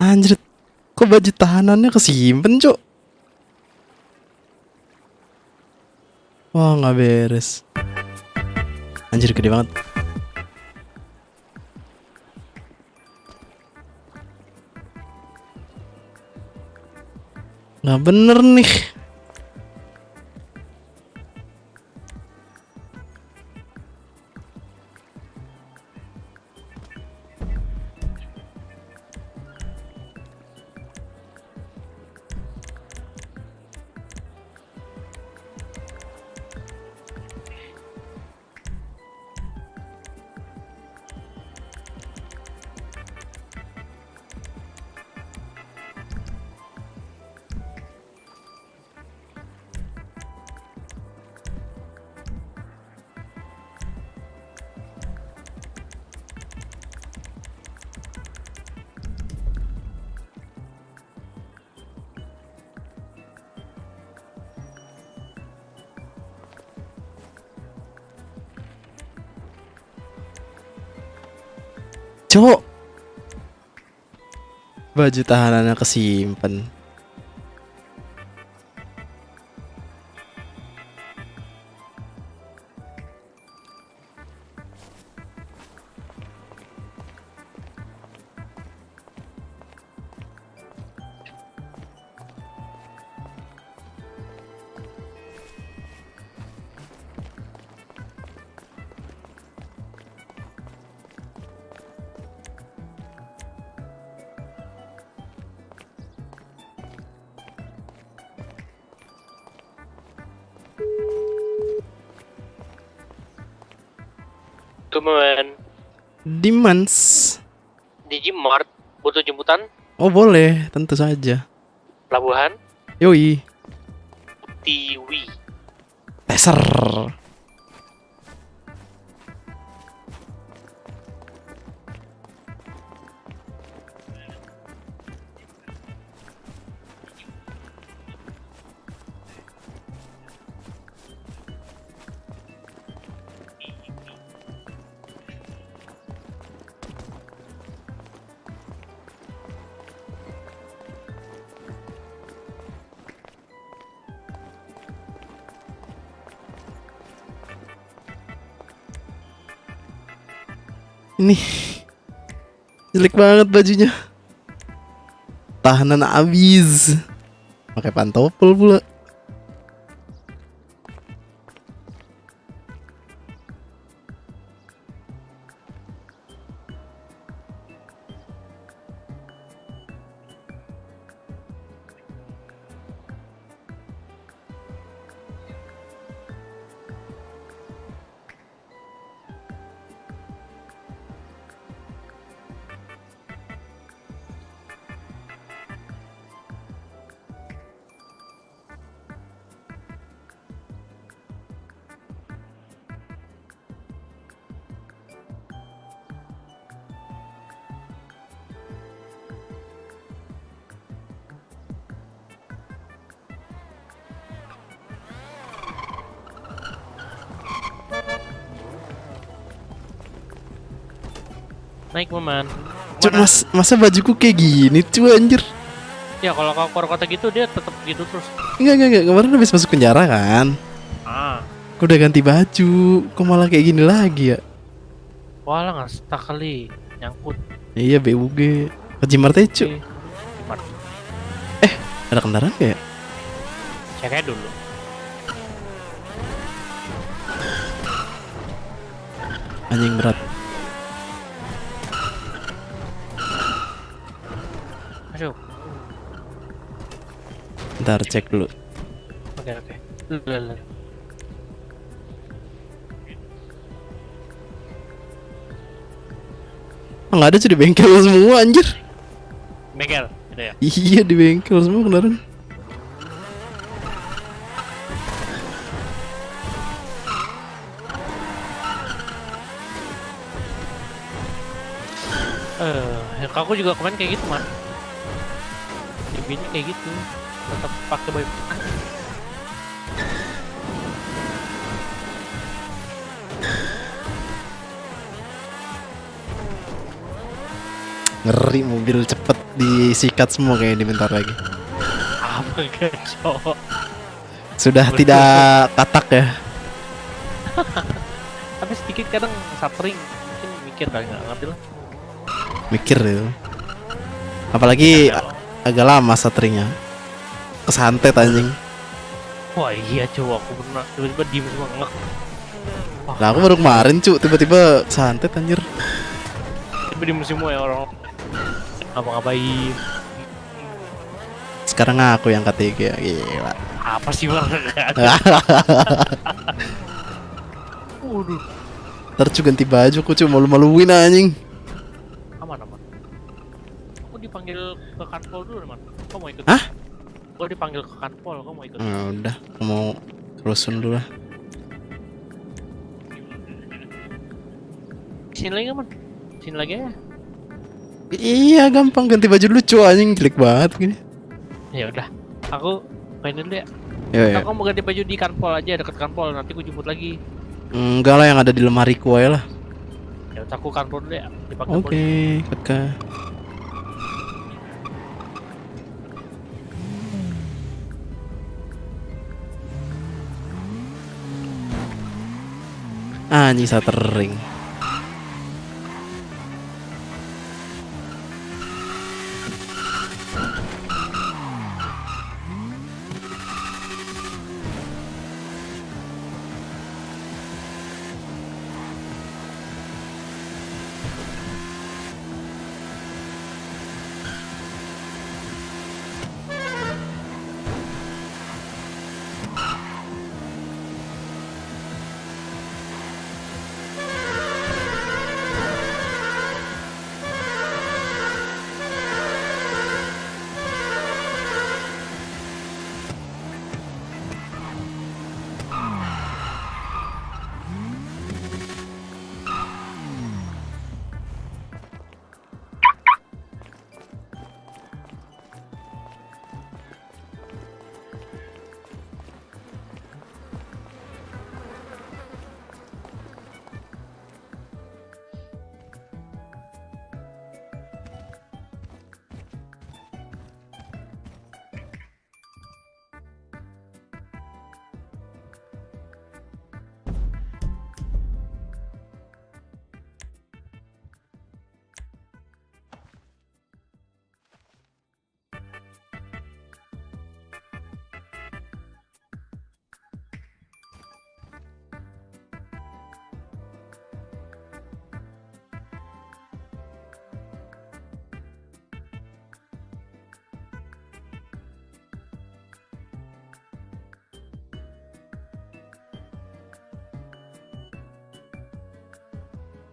Anjir, kok baju tahanannya kesimpen, Cok? Wah, nggak beres. Anjir, gede banget. Nggak bener nih. Cok, baju tahanannya kesimpen. Kemen Dimans. di Gmart butuh jemputan Oh boleh, tentu saja. pelabuhan Yoi, Tiwi. teser. Ini jelek banget bajunya. Tahanan abis. Pakai pantopel pula. Naik Maman. Cuk, masa bajuku kayak gini cuy anjir. Ya kalau kau keluar kota gitu dia tetap gitu terus. Enggak. Kemarin habis masuk penjara kan. Ah, Aku udah ganti baju. Kok malah kayak gini lagi ya? walah nggak stuck kali nyangkut. Iya BUG. Ke Cimarte cu. Oke. Gmart. Ada kendaraan kayak? Cek aja dulu. Anjing berat. Masuk. Ntar cek dulu. Oke. Lalu. Nggak ada cuy di bengkel semua anjir. Bengkel, ada ya. Iya di bengkel semua kendaraan. Ya, aku juga kemarin kayak gitu man. Bini kayak gitu, tetap pakai baju. Ngeri mobil cepet disikat semua kayaknya di bentar lagi. Apa guys cowok? Sudah Betul. tidak katak ya. Tapi sedikit kadang suffering mungkin mikir kali nggak ngerti lah. Mikir itu. Apalagi agak lama setringnya. Kesantet anjing. Wah iya cowok, aku pernah tiba-tiba diem semua ngek. Wah, Lah aku baru kemarin tiba-tiba kesantet anjir. tiba diem semua ya orang. Ngapa-ngapain? Sekarang aku yang ketiga. Gila. Apa sih bang? Waduh, Ntar cu ganti baju aku cuma malu-maluin anjing. aman aman. Aku dipanggil ke kanpol dulu man. Kau mau ikut? Hah? Aku dipanggil ke kanpol, kau mau ikut? Udah, aku mau rusun dulu lah. Sini lagi nggak man? Sini lagi ya. Iya gampang ganti baju dulu cu anjing jelek banget gini. Ya udah, aku main dulu ya. Ya. Aku mau ganti baju di kanpol aja, deket kanpol. Nanti aku jemput lagi. Enggak lah yang ada di lemariku aja lah. Ya udah aku kanpol dulu ya. Dipanggil Oke, polisi. kakak. Anjing satering.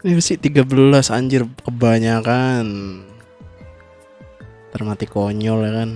Ini sih 13 anjir kebanyakan. Termati konyol ya kan.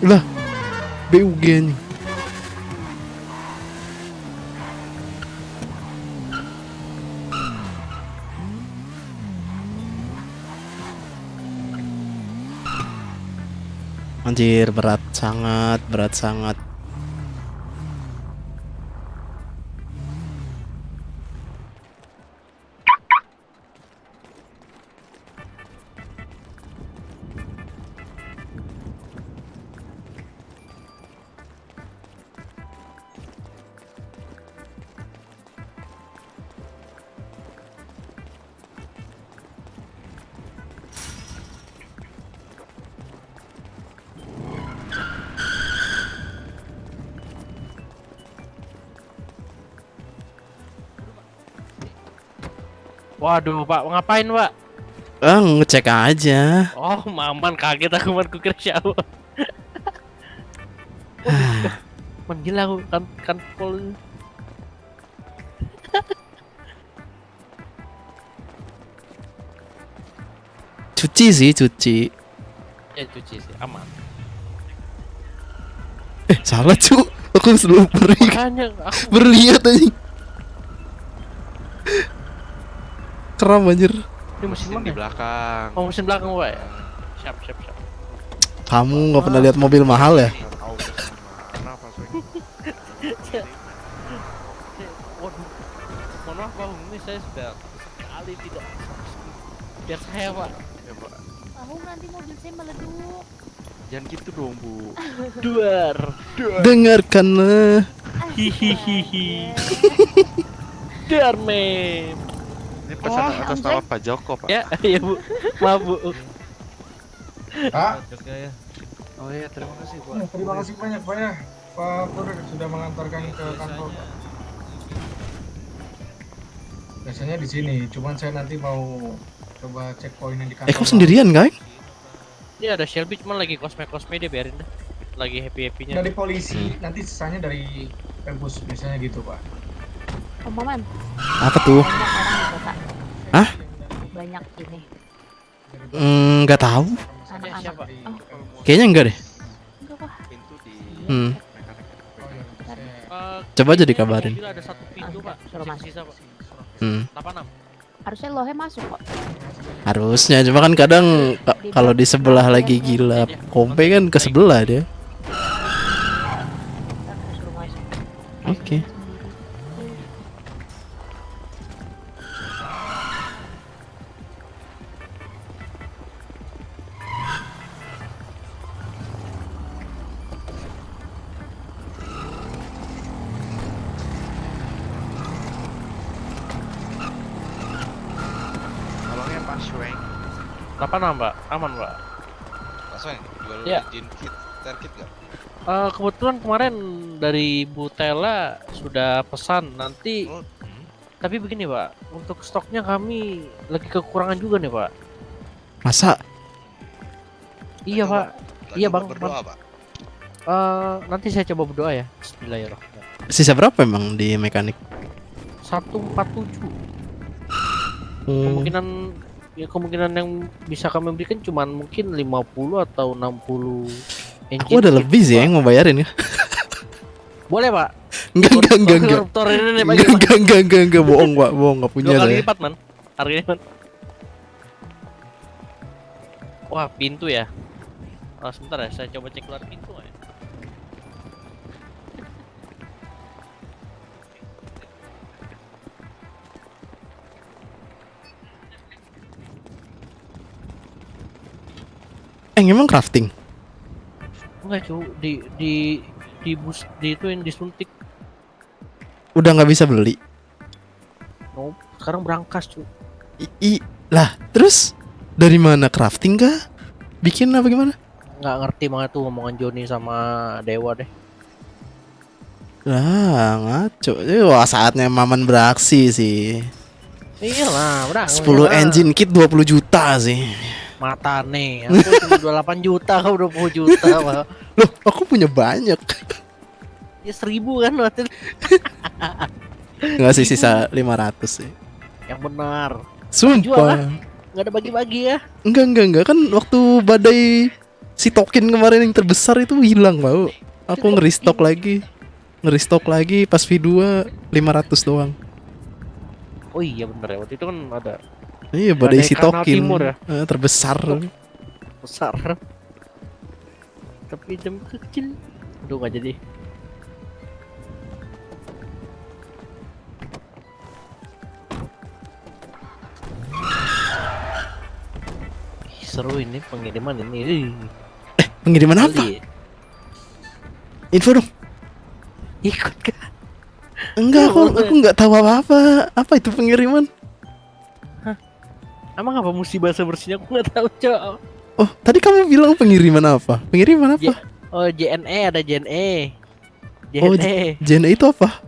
Lah, BUG nih. Anjir, berat sangat, berat sangat. Waduh, Pak, ngapain, Pak? Ah, ngecek aja. Oh, Maman kaget aku man kukira siapa. Man gila aku kan pol. Cuci sih, cuci. Ya cuci sih, aman. Salah cu. Aku selalu Makanya aku berlihat aja. Kram anjir. di mesin Mesin di mana? belakang. Oh, mesin belakang, Pak. Siap. Kamu nggak pernah lihat mobil mahal ya? Nggak tahu deh kenapa soalnya. Waduh. Mohon maaf, Bang. Ini saya sudah sekali tidak. Biar saya, Pak. Ya, Pak. Tahu nanti mobil saya meleduk. Jangan gitu dong, Bu. Duar. Dengarkanlah. Hihihihi. Duar, mem. Ini pesanan Oh, atas Om nama Jack. Pak Joko, Pak. Ya, ya, Bu. Maaf, Bu. Pak, Oh iya, terima kasih, Pak. terima kasih banyak Pak ya. Pak Kurir sudah mengantarkan ke kantor Pak. Biasanya di sini, cuman saya nanti mau coba cek poin yang di kantor. Kok Pak. sendirian guys? Ini ada Shelby cuman lagi kosme dia biarin deh. Lagi happy-happynya. Dari polisi, nanti sisanya dari Pembus biasanya gitu Pak. Om Maman, Apa tuh? banyak orang di kota. Hah? Banyak ini. Nggak tahu. Anak-anak. siapa? Oh, Kayaknya enggak deh. enggak kok. Pintu di Hmm. mekanik. Oh iya, nanti saya Coba aja kayaknya dikabarin. mobil ada satu pintu, Ah, Pak. suruh masuk. Sisa, Pak. Hmm. 86. Harusnya lohe masuk kok. Harusnya, cuma kan kadang kalau di sebelah lagi gila kompe kan ke sebelah dia. Ntar saya suruh masuk. Oke. Tolongnya Pak Sweng. 86, Pak. Aman, Pak. Pak Sweng, jual Iya. jin kit, tar kit nggak? Kebetulan kemarin dari Bu Tela sudah pesan nanti. Oh, Tapi begini, Pak, untuk stoknya kami lagi kekurangan juga nih, Pak. Masa? Iya, coba. Pak. Lagi Iya, mau Bang. Berdoa, Pak. Nanti saya coba berdoa ya. Bismillahirrahmanirrahim. Sisa berapa emang di mekanik? 147. Hmm. Kemungkinan yang bisa kami berikan cuman mungkin 50 atau 60 engine Aku ada kit, lebih sih Pak. yang mau bayarin ya. Boleh, Pak. Enggak. Koruptor ini bagi, Pak. Enggak, bohong, Pak. Bohong, enggak punya 2 kali saya. lipat, Man. Harganya, Man. Wah, pintu ya. Sebentar ya, saya coba cek keluar pintu ya. Emang crafting? Enggak, cu. Di bus di itu yang disuntik. Udah nggak bisa beli. Oh, sekarang berangkas, cu. Lah, terus dari mana crafting kah? Bikin apa gimana? Nggak ngerti banget tuh omongan Joni sama Dewa deh. Lah, ngaco. Wah, saatnya Maman beraksi sih. Iyalah, berangkas. 10 engine kit 20 juta sih. Mata nih, aku cuma 28 juta, kau 20 juta, Pak. Loh, aku punya banyak. Ya 1000 kan waktu itu. Enggak sih, sisa 500 sih. Yang benar. Sumpah. Nggak ada bagi-bagi ya. Enggak. Kan waktu badai si token kemarin yang terbesar itu hilang, Bau. Aku nge-restock lagi. Nge-restock lagi pas V2 500 doang. Oh iya bener ya, waktu itu kan ada Iya, badai Badai si Kanal token Timur ya? terbesar. besar. Tapi jam kecil. Aduh nggak jadi. Ih, seru ini pengiriman ini. Pengiriman apa? Kali. Info dong. Ikut kan? Enggak, aku nggak tahu apa-apa. Apa itu pengiriman? Emang apa mesti bahasa bersihnya? Aku nggak tahu, Cok. Oh, tadi kamu bilang pengiriman apa? Pengiriman apa? Oh, JNE ada JNE. Oh, JNE. JNE itu apa?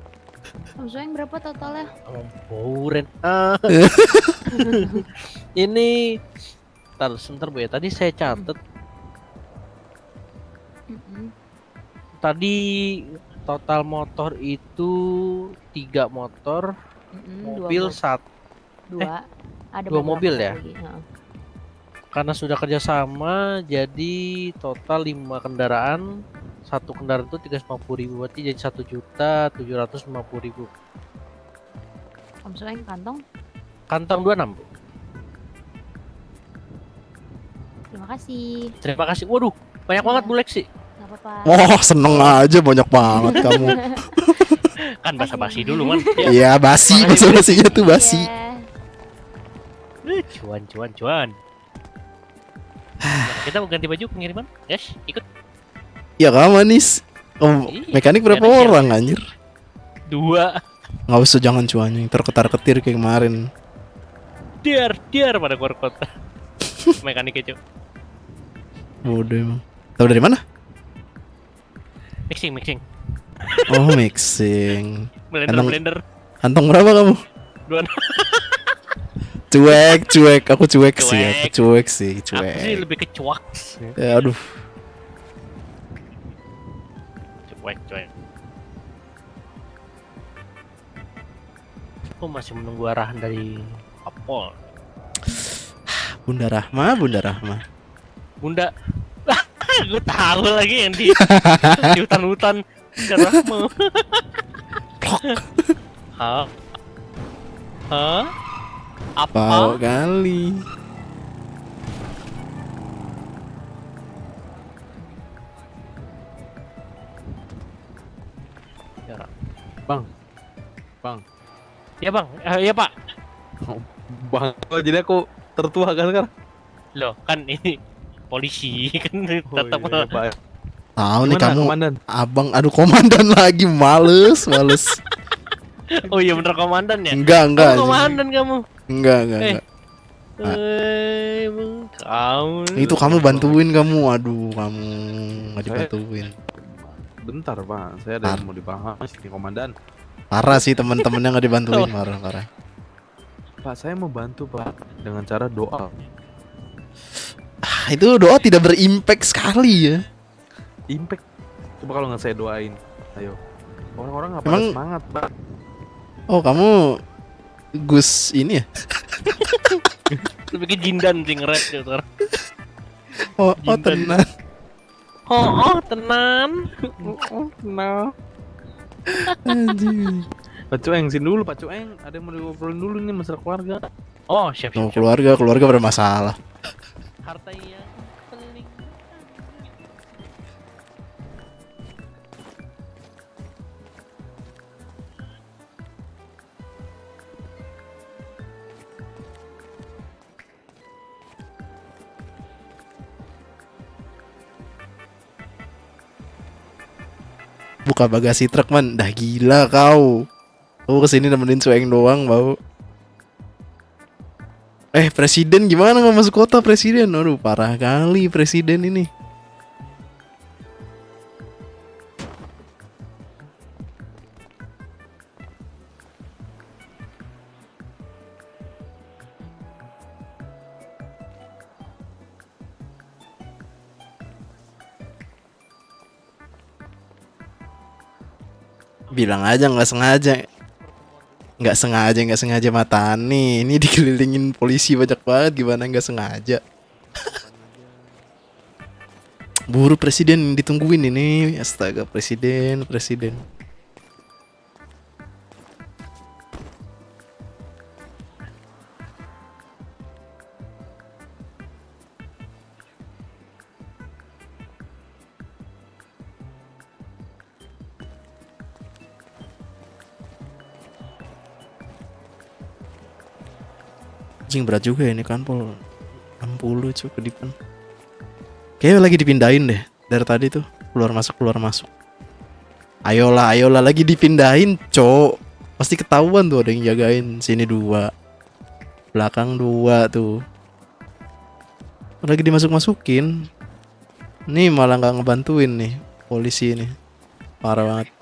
Om Sueng berapa totalnya? Buren. Ini sebentar Bu ya. Tadi saya catat. Mm-mm. Tadi total motor itu 3 motor, Mm-mm, mobil dua. Ada dua beberapa mobil ya? lagi, heeh. karena sudah kerjasama jadi total 5 kendaraan. Satu kendaraan itu 350.000, berarti jadi 1.750.000. Om Sueng kantong. Kantong 26 Bu. Terima kasih. Terima kasih. Waduh, banyak banget Bu Lexi. Gak apa-apa. Wah, seneng aja banyak banget kamu. Kan basa-basi dulu man. Iya, basi, basa-basinya tuh basi. Iya. Cuan. Nah, kita mau ganti baju pengiriman, guys. Ikut Ya kamu Anis. Oh, Iya, mekanik berapa enak ya. orang anjir? 2. Nggak usah, jangan cuannya terketar-ketir kayak kemarin. Diar pada keluar kota. Mekaniknya Cuk. Bodoh emang. Tahu dari mana? Mixing. Oh, mixing. Blender. Kantong berapa kamu? 2. Cuek. Aku cuek sih. Cuek. Aku cuek. Aku sih lebih ke cuak. Ya, aduh. Cuek. Aku masih menunggu arahan dari Kapol. Bunda Rahma. Bunda. Gue tahu lagi yang di hutan-hutan. Rahma. Hah? Pau Apa? kali. Bang. Ya bang, ya pak. Bang, jadi aku tertua kan sekarang? Loh kan ini polisi kan tetap. iya, Pak. Tahu nih Gimana, kamu. komandan? Abang, aduh komandan lagi, males. Oh iya bener komandan ya. Enggak. Oh, komandan kamu. Enggak. Kamu. Itu kamu bantuin kamu. Aduh, kamu nggak dibantuin. Bentar, Pak. Saya ada yang mau dibahas nih, komandan. Parah sih teman-temannya nggak dibantuin, parah. Pak, saya mau bantu, Pak, dengan cara doa. Itu doa tidak berimpact sekali ya. Impact. Coba kalau nggak saya doain. Ayo. Orang-orang nggak pada Emang- semangat, Pak. Oh, kamu Gus ini ya? Lebih ke jindan sih nge-rap gitu. Oh, Jintan. tenang. Tenan. Anjing. Pak Cueng, sini dulu, Pak Cueng. Ada yang mau diobrolin dulu nih masalah keluarga. Oh siap. Oh, keluarga bermasalah. Harta yang penting. Buka bagasi truk man, dah gila kau. Kau kesini nemenin Sueng doang bau. Presiden gimana nggak masuk kota presiden? Aduh parah kali presiden ini. Bilang aja nggak sengaja Matani. Ini dikelilingin polisi banyak banget, gimana nggak sengaja. Buru presiden ditungguin ini, astaga presiden. Anjing berat juga ini kan pol 60 cuy ke depan. Kayaknya lagi dipindahin deh dari tadi tuh, keluar masuk. Ayolah lagi dipindahin, cok. Pasti ketahuan tuh ada yang jagain. Sini 2. Belakang 2 tuh. Lagi dimasuk-masukin. Nih malah nggak ngebantuin nih polisi ini. Parah banget.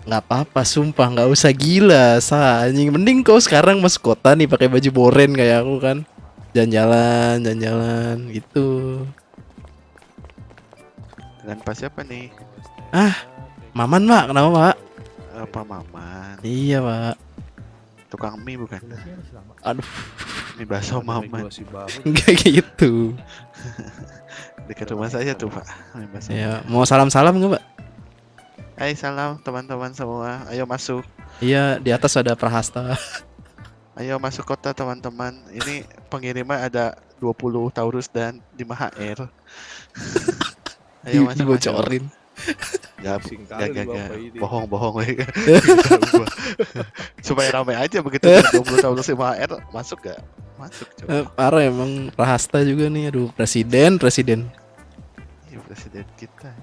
Nggak apa-apa, sumpah nggak usah gila, anjing. Mending kau sekarang masuk kota nih pakai baju boren kayak aku kan. Jalan-jalan gitu. Dengan pas siapa nih? Maman, Pak. Kenapa, Pak? Apa Maman? Iya, Pak. Tukang mie bukan? Aduh, Mie bakso Maman. enggak gitu. Dekat rumah saya tuh Pak. Mie bakso. Ya, mau salam-salam nggak, Pak? Hai salam teman-teman semua. Ayo masuk. Iya, di atas ada Prahasta. Ayo masuk kota teman-teman. Ini pengiriman ada 20 Taurus dan 5 HR. Ayo masuk. Dibocorin. Gak, Pusing gak, kali gak, Bapak gak. ini. Bohong we. Supaya ramai aja begitu 20 Taurus 5 HR masuk gak? Masuk coba. Parah emang Prahasta juga nih. Aduh, presiden. Iya presiden kita.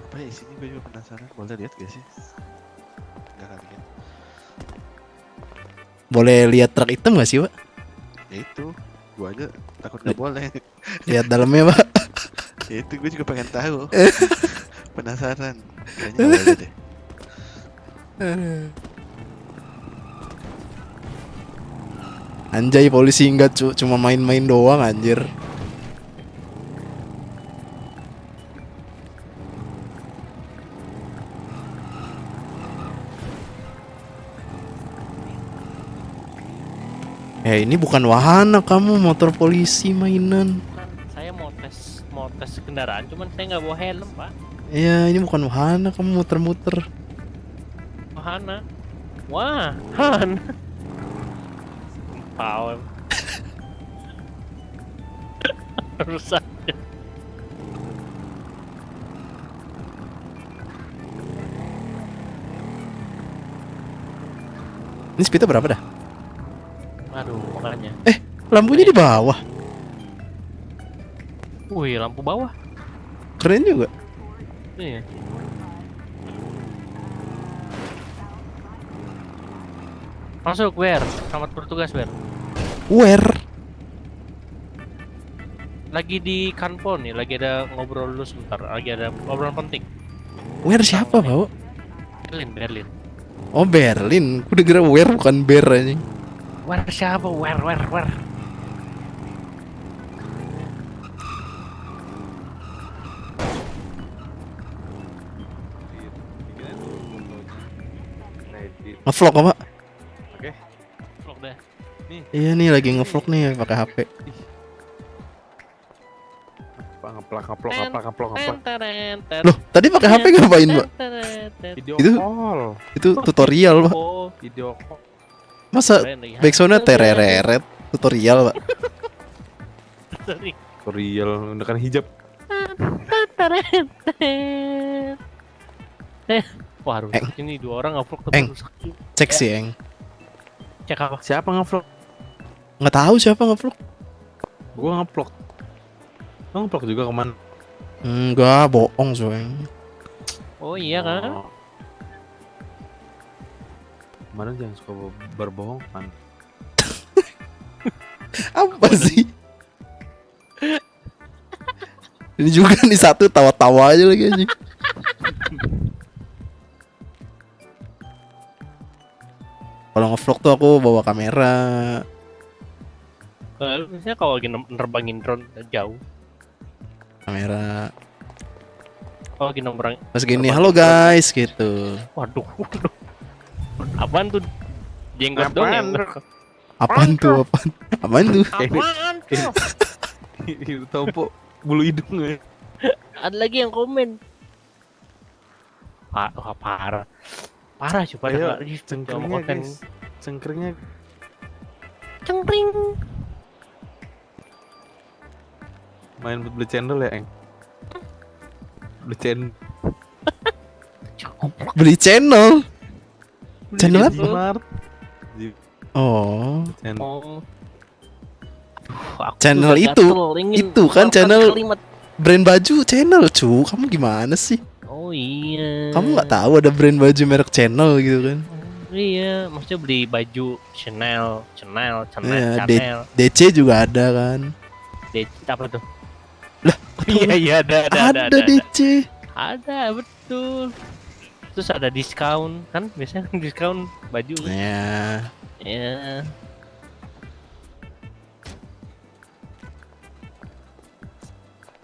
Apa ya isinya gue juga penasaran. Boleh lihat gak sih? Enggak kali ya. Boleh lihat truk hitam gak sih, Pak? Ya itu, gua aja takut nggak boleh. Lihat dalamnya, Pak. Ya itu gue juga pengen tahu. Penasaran. Kayaknya nggak boleh deh. Anjay, polisi enggak cuma main-main doang anjir. Ini bukan wahana kamu, motor polisi mainan. Kan saya mau tes kendaraan, cuman saya nggak bawa helm, Pak. Ya, ini bukan wahana, kamu muter-muter. Wahana. Wah, Han. Power. Rusak. Ini speednya berapa dah? Aduh, makanya. Lampunya di bawah. Wih, lampu bawah. Keren juga. Iya. Masuk, Wer. Selamat bertugas, Wer. Where? Lagi di kanpol nih, lagi ada ngobrol dulu sebentar. Lagi ada obrolan penting. Where siapa, Pak? Berlin. Oh, Berlin. Aku udah kira where bukan bear anjing. Wer siapa? Wer. Ngevlog apa? Vlog deh. Iya nih lagi ngevlog nih pakai HP. Ngeplak. Loh, tadi pakai HP ngapain, Pak? Video Itu- call. Itu tutorial, Pak. Oh, Video call. Masa keren lagi. backsoundnya tereret tutorial, Pak? Tutorial menggunakan hijab. Wah, rusak. Ini 2 orang ngevlog tapi Eng. rusak. Cek sih, Eng. Cek apa? Siapa ngevlog? Nggak tahu siapa ngevlog. Gua ngevlog. Lo ngevlog juga kemana? Enggak, bohong, Soeng. Oh iya kan? Oh. Kemarin jangan suka berbohong kan. Apa sih? Ini juga nih satu tawa-tawa aja lagi anjing. Kalau ngevlog tuh aku bawa kamera. Biasanya kalau lagi nerbangin drone jauh. Kamera. Kalau lagi nerbangin. Pas gini, halo guys gitu. Waduh. Apaan tuh? Jenggot dong yang Apaan tuh? Apaan tuh? Apaan tuh? Itu tahu bulu hidung ya. Ada lagi yang komen. Wah, parah. Parah sih pada Ayo, cengkringnya guys. Cengkringnya Cengkring. main beli channel ya, Eng. Beli channel. Beli channel. Channel apa? Smart. Oh, Channel. Oh. Channel itu kan channel brand baju channel, cu. Kamu gimana sih? Oh iya. Kamu nggak tahu ada brand baju merek Channel gitu kan? Iya, maksudnya beli baju Chanel, Iya, Chanel. DC juga ada kan? Apa tuh? Lah, iya ada. DC. Ada, betul. Terus ada diskon kan, biasanya diskon baju. Ya, Ya.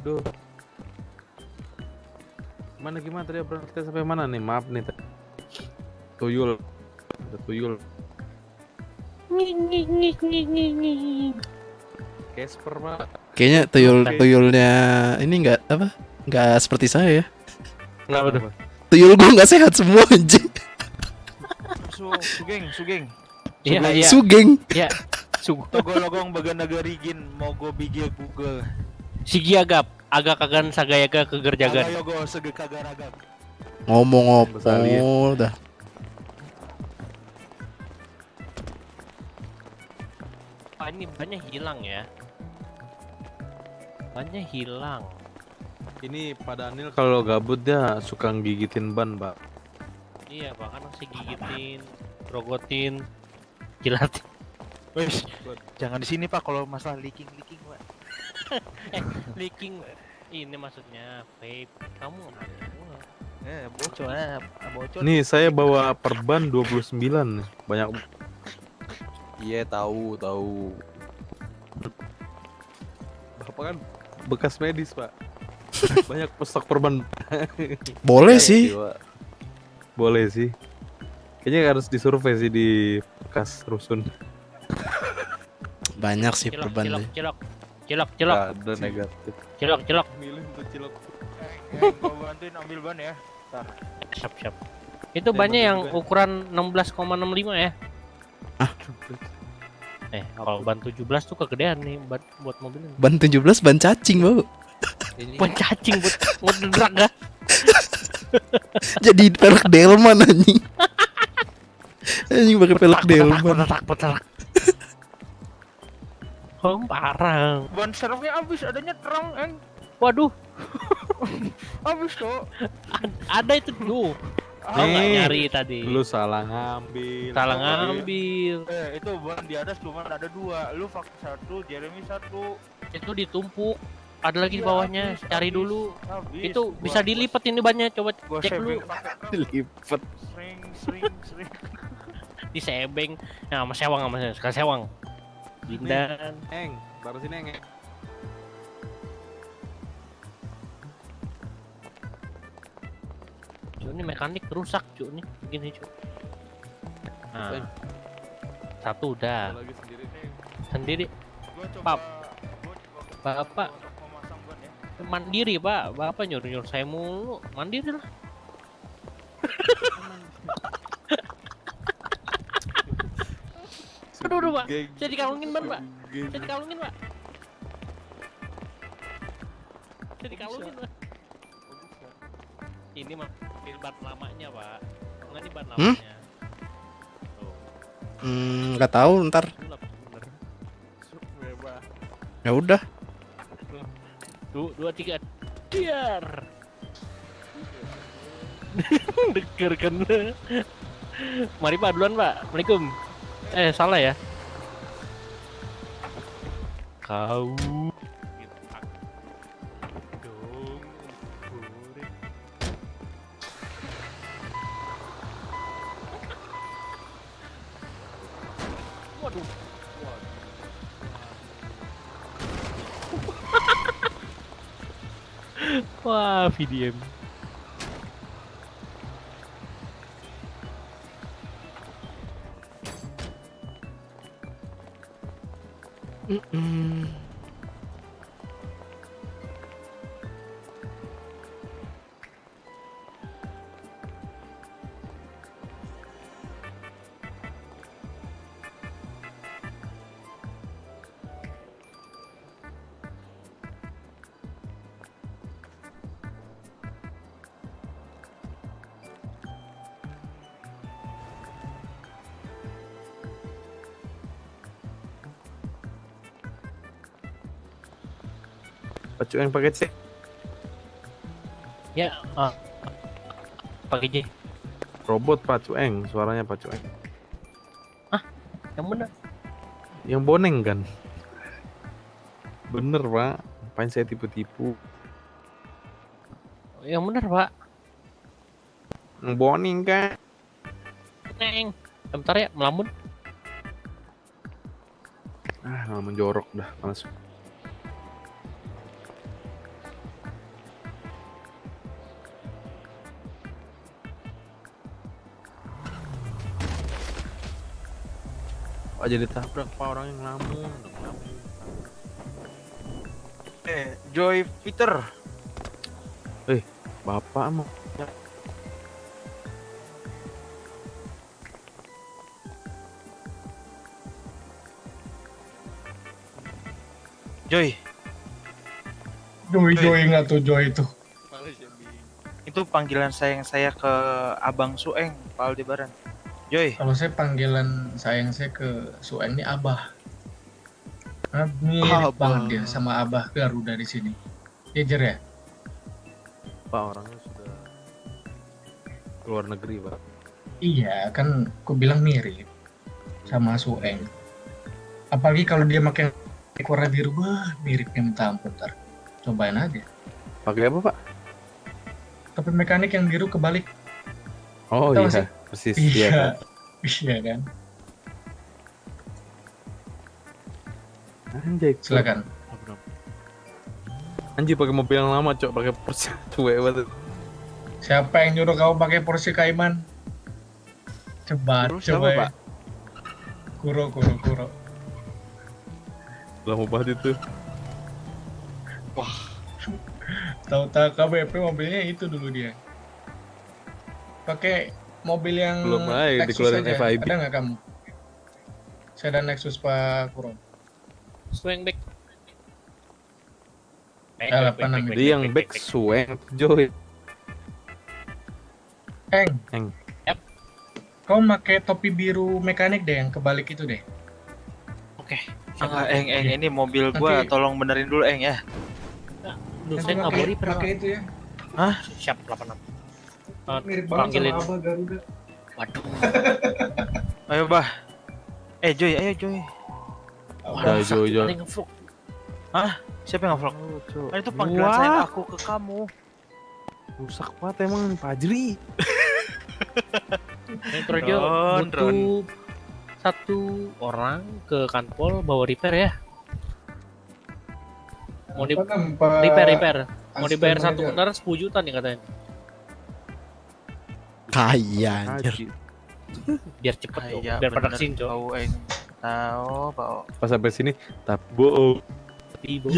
Duh. Gimana tadi berangkat sampai mana nih? Maaf nih. Tuyul. Ada tuyul. Casper, Pak. kayaknya tuyulnya ini nggak apa? Nggak seperti saya ya. Kenapa tuh? Tuyul gua nggak sehat semua anjing. Sugeng. Iya. Sugeng. Ya. Sungguh. Togologong bagan nagarigin mogo bigi Google. Sigi agak kagan sagayaga kegerjagan. Yogo sege kagaragam. Ngomong Besar, iya. apa dah. Ini bannya hilang ya. Bannya hilang. Ini Pak Daniel kalau gabut dia suka gigitin ban, Pak. Iya, bahkan masih gigitin, rogotin, jilatin. Wes, jangan di sini Pak kalau masalah leaking Pak. Leaking ini maksudnya vape. Kamu ngapain? Bocor. Nih saya bawa perban 29 nih. Banyak. Iya, tahu. Bapak kan bekas medis, Pak. Banyak stok perban. Boleh Iya, sih. Pak. Boleh sih. Kayaknya harus disurvei sih di bekas rusun. Banyak sih Cilok. perbannya. Nggak ada negatif. Cilok. Milih untuk cilok. Gua bantuin ambil ban ya. Siap. Itu bannya yang ukuran 16,65 ya. Kalau ban 17 tuh kegedean nih buat mobil ini. Ban 17 ban cacing, Bau. Ban cacing buat drag ya. Jadi pelek delman anjing. Anjing pakai pelek delman. Petak. Oh, parah. Ban serepnya habis, adanya terang, Waduh, Habis kok. ada itu tuh. Lo nggak Nih, nyari tadi. Lu salah ngambil. Salah ngambil. Itu ban di atas cuma ada 2. Lu pakai 1, Jeremy 1. Itu ditumpuk. Ada lagi di bawahnya. Cari dulu. Habis. Itu bisa dilipat ini bannya. Coba Gua cek dulu. Lipet. Sering. Di sebeng. Nah, sama sewang sekarang sewang. Dindan. Eng, taruh sini Eng. Ini mekanik rusak cuy nih begini cuy. Nah, satu udah Lagi sendiri nih. sendiri. Gua coba Pap. Bapak memasang ban ya. mandiri pak, bapak nyuruh saya mulu, mandiri lah. Aduh pak, saya dikalungin ban pak, saya dikalungin pak, saya dikalungin pak. Ini mah ban lamanya pak, enggak di ban lamanya. Nggak tahu ntar. Sulap bener. Ya udah. 2, 3, diar. Deker kan. Mari pak duluan pak, Assalamualaikum. Salah ya. Kau. Dong. Waduh. Wah, VDM. Pacu yang pakai C. Ya, Apa Giji? Robot Pak Cueng, suaranya Pak Cueng. Yang benar. Yang boneng kan? Bener Pak, ngapain saya tipu-tipu? Yang benar Pak. Yang boneng kan? Neng. Bentar ya, melamun. Malah menjorok dah, males. Jadi tabrak Pak orang yang ngelamun. Joy Peter. Bapak mau Joy. Joy nggak tuh Joy itu. Itu panggilan sayang saya ke Abang Sueng, Pak Aldebaran. Joy. Kalau saya panggilan sayang saya ke Sueng ini Abah. Karena mirip Abah. banget dia sama Abah Garuda di sini. Jejer ya? Pak orangnya sudah keluar negeri Pak. Iya, kan aku bilang mirip sama Sueng. Apalagi kalau dia pakai warna biru, wah miripnya minta ampun ntar. Cobain aja. Pakai apa Pak? Tapi mekanik yang biru kebalik. Oh Tahu iya, sih? persis. Iya Pak. Iya kan? Anjay, Silakan. Anjir pakai mobil yang lama cok, pakai Porsche cuek banget. Siapa yang nyuruh kamu pakai Porsche Cayman? Coba, Kuro siapa, coba ya. Pak? Kuro. Lama banget itu. Tahu-tahu KBP mobilnya itu dulu dia. Pakai mobil yang Belum aja Lexus dikeluarin aja. FIB. Ada nggak kamu? Sedan Lexus Pak Kuro. Swing back. Apa namanya? Dia yang back sueng Joy. Eng. Yap. Kau pakai topi biru mekanik deh yang kebalik itu deh. Oke. Eng, ini mobil gua, Nanti- tolong benerin dulu Eng ya. Duh, Nanti saya nggak pakai- bori pernah. pakai itu ya. Siap 86. Mirip banget Panggilin. sama Abah Garuda. Waduh. Ayo bah. Joy, ayo Joy. Udah, Jo. Ada yang ngevlog. Siapa yang nge-vlog? Oh, Cok. Kan itu panggilan Wah, sayang aku ke kamu. rusak banget emang Fajri. Metro Jo Ron. butuh satu orang ke kanpol bawa repair ya. Mau di Apa nampak repair. Mau dibayar Astaga satu aja. kendaraan 10 juta nih katanya. Kaya anjir. Haji. Biar cepet Ah, Jo. iya, Biar pada bener. kesini Jo. Tahu Eng. Tahu. Pas sampai sini tak bohong. Tiba.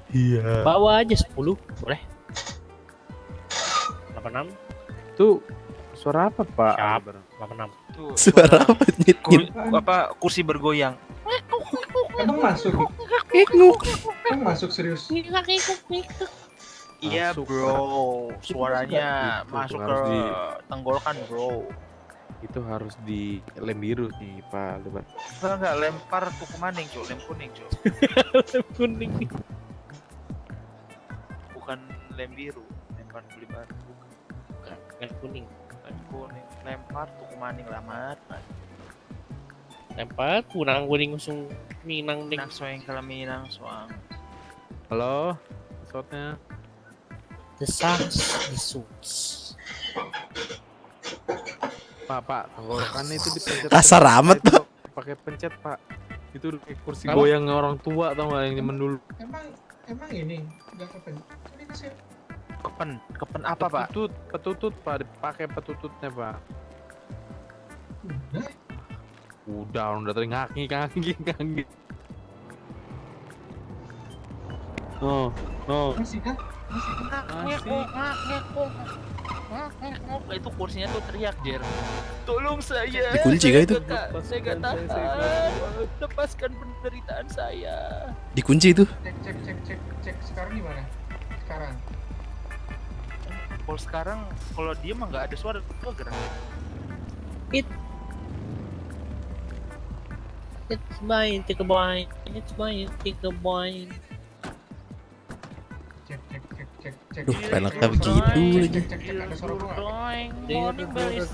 Iya. Bawa aja 10, boleh. 86, Tuh suara apa Pak? Siap. Aldebaran? 86. Tuh, Suara apa nyit nyit? kursi bergoyang. Emang masuk? Emang masuk serius? Iya Masuk, bro, suaranya Itu masuk ke harus tenggorokan bro. Itu harus di lem biru nih Pak Aldebaran. Enggak lempar tuku maning cuy, lem kuning cuy. Kuning. Bukan lem biru, lempar beli baru. Bukan Yang kuning. lem kuning, lempar tuku maning lamat. Tempat kunang kuning usung minang ding. Minang soeng kalau minang soang. Halo, shotnya. The Suns, the Suits. Pak, tenggorokannya itu dipencet. Kasar amat, Pak. Pakai pencet Pak. Itu kayak kursi Apa? goyang orang tua tau nggak yang zaman dulu. Emang ini udah kapan? Ini kasih. Kepen apa pak? Petutut Pak, dipakai petututnya Pak. Udah. Udah tadi ngaki. Oh, Masih kan? Itu kursinya tuh teriak Jer. Tolong saya. Dikunci kah itu? Saya gak tahan. Lepaskan penderitaan saya. Dikunci itu. Cek sekarang gimana? Sekarang. Kalau sekarang kalau dia mah nggak ada suara tuh gerak. It's mine, take a bite. It's mine, take a bite. Cek. Cek, Duh, cek, peleknya cek, begitu cek, lagi. cek, cek, cek, ada suara gua nggak? Morning bell is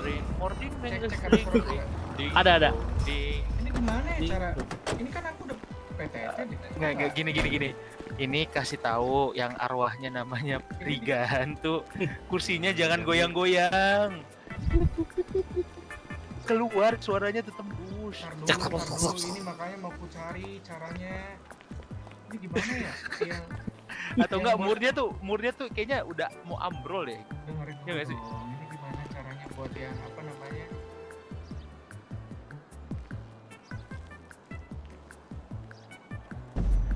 ring, morning bell Cek, is cek, ada ring. suara gua nggak? Ada. Ini gimana ya cara? Ini kan aku udah PTT di. Nggak, gini. Ini kasih tahu yang arwahnya namanya Rigan tuh kursinya jangan goyang-goyang. Keluar suaranya tuh tembus. Tar dulu, ini makanya mau ku cari caranya. Ini gimana ya? Yang Atau enggak murnya tuh kayaknya udah mau ambrol deh. dengerin Ya nggak sih? dulu. Ini gimana caranya buat yang apa namanya?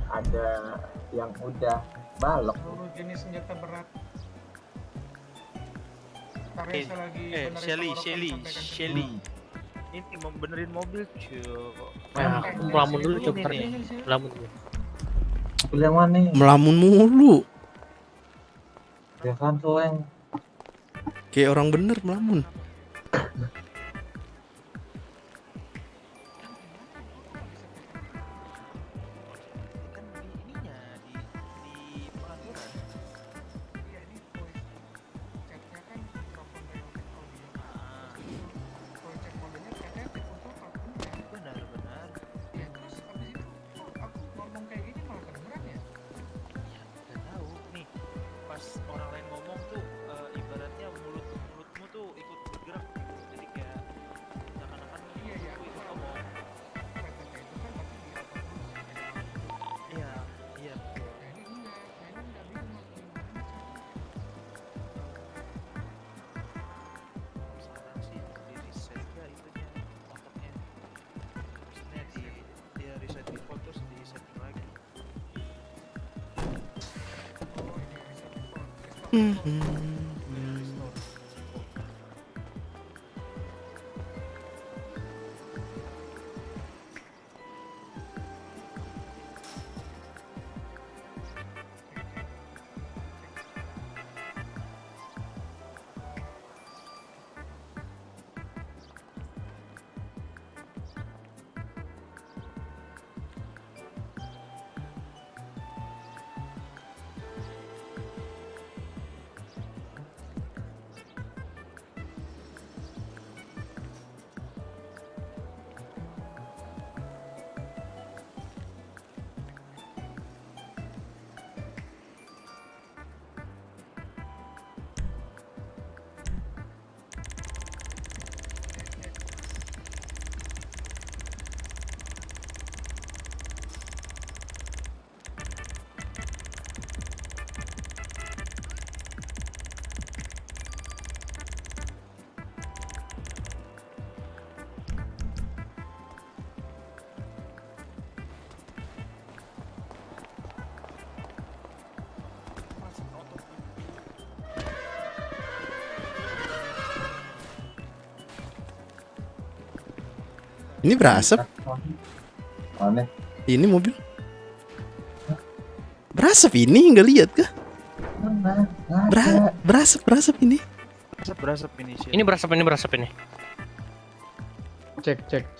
Ada yang udah balok. Seluruh jenis senjata berat. Ntar Eh, ya, saya lagi benerin Shelly, tenggorokan, sampaikan ke Shelly. Ini mau benerin mobil cuy. Nah, aku melamun dulu coba bentar Ini ya. nih. Melamun dulu. Mobil yang mana nih? Melamun mulu. Ya kan Soeng. Kayak orang bener melamun. Kan di ininya di pengaturan. Iya, ini voice chatnya kan mikrofon recording audio. Voice chat modenya chatnya unsur kalkunnya. Benar. Ya terus abis itu kok aku ngomong kayak gini malah kedengeran ya? Ya, nggak tahu nih. Pas orang lain ngomong tuh ibaratnya mulutmu tuh ikut bergerak gitu. Jadi kayak seakan-akan Iya, iya, lu aku ikut tahu. ngomong. PTT itu kan pasti di auto terus ya. Iya, iya betul. Nah ini enggak, nah ini enggak bingung mau gimana caranya. Sekarang sih di reset ya itunya otaknya. Maksudnya dia reset default terus di setting lagi. Oh ini reset default. Restore Hmm. default. Restore. Ini berasap. Mana? Ini mobil. Berasap ini nggak lihat kah? Mana? Nggak ada. Berasap ini. Berasap ini sih. Ini berasap ini. Cek.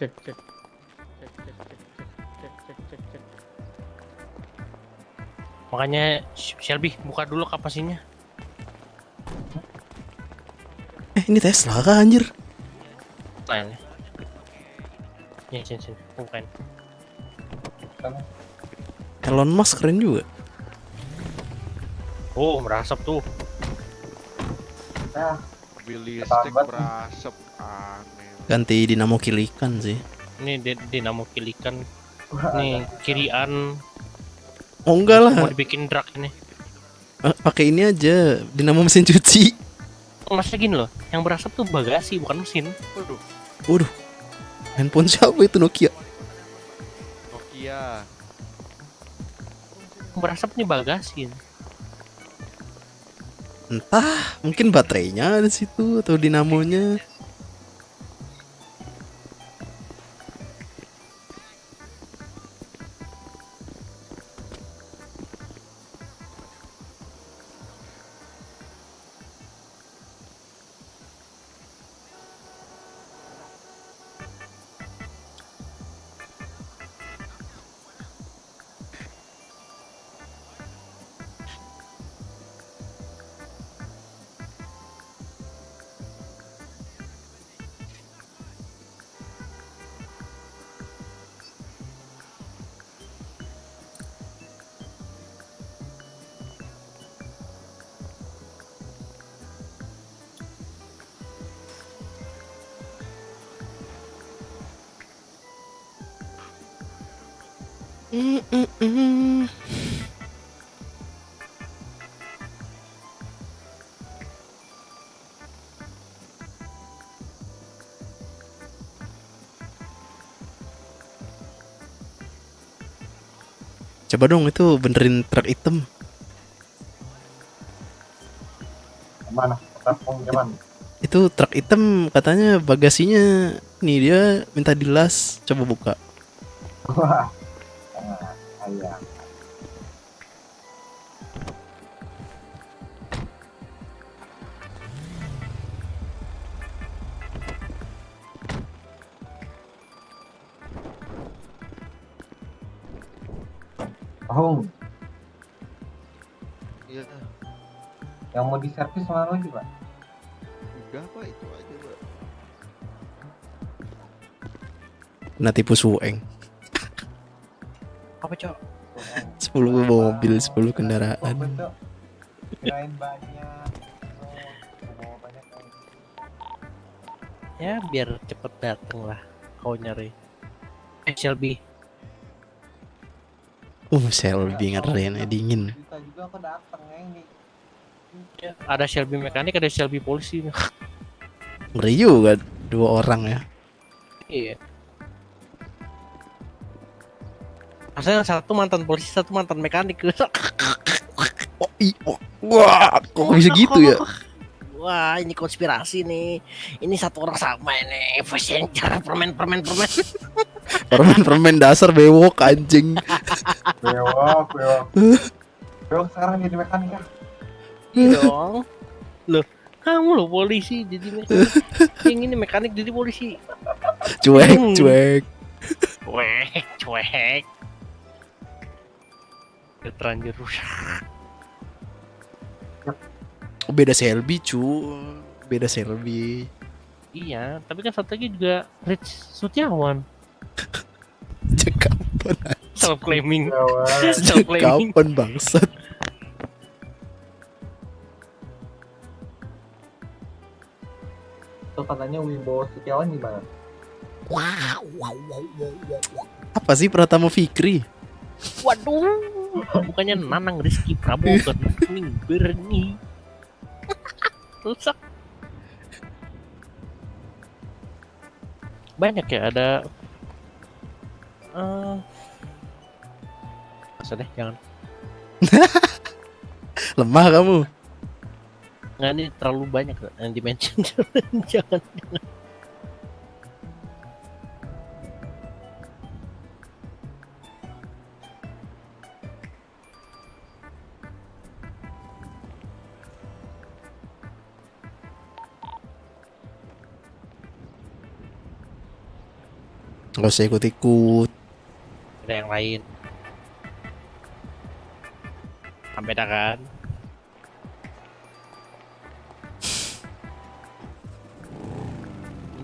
Makanya Shelby buka dulu kapasinya. Ini Tesla kah anjir? Lainnya. Ya sini bukain. Elon Musk keren juga. Oh merasap tuh. Nah, Mobil listrik Lambat. berasap aneh. Ganti dinamo kilikan sih. Ini dinamo kilikan. Nih kirian. Oh enggak lah. Mau dibikin drag ini. Pakai ini aja dinamo mesin cuci. Maksudnya gini loh, yang berasap tuh bagasi bukan mesin. Waduh. Handphone siapa itu Nokia? Nokia. Yang berasap nih bagasi. Entah, mungkin baterainya ada situ atau dinamonya. Mm, mm, mm. Coba dong itu benerin truk hitam. Mana? Kampung gimana? Itu truk hitam katanya bagasinya nih dia minta dilas. Coba buka. Wah. Ayah. Hong, Iya, yang mau diservis mana lagi, Pak? udah Pak, itu aja Pak. Kena tipu sueng. Apa cok? 10 mobil, 10 kendaraan. Betul. Kirain banyak. Oh, banyak. Ya biar cepet dateng lah kau nyari. Shelby. Selby ngeren, dingin. Kita juga aku datang ini. Ya, ada Shelby mekanik, ada Shelby polisi. Ngeri juga 2 orang ya. Iya. Asalnya satu mantan polisi, satu mantan mekanik. Wah, kok bisa gitu ya? Wah, ini konspirasi nih. Ini satu orang sama ini. Passenger permen. Permen dasar bewok anjing. Bewok. Bewok sekarang jadi mekanik kan? Iya dong. Loh, kamu loh polisi jadi mekanik. Yang ini mekanik jadi polisi. Cuek. Cuek. Terlanjur rusak. Beda Selby beda Selby. Iya, tapi kan satu lagi juga Rich Sutiawan. Sejak kapan? Self claiming. Sejak kapan bangsat? Tuh katanya Wibowo Setiawan gimana? Apa sih Pratama Fikri? Waduh, bukannya Nanang Rizky Prabowo kan kuning berni. Rusak. Banyak ya ada. Masa deh, jangan. Lemah kamu. Nggak, ini terlalu banyak yang dimention. Jangan. Gak usah ikut-ikut. Ada yang lain. Sampai dah kan.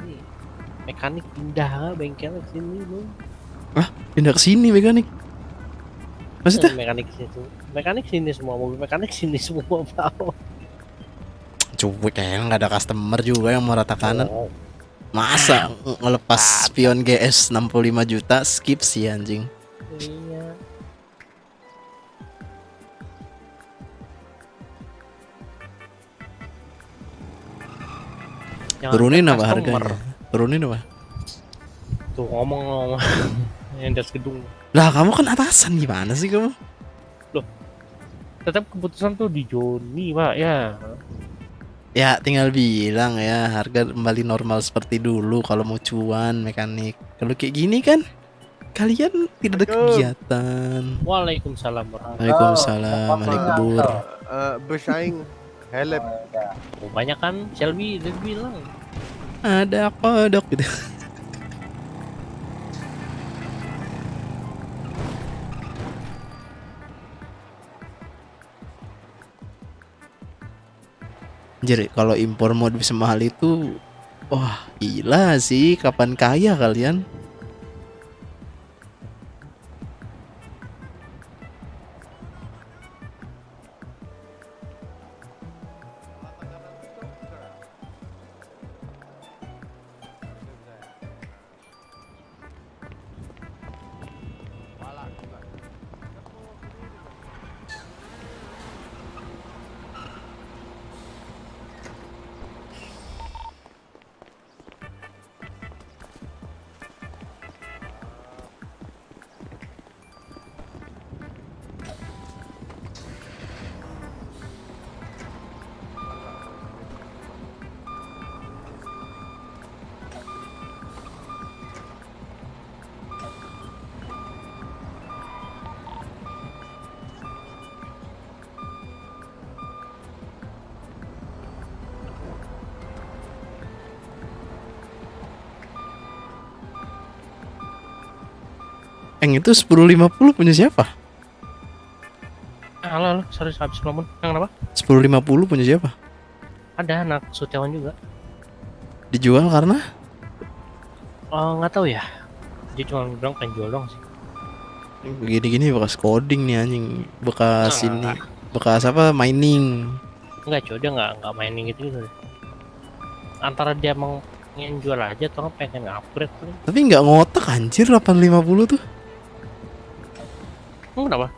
Ini mekanik pindah bengkel ke sini loh. Pindah ke sini mekanik. Maksudnya? Mekanik situ. Mekanik sini semua, mobil mekanik sini semua bawa. Cuek kayaknya nggak ada customer juga yang mau rata kanan. Oh, Masa ngelepas spion GS 65 juta skip sih anjing. iya. Jangan Turunin ke apa customer. harganya? Turunin apa? Tuh ngomong yang di atas gedung. Lah kamu kan atasan gimana sih kamu? Tetap keputusan tuh di Joni, Pak, ya. Ya tinggal bilang ya harga kembali normal seperti dulu kalau mau cuan mekanik. Kalau kayak gini kan kalian tidak ada kegiatan. Waalaikumsalam warahmatullahi Waalaikumsalam, Waalaikumsalam. Bersaing helm. wabarakatuh. Banyak kan Shelby udah bilang. Ada kodok gitu. Jadi kalau impor modif semahal itu, wah gila sih, kapan kaya kalian? Itu 10.50 punya siapa? Halo, sorry habis ngomong. Yang kenapa? 10.50 punya siapa? Ada anak Sutiawan juga. Dijual karena? Oh, nggak tahu ya. Dia cuma bilang pengen jual dong sih. Begini-gini bekas coding nih anjing. Bekas Ah. ini. Bekas apa? Mining. Enggak, cuy, dia nggak mainin gitu gitu. Antara dia emang ingin jual aja atau nggak pengen upgrade tuh. Tapi nggak ngotak anjir 850 tuh. Kenapa?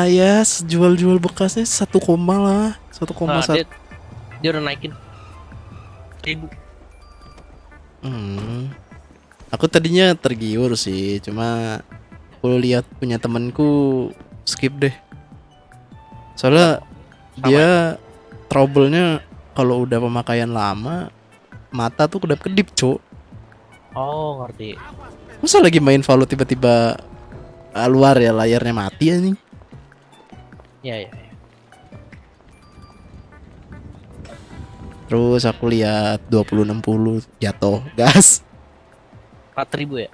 Ya jual-jual bekasnya 1 koma lah. 1,1. Nah, dia udah naikin 1.000. Aku tadinya tergiur sih, cuma aku lihat punya temanku skip deh. Soalnya dia trouble-nya kalau udah pemakaian lama mata tuh kedap-kedip, Cuk. Oh, ngerti. Masa lagi main Valo tiba-tiba luar ya layarnya mati anjing. Ya. Terus aku lihat 2060 jatuh gas 4.000 ya.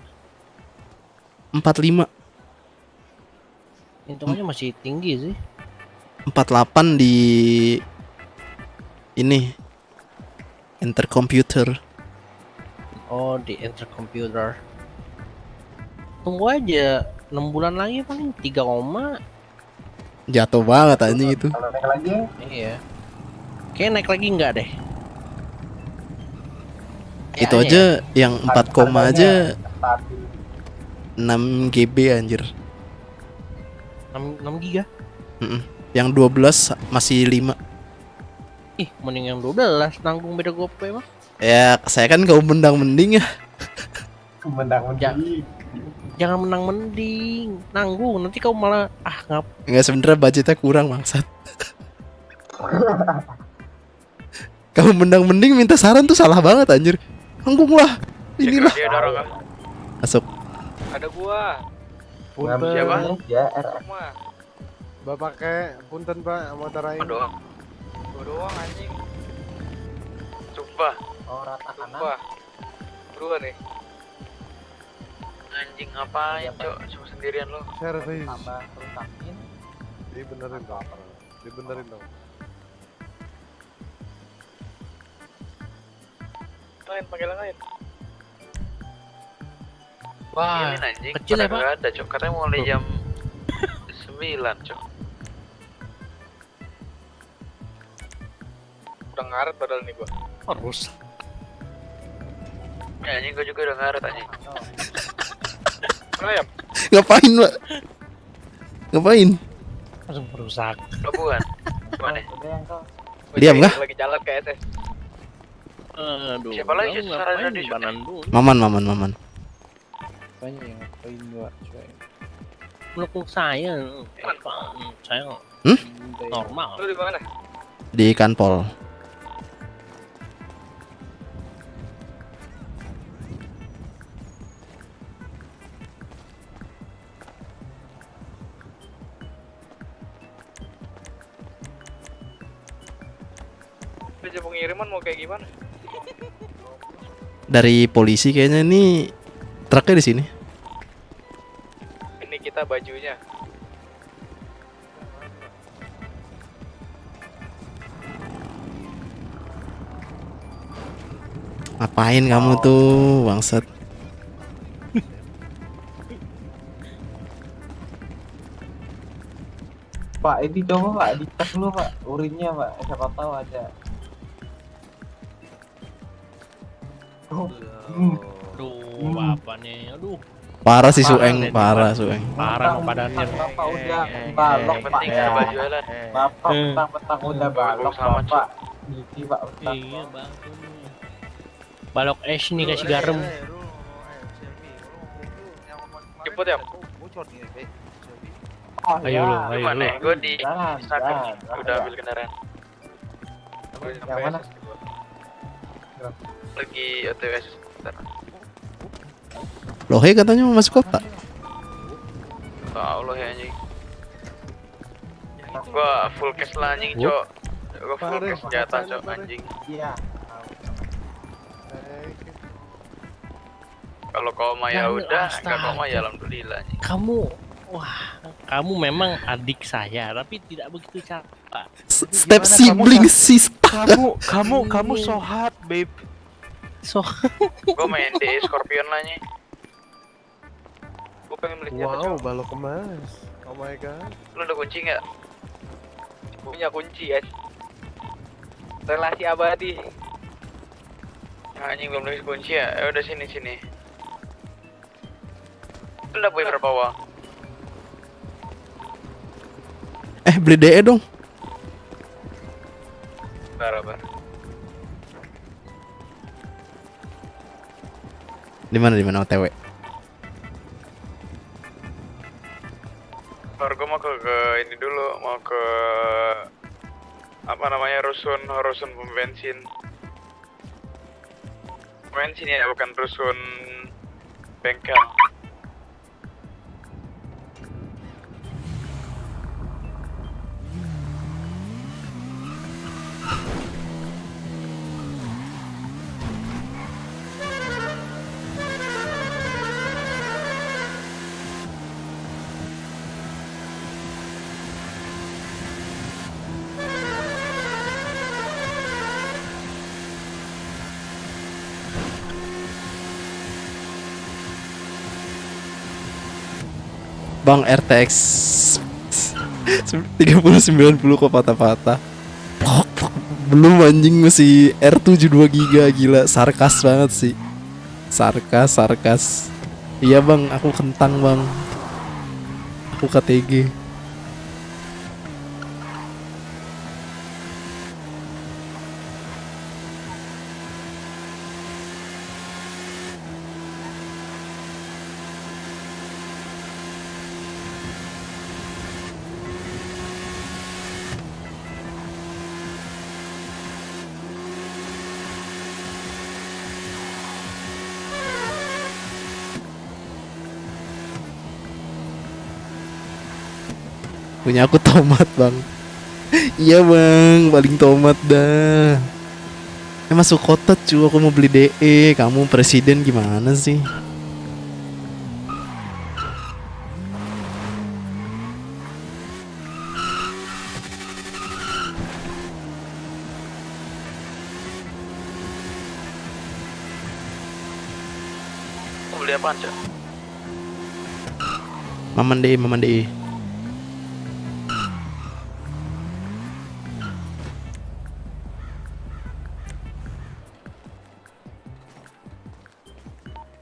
45. Hitungannya masih tinggi sih. 48 di ini intercomputer. Oh, di intercomputer. Tunggu aja 6 bulan lagi paling 3 koma. Jatuh banget anjing itu. Kalau naik lagi Iya. Kayak naik lagi enggak deh. Itu Kayaknya aja yang 4 koma aja stabil. 6 GB anjir. 6 giga. Yang 12 masih 5. Ih, mending yang 12 nanggung beda gope mah. Ya, saya kan kaum mendang-mending ya. Mendang-mending. Jangan menang mending, nanggung nanti kau malah Enggak, sebenarnya budgetnya kurang bangsat. Kamu mendang-mending minta saran tuh salah banget anjir. Nanggung lah. Inilah. Dia ada orang Masuk. ada gua. Punten. Siapa? Ya, RF. Mah. Bapak kayak punten Pak, motor aing. Gua doang anjing. Sumpah, Oh, rata kanan. sumpah. Berdua nih. Anjing ngapain, Cok? Cuma sendirian lo. Service. Tambah rusakin. Dibenerin dong. Dibenerin dong. Lain, panggil yang lain. Wah, Ini anjing. kecil ya, Pada Pak? nggak ada, Cok. Katanya mau mulai jam 9, Cok. Udah ngaret padahal nih gua. harus. Ya anjing gua juga udah ngaret anjing. Mana ya? Ngapain, Pak? Ngapain? Langsung merusak. Pelabuhan. Mana? Udah yang kau. Diam kah? Lagi jalan ke SS. Aduh. Siapa lagi kamu saran ngapain di di Bandung? Maman. Tanya yang ngapain gua, cuy. Mendukung saya. Saya normal. Lu di mana? Di Kanpol. Kerja pengiriman mau kayak gimana? Dari polisi kayaknya ini truknya di sini. Ini kita bajunya. Ngapain kamu tuh, bangsat? Pak, ini coba Pak, dicek dulu Pak, urinnya Pak, siapa tahu ada. Oh, Aduh, apa nih? Aduh, Parah sih Parah Sueng, nih, parah Sueng. parah sama badannya. Bapak udah balok Yang Pak penting ya. kita baju aja lah. Bapak petang-petang udah balok sama, Bapak. Gigi Pak petang. Iya, Bang. Balok es nih kasih garam. Jemput ya? Oh, Ayo ya. lu, ayo Gimana? lu. Gue di Jalan, Instagram jalan, udah jalan. ambil kendaraan. Gua Yang sampai mana? SS gua. Lagi OTW bentar. Lohe katanya mau masuk kota. Tahu lo ya anjing. Gua full cash lah anjing, Cok. Gua full Pare, cash senjata, Cok, pare. anjing. Iya. Kalau koma ya Jangan, udah, nggak koma astaga. ya alhamdulillah. Kamu, wah, kamu memang adik saya, tapi tidak begitu cakap. Step Gimana kamu sibling sister. Kamu so hot, babe. So, Gue main di Scorpion lah nih. Gue pengen beli senjata, Cok. balok emas. Oh my god. Lu ada kunci nggak? Punya kunci ya. Relasi abadi. Anjing belum nulis kunci ya. Ya udah sini. Lu udah punya berapa uang? Beli DE dong. Berapa? Di mana OTW? Baru gue mau ke ini dulu, mau ke apa namanya rusun pom bensin. Bensin ya, bukan rusun bengkel. Bang RTX 3090 kok patah-patah. Belum anjing, masih R72 giga, gila. Sarkas banget sih. Sarkas. Iya bang, aku kentang bang. Aku KTG. Punya aku tomat bang. Iya bang, paling tomat dah. Masuk kota cu, aku mau beli DE. Kamu presiden gimana sih? Mau beli apaan, Cok? Maman DE.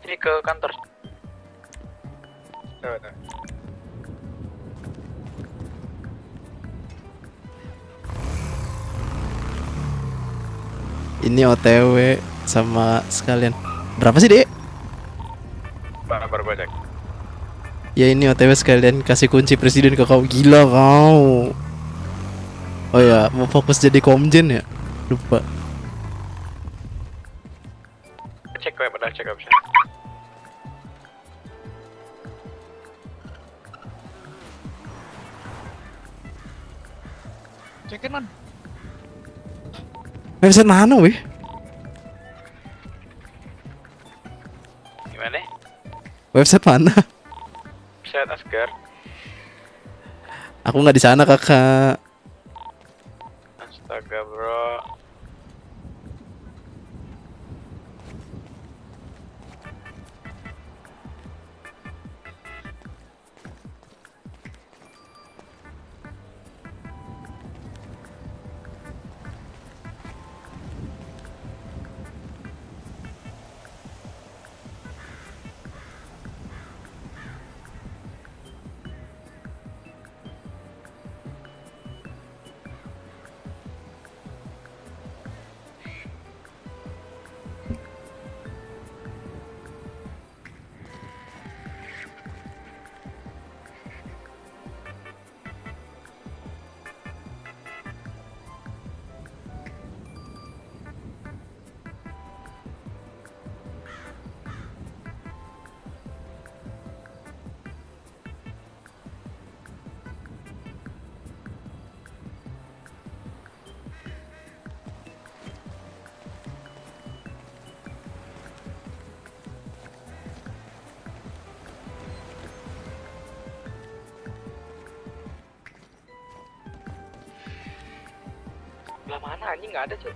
Ini ke kantor. Tuh. Ini OTW sama sekalian. Berapa sih DE? Baru gue cek. Ya ini OTW sekalian kasih kunci presiden ke kau. Gila kau. Oh ya, mau fokus jadi komjen ya? Lupa. Cek gue padahal cek bisa. Cekin man. Website mana weh? Gimana? Website mana? Set Asgar. Aku nggak di sana kakak. Astaga bro. Sebelah mana anjing nggak ada cuy.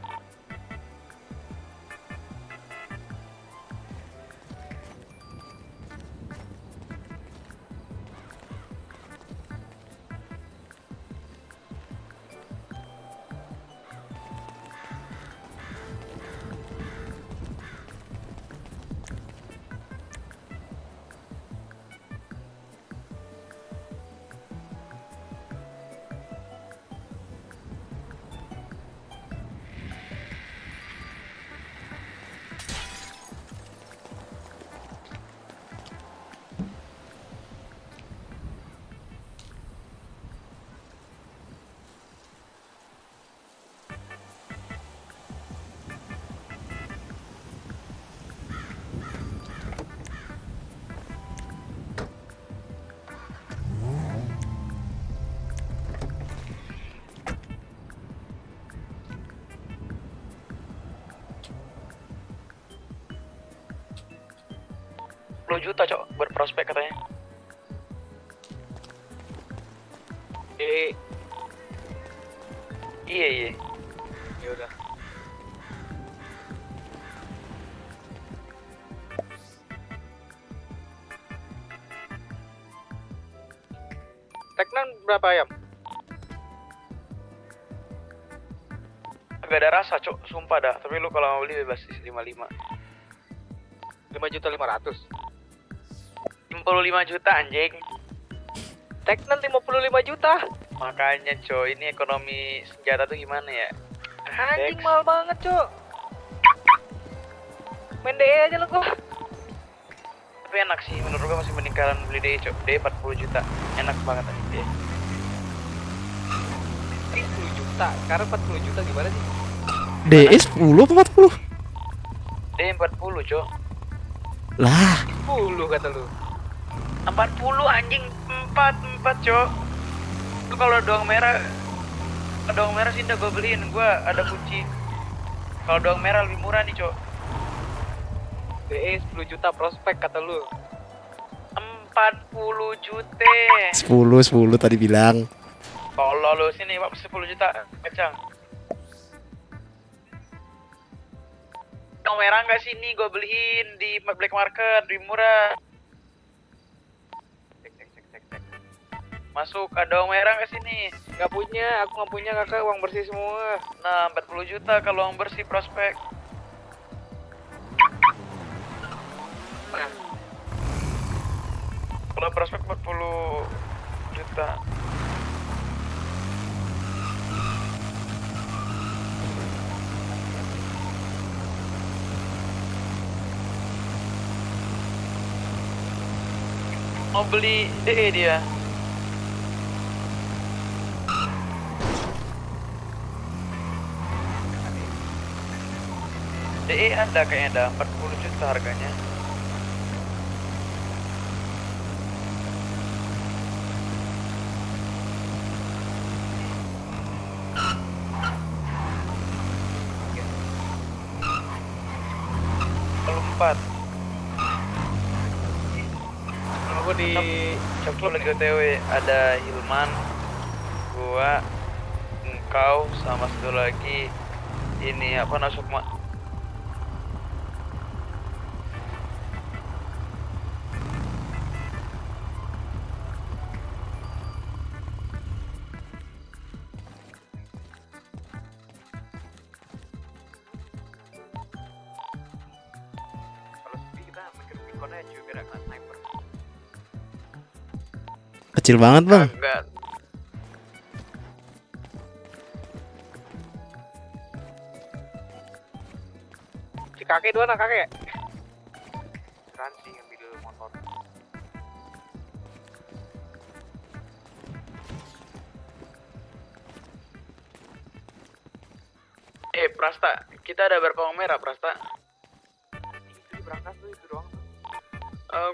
Juta cok berprospek katanya. Iya. Ya udah. Teknan berapa ayam? Agak ada rasa cok, sumpah dah. Tapi lu kalau mau beli bebas 55. 5.500.000. 55 juta anjing. Teknan 55 juta. Makanya coy, ini ekonomi senjata tuh gimana ya? Anjing mahal banget coy. Main DE aja lo gua. Tapi enak sih, menurut gua masih mending kalian beli DE coy. DE 40 juta. Enak banget anjing DE. 10 juta, sekarang 40 juta gimana sih? DE 10 apa 40? DE 40 coy. Lah, 10 kata lu. 40 anjing, 4 cok. Lu kalau doang merah sih udah gue beliin, gue ada kunci. Kalau doang merah lebih murah nih cok. DE 10 juta prospek kata lu. 40 juta. 10 tadi bilang. Kalau lu sini 10 juta kacang. Doang merah nggak sini gue beliin di black market lebih murah. Masuk, ada uang merah ke sini. Gak punya, aku gak punya kakak, uang bersih semua. Nah, 40 juta kalau uang bersih prospek. Nah. Kalau prospek 40 juta. Mau beli DE dia. DE ada kayaknya, ada 40 juta harganya. Kalau 4 aku di Coklo lagi OTW, ada Hilman, gua, engkau, sama satu lagi ini apa Nasukma. Kecil banget bang. Enggak. Si kakek dua anak kakek. Ransi ngambil motor. Prasta, kita ada berapa uang merah Prasta? Itu berangkas tuh itu doang.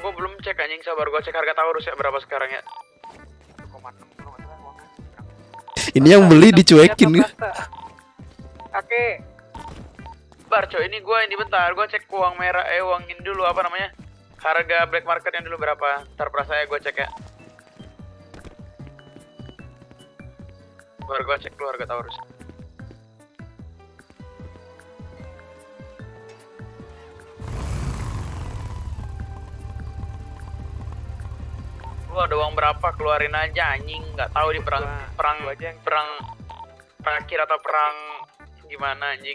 Gue belum cek anjing, sabar gue cek harga Taurus ya berapa sekarang ya. 1,6 kalau nggak salah uangnya. Ini yang beli dicuekin. Kakek. Bar coy, ini gue ini bentar, gue cek uang merah, uang ini dulu apa namanya? Harga black market yang dulu berapa? Ntar Prasta ya gue cek ya. Baru gue cek dulu harga Taurus. Lu ada uang berapa keluarin aja anjing, nggak tahu di perang terakhir atau perang gimana anjing.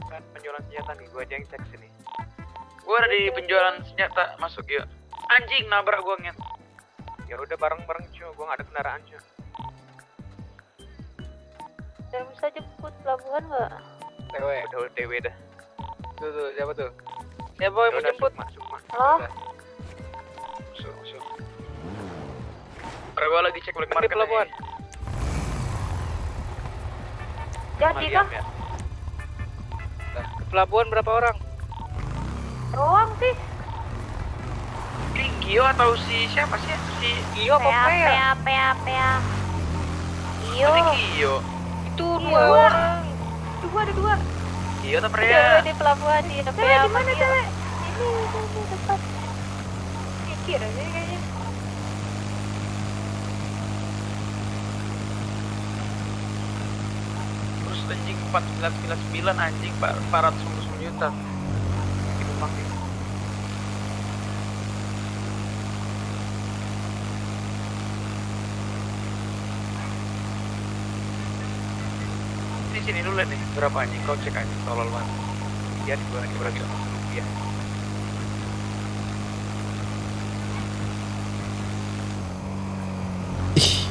Kan penjualan senjata nih, gua aja yang cek sini. Gua ada di penjualan senjata, masuk yuk. Anjing nabrak gua nget. Ya udah bareng-bareng cuy, gua nggak ada kendaraan cuy. Saya bisa jemput pelabuhan nggak? Udah DW dah. Tuh, siapa tuh? Siapa yang mau Udah, jemput? Sukma. Halo? Udah. Masuk. Gua lagi cek balik market pelabuhan. Jadi kah? Ya. Ke pelabuhan berapa orang? Doang sih. Si Gio atau si siapa sih? Si Gio apa Pea. Iyo. Si Gio. Itu dua orang. Ada dua. Gio atau Cewek Prea? di pelabuhan di Pea. Di mana cewek? Ini dekat. Pikir aja kayaknya. Terus anjing 4999 anjing 450 juta. Itu pakai. Sini dulu nih berapa anjing, kau cek aja tolol banget. Dia di gua lagi rupiah. Ih,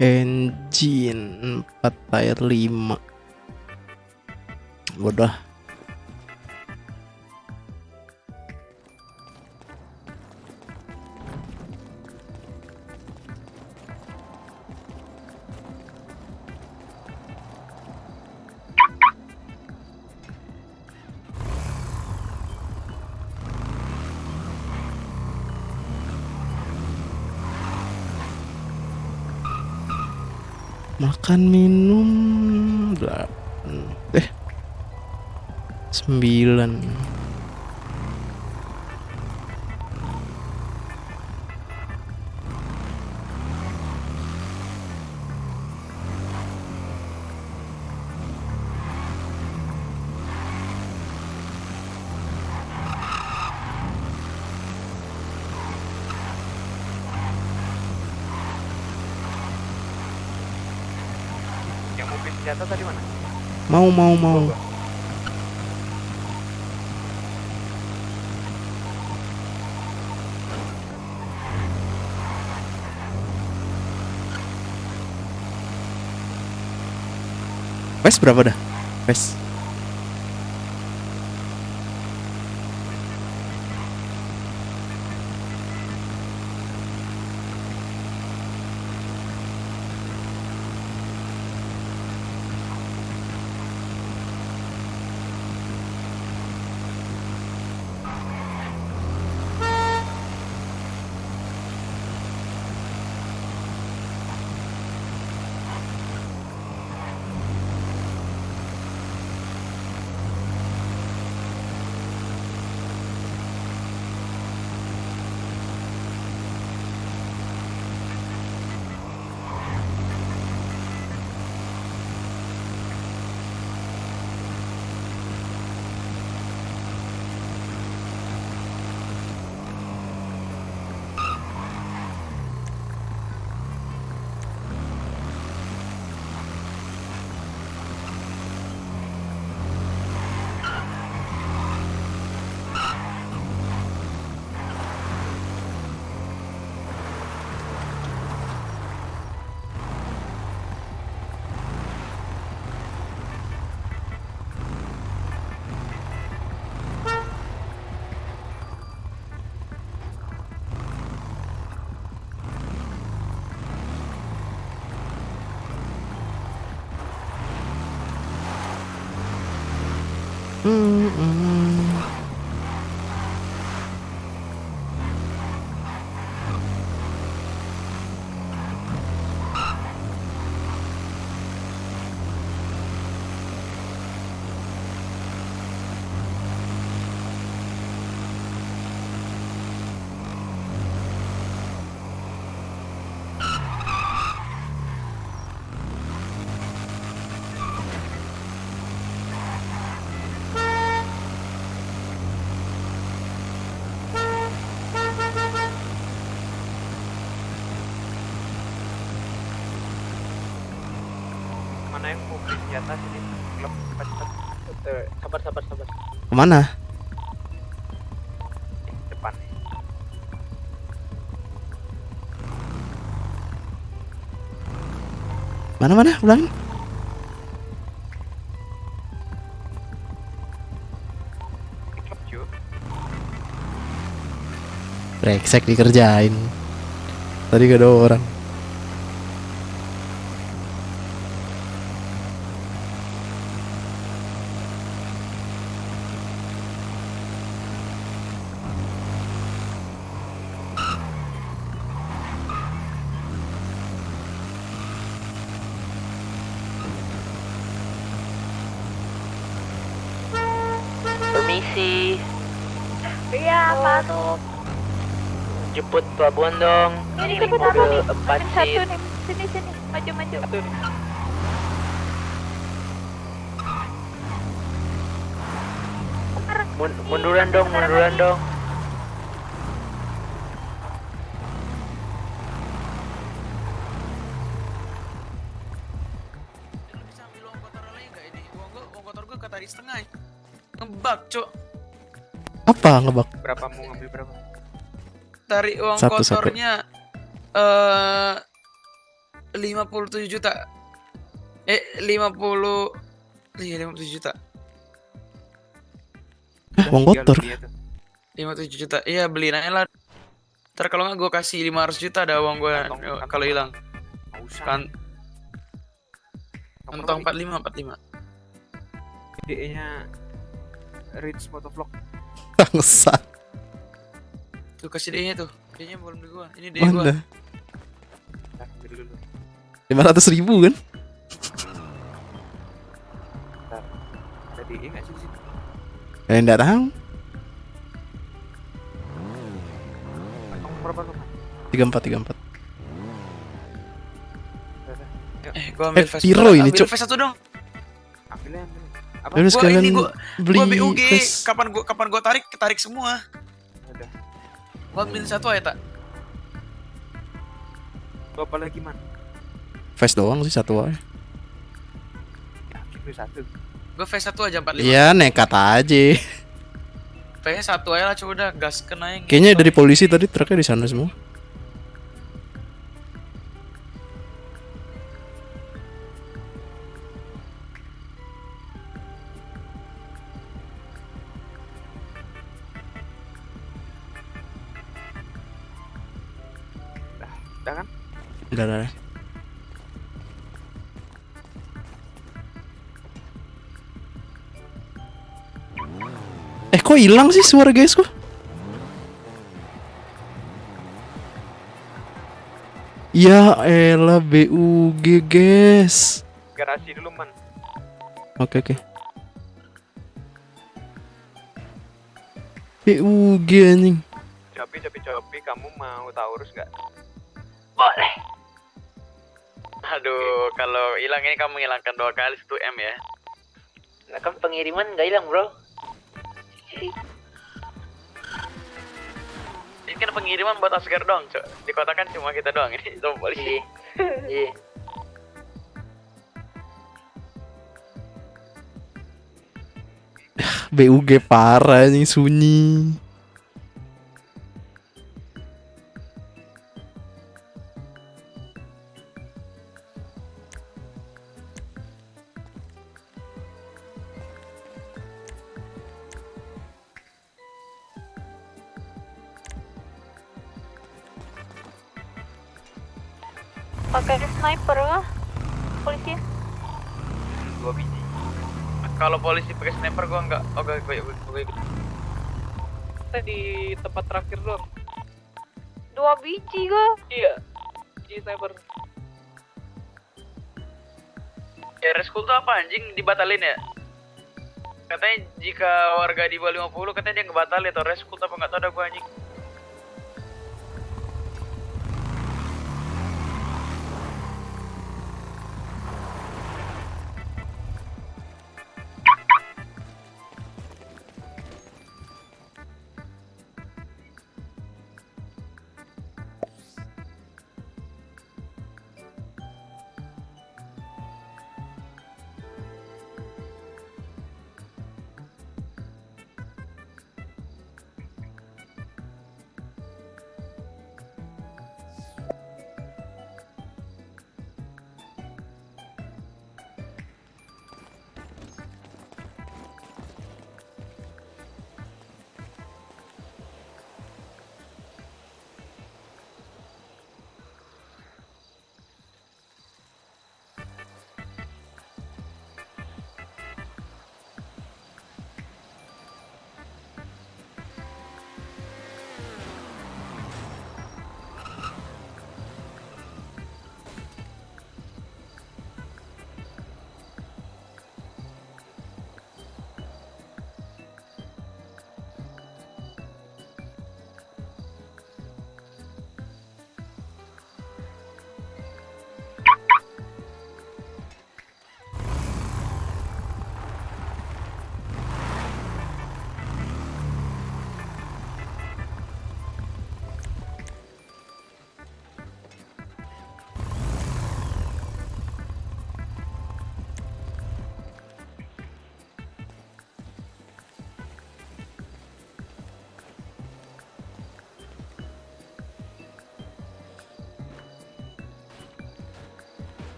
engine 4 tire 5. Bodoh. Makan minum 9. Yang mobil senjata tadi mana? Mau. Wes berapa dah? Wes. Mana yang mau beli senjata sini? Klub cepat-cepat. Sabar. Kemana? Depan. Mana? Ulang. Di klub cuy. Brengsek dikerjain. Tadi gak ada orang. Permisi, Iya, masuk. jemput pelabuhan dong. Ini Ini jemput apa mobil nih? 4 Satu seat. nih. Sini. Maju. Munduran dong. Bisa ambil uang kotor lagi nggak ini? Uang kotor gue ketarik setengah. Ngebak, cok. Apa ngebak? Berapa mau ngambil berapa? Tarik uang Satu. kotornya 57 juta. 57 juta. Uang kotor. 57 juta. Iya, beliin aja lah. Ntar kalau nggak gue kasih 500 juta ada uang gue Kantong. kalau hilang. Nggak usah. Kan kantong 45. DE-nya Rich Motovlog. Bangsat. Tuh kasih D-nya tuh. D-nya belum di gua. Ini D gua. Mana? Ntar ambil dulu. 500.000 kan? Ada DE nggak sih di sini? Enggak tahu. Kantong berapa tuh? 34. Gua ambil face. Piro ini, Cok? Ambil face satu dong. Ambil. Apa? Terus Gua kalian ini gua beli BUG. face. Kapan gua tarik semua. Udah. Gua ambil satu aja tak. Lu apa lagi man? Face doang sih satu aja. Yakin lu satu. Gua face satu aja 45. Iya, nekat aja. Face satu aja lah, coba udah gas kena yang. Kayaknya dari polisi tadi truknya di sana semua. ada kan? Enggak ada. Kok hilang sih suara guys kok? Ya elah BUG guys. Garasi dulu man. Oke. BUG anjing. Cobi, kamu mau Taurus nggak? Boleh. Aduh, kalau hilang ini kamu menghilangkan 2 kali 1 M ya. Nah kan pengiriman nggak hilang bro. Ini kan pengiriman buat Asgar doang, Cok. Di kota kan cuma kita doang ini, sama polisi. Iya. BUG parah anjing sunyi. Pakai sniper kah? Polisi? 2 biji. Kalau polisi pakai sniper gua enggak. Oke, gue ikut. Kita di tempat terakhir doang. 2 biji kah? Iya. Di cyber. Ya, reskul tuh apa anjing dibatalin ya? Katanya jika warga di bawah 50 katanya dia ngebatalin atau reskul apa nggak tahu dah gua anjing.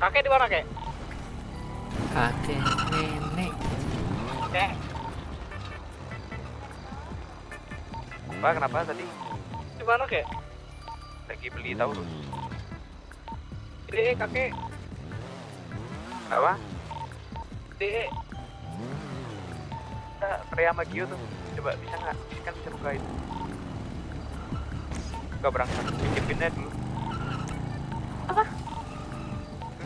Kakek di mana, Kek? Kakek nenek. Kek. Mbak, kenapa tadi? Di mana, Kek? Lagi beli Taurus. Ini kakek. Apa? Ini. Kita Freya sama Gio tuh. Coba bisa nggak? Kan bisa buka itu. Nggak berangkat. Bikin pindah dulu. Apa?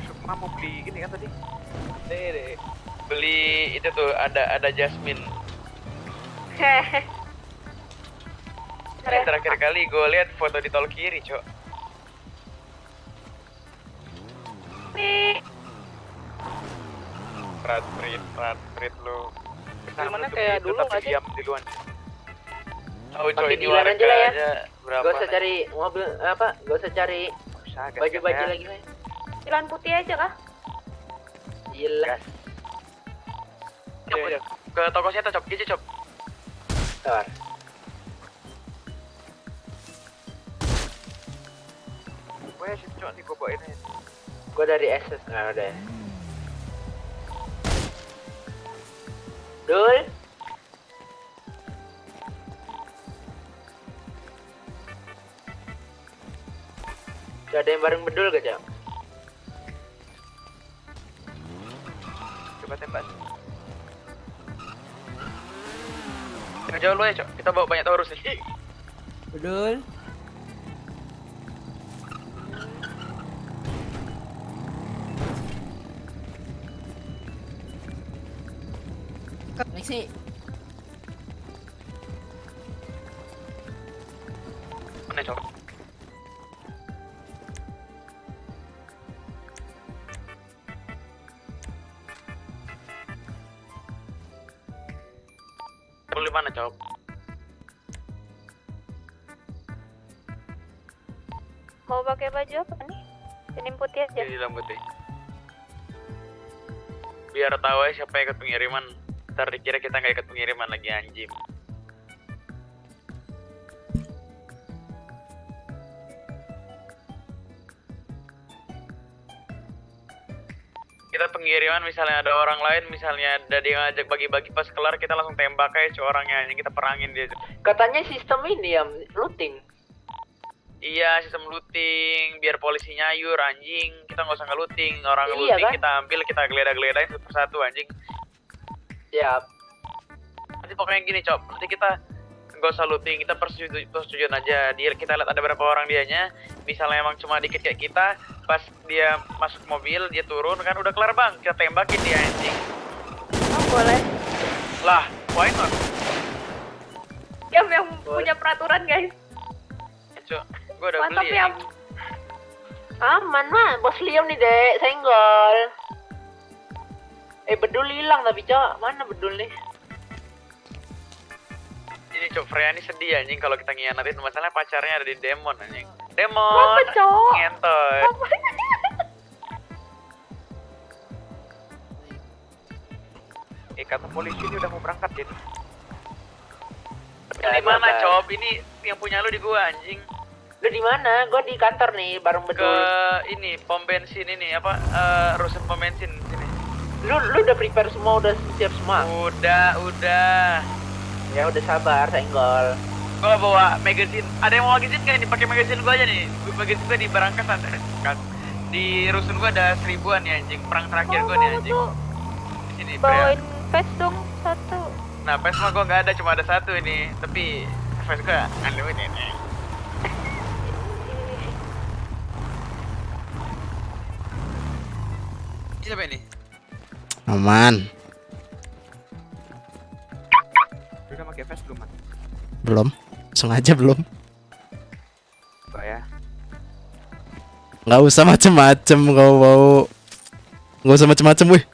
Sukma mau beli gini kan tadi? Deh. Beli itu tuh ada Jasmine. Hehehe. Terakhir kali gue lihat foto di tol kiri, Cok. Nih. Prat lu. Gimana kayak dulu nggak sih? Diam di luar. Oh, Cok, Pakai ini dealer aja lah ya. warganya berapa? Gak usah cari mobil apa? Gak usah cari baju-baju lagi lah. Jalan putih aja kah? Gila. Iya. Ke toko saya Cok, aja Cok. Bentar. Gue sih Cok, nih gue bawain aja. Gue dari SS nggak ada. Dul. Gak ada yang bareng bedul gak, Cok? Coba tembak. Jangan jauh lu ya, Cok. Kita bawa banyak Taurus nih. Bedul. Mixi. Mana, Cok? Perlu mana, Cok? Mau pakai baju apa nih? Ini putih aja. Di dalam putih. Biar tahu aja siapa yang ikut pengiriman. Ntar dikira kita nggak ikut pengiriman lagi, anjing. Kita pengiriman misalnya ada orang lain, misalnya ada dia ngajak bagi-bagi, pas kelar kita langsung tembak aja orangnya, anjing, kita perangin dia. Katanya sistem ini ya, looting. Iya, sistem looting, biar polisi nyayur, anjing. Kita nggak usah nge-looting, orang Iya, looting kan? kita ambil, kita geledah-geledahin satu persatu, anjing. Siap. Nanti pokoknya gini, Cop, nanti kita nggak usah looting, kita persetujuan aja. Dia, kita lihat ada berapa orang dianya, misalnya emang cuma dikit kayak kita, pas dia masuk mobil, dia turun, kan udah kelar, Bang. Kita tembakin dia, anjing. Oh, boleh. Lah, why not? Yang punya peraturan, guys. Cok, gue udah Mantap beli, ya. anjing. Aman mah, bos Liam nih, Dek. Senggol. Bedul hilang tapi, Cok. Mana bedul nih? Ini Cok, Freya ini sedih, anjing, kalau kita ngianatin. Masalahnya pacarnya ada di Demon, anjing. Apa, Demon! Cok? Ngentoy. Kata polisi ini udah mau berangkat, jadi. Di mana, Cop? Ini yang punya lu di gua, anjing. Lu di mana? Gua di kantor nih, bareng Ke bedul. ini pom bensin ini apa? Rusun pom bensin sini. Lu udah prepare semua, udah siap semua? Udah. Ya udah sabar, senggol. Gua bawa magazine. Ada yang mau magazine nggak nih? Pakai magazine gua aja nih. Magazine gua di Barangkas ada. Kan. Di rusun gua ada 1000-an ya, anjing. Perang terakhir gua nih, anjing. Di sini, Bawain Freya. vest dong satu. Nah, pes mah gua nggak ada, cuma ada satu ini. Tapi pes gua unlimited nih. Siapa ini? Aman. Udah pakai vest belum, Man? Belum. Sengaja belum. Enggak ya. Nggak usah macem-macem kau mau. Nggak usah macem-macem, wih.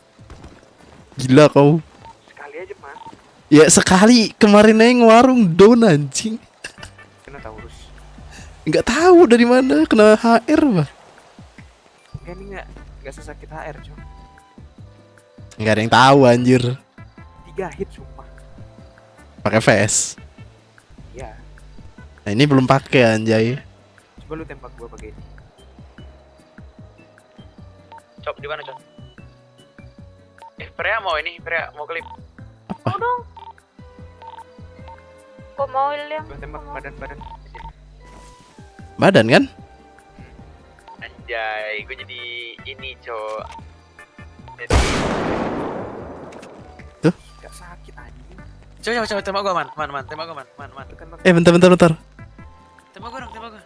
Gila kau. Sekali aja, Man. Ya sekali kemarin aja ngewarung down anjing. Kena Taurus. Nggak tahu dari mana kena HR bah. Enggak nih enggak sesakit HR, Cok. Nggak ada yang tahu anjir. 3 hit sumpah. Pakai vest. Iya. Nah ini belum pakai anjay. Coba lu tembak gua pakai ini. Cop di mana, Cok? Freya mau ini, Freya mau klip. Mau dong. Kok mau Liam? Gua tembak badan. Badan kan? Anjay, gue jadi ini, Cok. Jadi Tuh. Gak sakit anjing. Coba tembak gua, Man. Tembak gua, Man. Bentar. Tembak gua dong, tembak gua.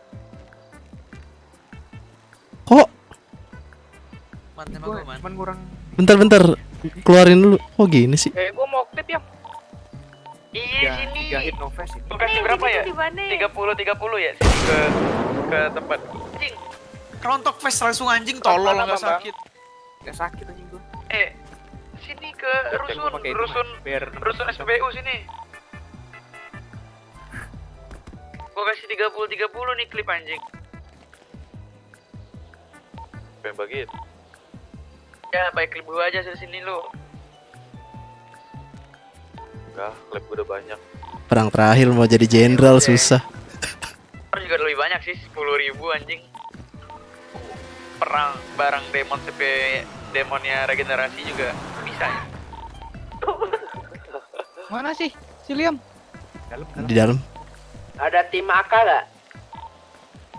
Kok? Man, tembak gua, Man. Cuman kurang. Bentar. Keluarin dulu. Oh gini sih. Gua mau klip ya. Iya, sini. 3 hit no face itu. Gua Nih, kasih berapa sini ya? tuh di mana? 30 ya sini ke tempat. Anjing. Kerontok face langsung anjing, tolol Mana, enggak Bang? sakit. Gak sakit anjing gua. Sini ke rusun SPBU sini. Gua kasih 30 nih klip anjing. Pengen bagiin. Ya, pakai klip gua aja dari sini lu. Enggak, klip gue udah banyak. Perang terakhir mau jadi jenderal Oke. susah. Harus juga lebih banyak sih, 10.000 anjing. Perang barang demon CP demonnya regenerasi juga bisa ya. Mana sih? Si Liam? Di dalam. Ada tim AK gak?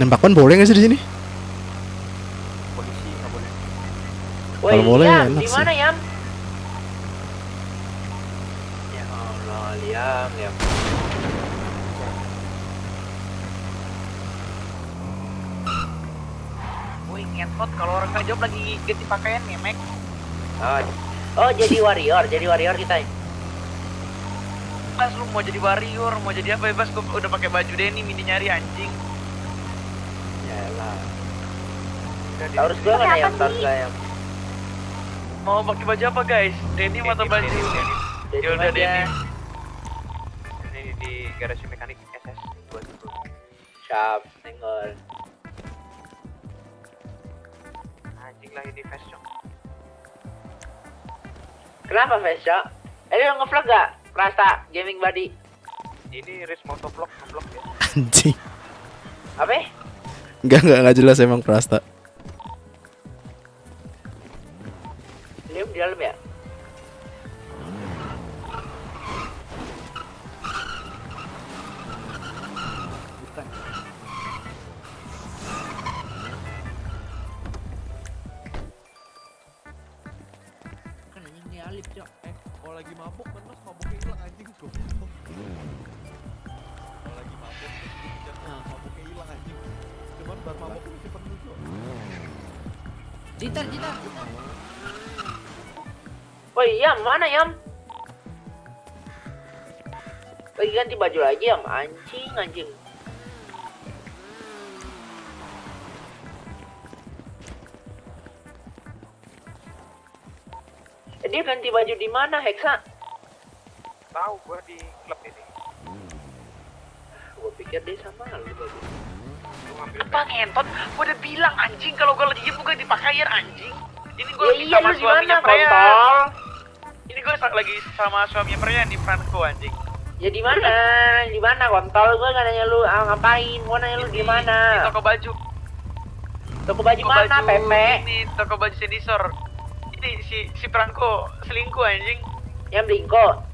Nembakkan boleh nggak sih di sini? Polisi nggak boleh. Kalau boleh Yam, enak di sih. mana Yam? Ya Allah, Liam. Woi ngentot kalau orang nggak jawab lagi ganti pakaian nih Mek. Oh, jadi warrior kita. Mas lu mau jadi warrior, mau jadi apa bebas, gua udah pakai baju Denny mini nyari anjing. Yalah. Udah, Taurus gua mana Yam? Taurus gua Yam. mau pakai baju apa guys? Denim atau baju? Jadi Ya udah aja. Denim. Ini di garasi mekanik SS 20. Siap, nengol. Anjing lagi di fast Cok. Kenapa Vesco? Lu nge-vlog gak? Rasa gaming body. Ini Riz motovlog nge-vlog ya. Anjing. Apa? Enggak jelas emang Prasta. Liam di dalam ya? Kan anjing ini Alif, Cok. Kalau lagi mabuk kan mas mabuknya hilang anjing kok. Kalau lagi mabuk mabuknya hilang anjing. Cuman bar mabuk itu penuh, Cok. Jitar. Woi, Yam, mana Yam? Lagi ganti baju lagi Yam, anjing. Dia ganti baju di mana, Hexa? Tahu gua di klub ini. Gua pikir dia sama lu baju. Gua ngambil apa ngentot? Gua udah bilang anjing kalau gua lagi bukan di pakaian anjing. Ini gua Ya lagi iya, sama lu di suaminya mana, Freya. kontol? Ini gua lagi sama suaminya Freya di Franco anjing. Ya di mana? Di mana kontol? Gua gak nanya lu ngapain, gua nanya lu di Di mana? toko baju. Toko baju mana, Pepe? Ini toko baju Sendisor. Ini si Franco selingkuh anjing. Yang Blinko.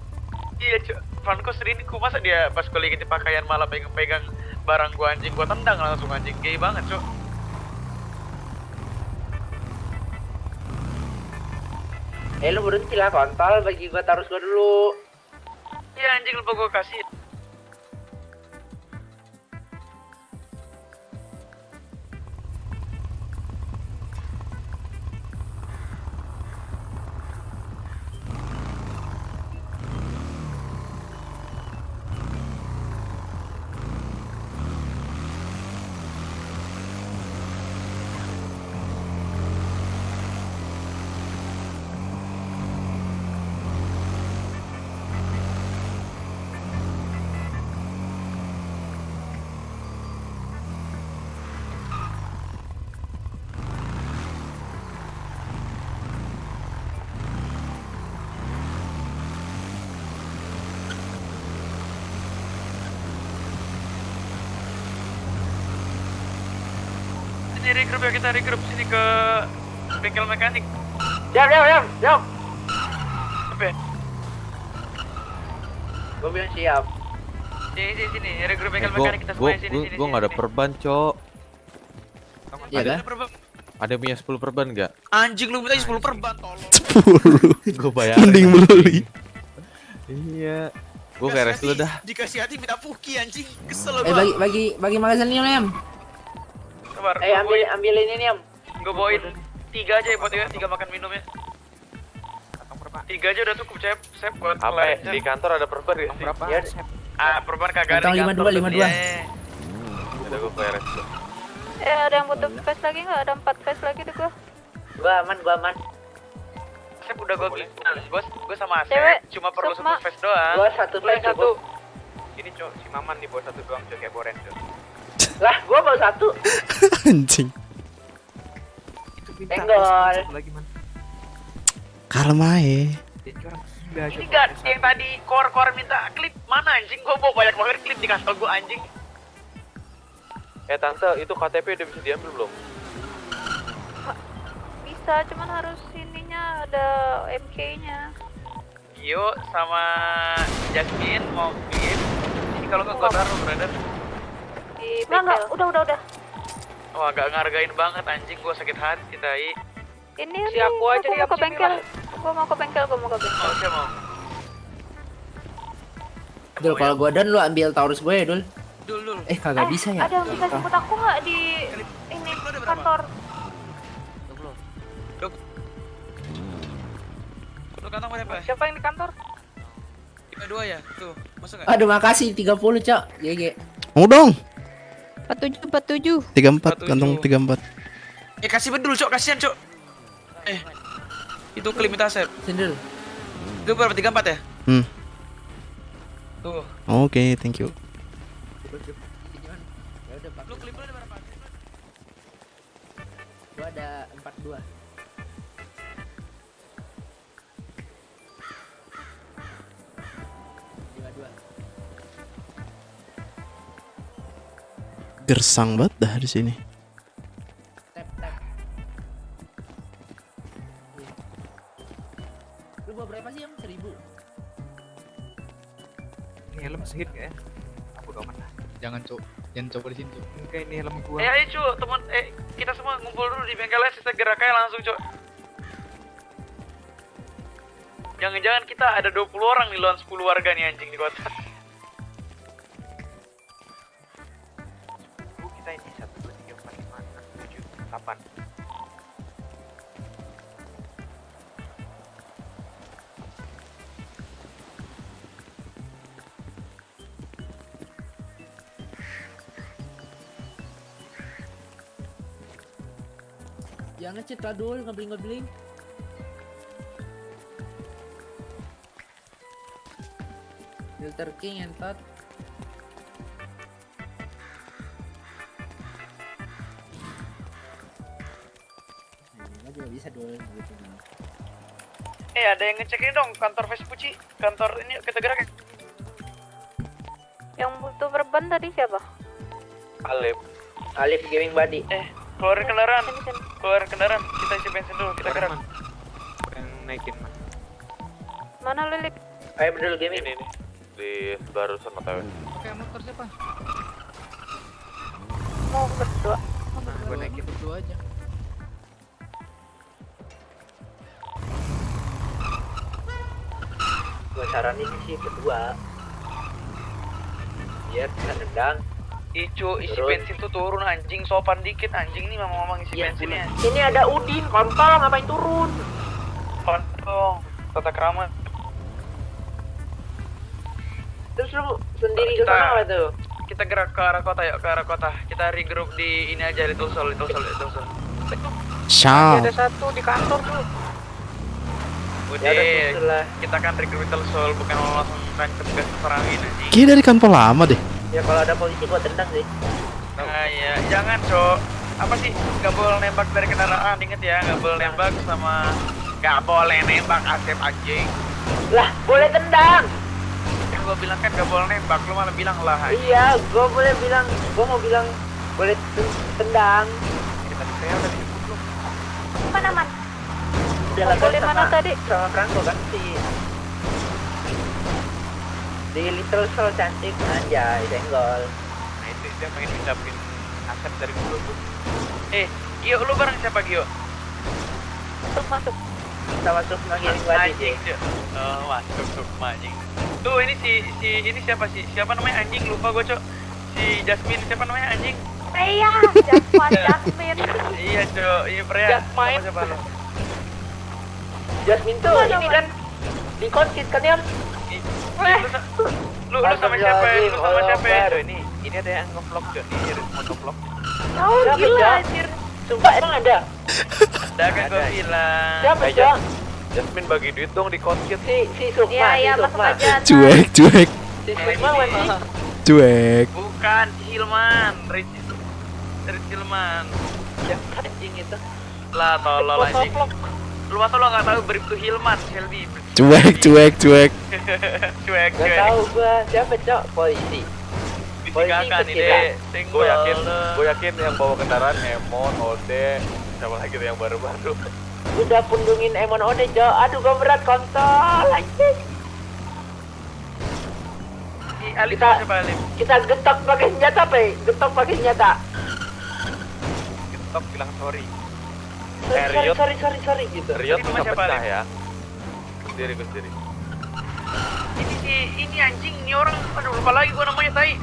Iya cuy, Franco selingkuh, masa dia pas gue lagi di pakaian malah pegang-pegang barang gua anjing, gua tendang langsung anjing, gay banget cuy. Lu berhenti lah kontol, bagi gua taruh gua dulu. Iya anjing lupa gua kasih. Ini regroup ya, kita regroup sini ke bengkel mekanik. Jam. Apa ya? Gua bilang siap. Sini, regroup bengkel mekanik kita semuanya sini. Gue nggak ada perban, Cok. Iya kan? Ada yang punya 10 perban nggak? Anjing lu minta 10 perban tolong. 10. Gue bayar. Mending beli. Iya. Gue keres dulu dah. Dikasih hati minta puki anjing, kesel Eh gua. bagi magazinnya Lem. Sabar, Ambilin ini Yam. gue bawain 3 aja ya buat dia, 3 makan minumnya. 3 aja udah cukup, Sep buat Apa di kantor ada perban gak sih? berapa? Ya, Perban kagak ada. Kantong di kantor 52. tuh. Iya. Udah gue keres dulu. Ada yang butuh face lagi nggak? Ada 4 face lagi tuh gua. Gua aman. Sep udah gue beli. Gue sama Cewek, Sep cuma perlu Sukma. satu face doang. Gua satu Boleh face satu. cukup. Ini cok, si Maman nih bawa satu doang cok, kayak boren cok. Lah, gua baru satu. Anjing. Itu minta Tenggol. satu lagi man. Kalem aja. Dia curang gila cok. Ini gak yang tadi kor minta klip mana anjing? Gue bawa banyak banget klip di kantong gue anjing. Tante, itu KTP udah bisa diambil belum? Bisa, cuman harus ininya ada MK-nya. Gio sama Jasmine mau klip. Ini kalau nggak gue taruh brother. Di bengkel. Udah. Wah, gak ngargain banget anjing, gua sakit hati tai. Ini Si aku aja mau yang ke sini, bengkel. Mas. Gua mau ke bengkel. Oh, siapa mau? Dul, kalau gua dan lu ambil Taurus gue ya, Dul. Dul. Kagak bisa ya? Ada yang bisa jemput aku nggak di ini kantor? Lu kantong berapa? Siapa yang di kantor? 52 ya? Tuh, masuk gak? Aduh, makasih 30, Cok. GG. Mau dong. 47. 34 kantong 34. Kasih bedul, Cok, kasihan, Cok. Itu klaim minta asep. Sendul. Itu berapa? 34 ya? Tuh. Oke, thank you. Lu klaim ada berapa? Gua ada 42. Gersang banget dah di sini. Tap. Lu bawa berapa sih, Yang? 1000? Ini helm sehit gak ya? Aku doang mana? Jangan coba di sini, Cuk. Enggak, ini helm gua. Ayo, Cok, teman. Kita semua ngumpul dulu di bengkelnya, sisa gerak aja langsung, Cok. Jangan-jangan kita ada 20 orang nih lawan 10 warga nih anjing di kota. Kita ini 1, 2, 3, 4, 5, 6, 7, 8. Jangan ngecet lah, Dul. Ngebling-ngebling. Filter King, entot. Nah, juga bisa, Dul. Gitu. Ada yang ngecek ini dong, kantor Vespucci. Kantor ini kita gerak ya. Yang butuh perban tadi siapa? Alif Gaming Body. Keluarin kendaraan. Kita isi bensin dulu, kita gerak. Yang naikin, Man. Mana Lilik? Ayo Bedul Gaming. Ini di barusan OTW. Oke, motor siapa? Mau berdua. Gua naikin. Berdua aja. Gua saranin sih berdua. Biar bisa nendang. Icu, isi Turun. bensin tuh turun anjing, sopan dikit anjing nih mama isi Iya, bensinnya. Ini ada Udin, kontol ngapain turun? Sopan dong, tata krama. Terus lu sendiri ke Kita- sana apa tuh? Kita gerak ke arah kota yuk, ke arah kota. Kita regroup di ini aja, Little Sol. Syah. Ada satu di kantor tuh. Udah, Ya udah susul lah. kita kan regroup Little Sol, bukan mau langsung kan tugas serangin anjing. Kayaknya dari kantor lama deh. Ya kalau ada polisi gua tendang sih. Nah ya, jangan Cok. Apa sih, gak boleh nembak dari kendaraan, inget ya, gak boleh nembak sama... Gak boleh nembak Asep anjing. Lah, boleh tendang. Yang gua bilang kan gak boleh nembak, lu malah bilang lah anjing. Iya, gua mau bilang boleh tendang. Kita saya udah dijemput belum? Mana man? Udah lah Boleh mana tadi? Sama Franco kan di Little Soul cantik anjay, senggol. Nah itu dia pengen ucapin Asep dari mulut tuh. Gio, lu bareng siapa Gio? Masuk. Kita masuk ngiring body Anjing, Cok. Oh, masuk anjing. Tuh, ini ini siapa sih? Siapa namanya anjing? Lupa gua, Cok. Si Jasmine, siapa namanya anjing? Iya, Jasmine. Iya, Cok. Iya, Prea. Jasmine. Siapa lu? Jasmine tuh ini kan di konsit kan ya? Lu sama siapa ya? Lu sama siapa ya? Aduh, ini ada yang nge-vlog Jon, ini mau nge-vlog. Oh, Siapa, gila Cok? anjir. Sumpah emang ada? Udah kan gua bilang. Siapa Cok? Jasmine bagi duit dong di konsit. Si Sukma, Iya, si masuk Sukma. aja. Cuek. Si Sukma mana? Cuek. Bukan, Hilman. Rich Hilman. Siapa anjing itu? Lah, tolol anjing. Lu masa lo gak tahu Brief to Hilman, Shelby? Cuek. Cuek. Gak tahu gua. Siapa Cok? Polisi. Disinggakan ini deh. Gue yakin yang bawa kendaraan Emon, Ode, siapa lagi tuh yang baru-baru. Udah pundungin Emon Ode Cok. Aduh gua berat kontol anjing. Si Alif Kita- siapa Alif? Kita getok pakai senjata, Pe. Getok pakai senjata. mentok bilang sorry. Sorry gitu. Riot Ini rumah bisa siapa, pecah Lem? ya. Gue sendiri. Ini anjing, ini orang, aduh lupa lagi gua namanya tai.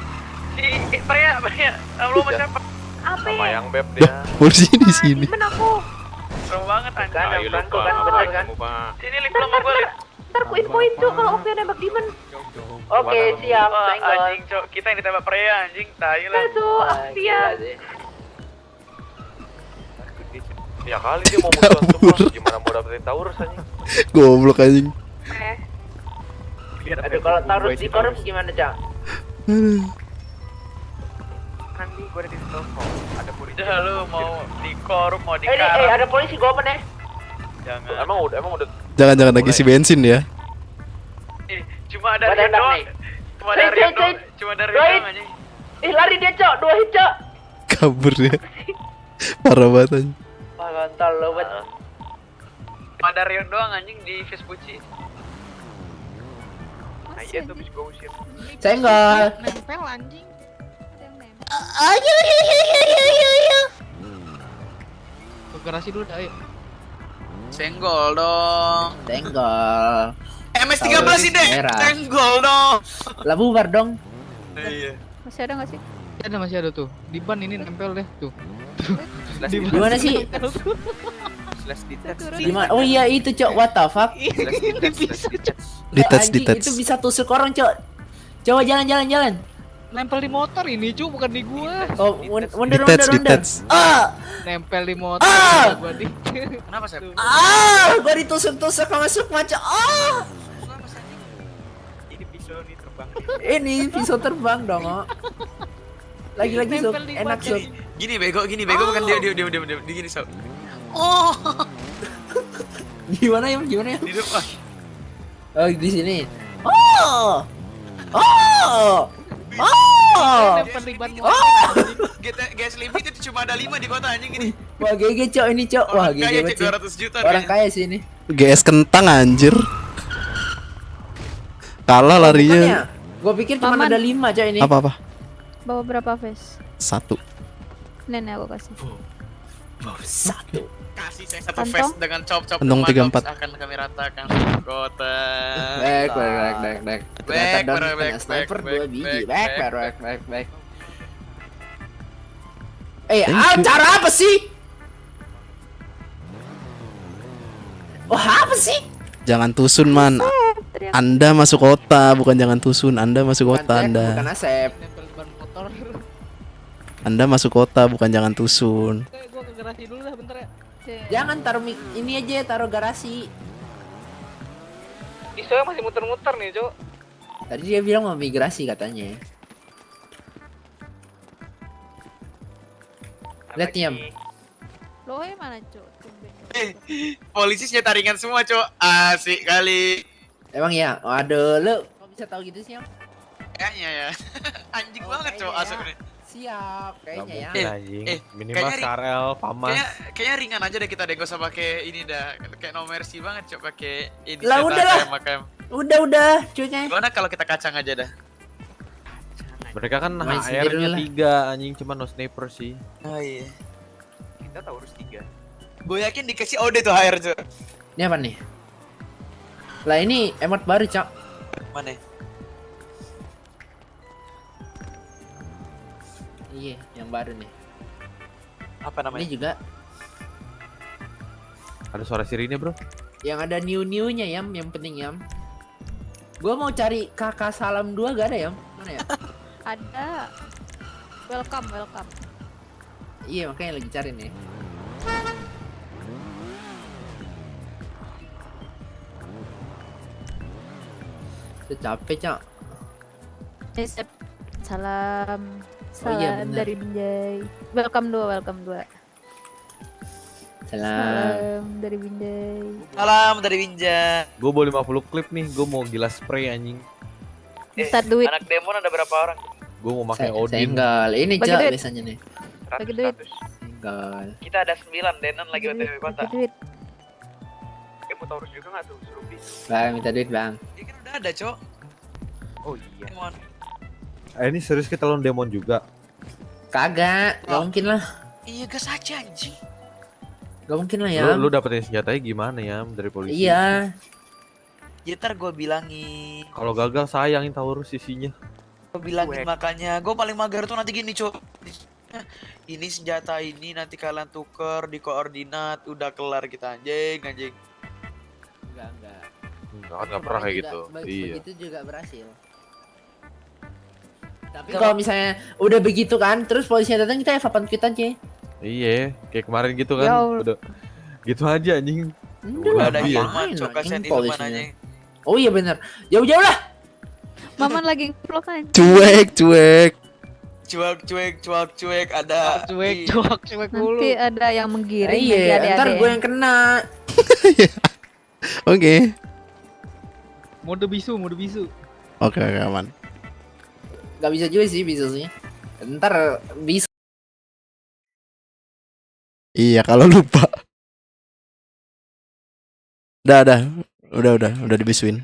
Si Prea, lu sama siapa? Apa Sama ya? yang beb dia. Polisi di sini. Gimana aku? Serem banget anjing. Ayo Franco lupa. kan bener kan? Kamu, Pak. Sini lip sama gua lip. Ntar aku infoin tuh kalau Ovi nembak Diman. Oke, siap. Anjing, Cok. Kita yang ditembak Prea anjing, tai lah. Tuh, Via. Ya kali dia mau musuhan semua. Gimana mau dapetin Taurus anjing? Goblok anjing. Aduh, kalau Taurus di korup gimana, Cak? Nanti gue ada di telepon. Ada polisi. Udah lu mau di korup, mau di ada polisi gue open ya. Jangan. Emang udah. Jangan lagi isi bensin ya. Cuma ada Rion doang. Cuma ada Rion doang anjing. Lari dia, Cok. 2 hit, Cok. Kabur ya. Parah banget anjing. Wah, kontol lu, Bet. Cuma ada Rion doang anjing di Vespucci. Nah iya tuh bisa gue usir. Senggol. Nempel anjing. Ke garasi dulu dah, ayo. Senggol dong. Senggol. MS-13 sih deh. Senggol dong. Lah bubar dong. Iya. Masih ada nggak sih? Masih ada tuh. Di ban ini nempel deh tuh. Gimana sih? Slash detach. Gimana? Oh iya itu, Cok. What the fuck? Detach, Anjing, detach. itu bisa tusuk orang, Cok. Coba jalan. Nempel di motor ini, cu, bukan di gua. Oh, mundur. Detach. Nempel di motor gua di. Kenapa, Sep? Gua ditusuk-tusuk sama Sukma, Cok. Ini pisau nih terbang. Ini pisau terbang dong, oh. Lagi-lagi Suk, Nempel di enak ban. Suk. Gini bego bukan dia gini, Sob. Gimana ya? Di depan. Oh, di sini. Nempel di ban motor. Gas limit itu cuma ada 5 di kota anjing ini. Wah, GG, Cok, ini, Cok. Wah, Orang GG kaya banget cek sih. 200 juta. Orang kaya sih ini. GS kentang anjir. Kalah Bukannya, larinya. gua pikir cuma Paman. ada 5, Cok, ini. Apa? Bawa berapa face? 1. Nenek aku kasih. 1. Kasih saya satu Kantong? face dengan cop-cop. Kantong teman, 34. akan kami ratakan kota. Back. Back, Ternyata Don back, punya back, sniper back, 2 biji. back, Back. Cara apa sih? Wah, apa sih? Jangan tusun man. Anda masuk kota, bukan jangan tusun. Anda masuk kota Bukan Anda. Asep. Nempel ban motor. Anda masuk kota, bukan jangan tusun. Gua ke garasi dulu dah bentar ya. Jangan taruh ini aja, taruh garasi. Isonya masih muter-muter nih, Cok. Tadi dia bilang mau migrasi katanya. Lihat Niam. Loh, mana, Cuk? Tumben. Polisi senjata ringan semua, Cok. Asik kali. Emang ya? Waduh, lu kok bisa tahu gitu sih, Am? Kayaknya ya. Anjing banget, Cok, kayaknya asuk ya. nih. Siap, kayaknya ya. Minimal kayaknya KRL, Famas. Kayaknya ringan aja deh kita deh, gak usah pakai ini dah. Kayak no mercy banget, Cok, pakai ini. Lah, senjata udah lah. KM. Udah, cuy. Gimana kalau kita kacang aja dah? Mereka kan Main sendiri HR-nya lah. 3 anjing, cuma no sniper sih. Oh iya. Kita Taurus 3. Gue yakin dikasih OD tuh HR, Cok. Ini apa nih? Lah ini emot baru, Cok. Mana? Iya, yang baru nih. Apa namanya? Ini juga Ada suara sirine, Bro. yang ada new-newnya, Yam, yang penting, Yam. Gua mau cari kakak salam 2 gak ada, Yam? Mana ya? Ada. Welcome. Iya, makanya lagi cari nih. Udah capek, Cok. Sep. Salam. Oh iya, Salam bener. dari Binjai. Welcome 2. Salam. Salam dari Binjai. Salam dari Winja. Gue bawa 50 klip nih, gue mau gila spray anjing. Start duit. Anak demon ada berapa orang? Gue mau pakai Odin. Senggol. Ini, Bagi Cok, duit. biasanya nih. Bagi duit. Senggol. Kita ada 9, Denon lagi Bagi OTW kota. duit. Mau Taurus juga nggak tuh, Surubi? Bang, minta duit, Bang. Ya kan udah ada, Cok. Oh iya. Demon. Ini serius kita lawan Demon juga. Kagak, nggak mungkin lah. Iya gas aja anjing. Gak mungkin lah ya. Lu dapetin senjatanya gimana ya dari polisi? Iya. Ya ntar gue bilangin. Kalau gagal sayangin Taurus sisinya. Gue bilangin makanya. Gue paling mager tuh nanti gini cok. Ini senjata ini nanti kalian tuker di koordinat. Udah kelar kita anjing. Enggak. Enggak pernah kayak gitu. Iya. Begitu juga berhasil. Tapi kalau misalnya udah begitu kan, terus polisinya datang kita evakuasi kita aja. Iya, kayak kemarin gitu kan. Ya Allah. Udah gitu aja anjing. Udah ada Iya. Hilman cok. Kasian Hilman anjing. Oh iya bener. Jauh-jauh lah. Maman lagi ngeplok aja. Cuek. Cuek ada. Cuek dulu. Nanti ada yang menggiring. Iya, nanti ntar ada-ada gue yang kena. Oke. Mode bisu. Oke, aman. Gak bisa juga sih, bisa sih. Ntar bisa. Iya, kalau lupa. Udah dibisuin.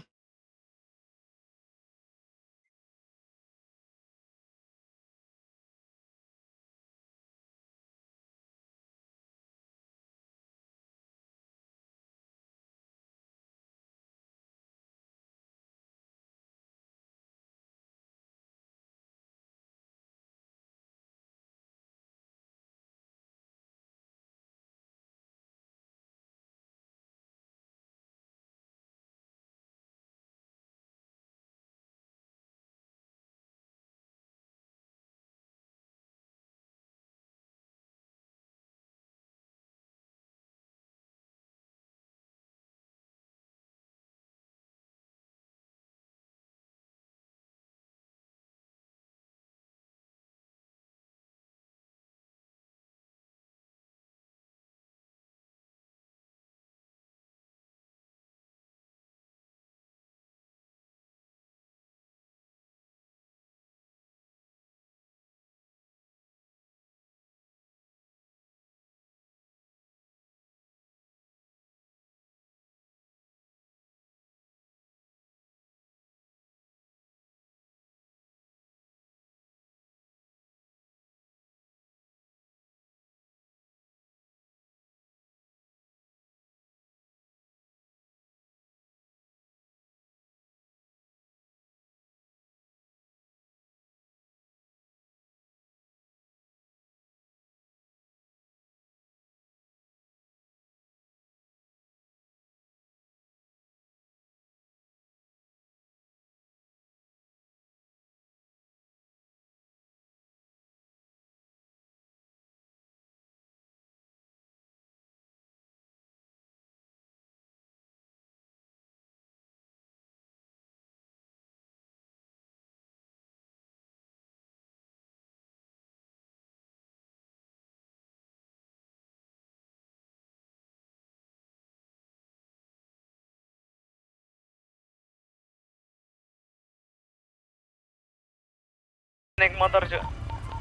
Naik motor cok.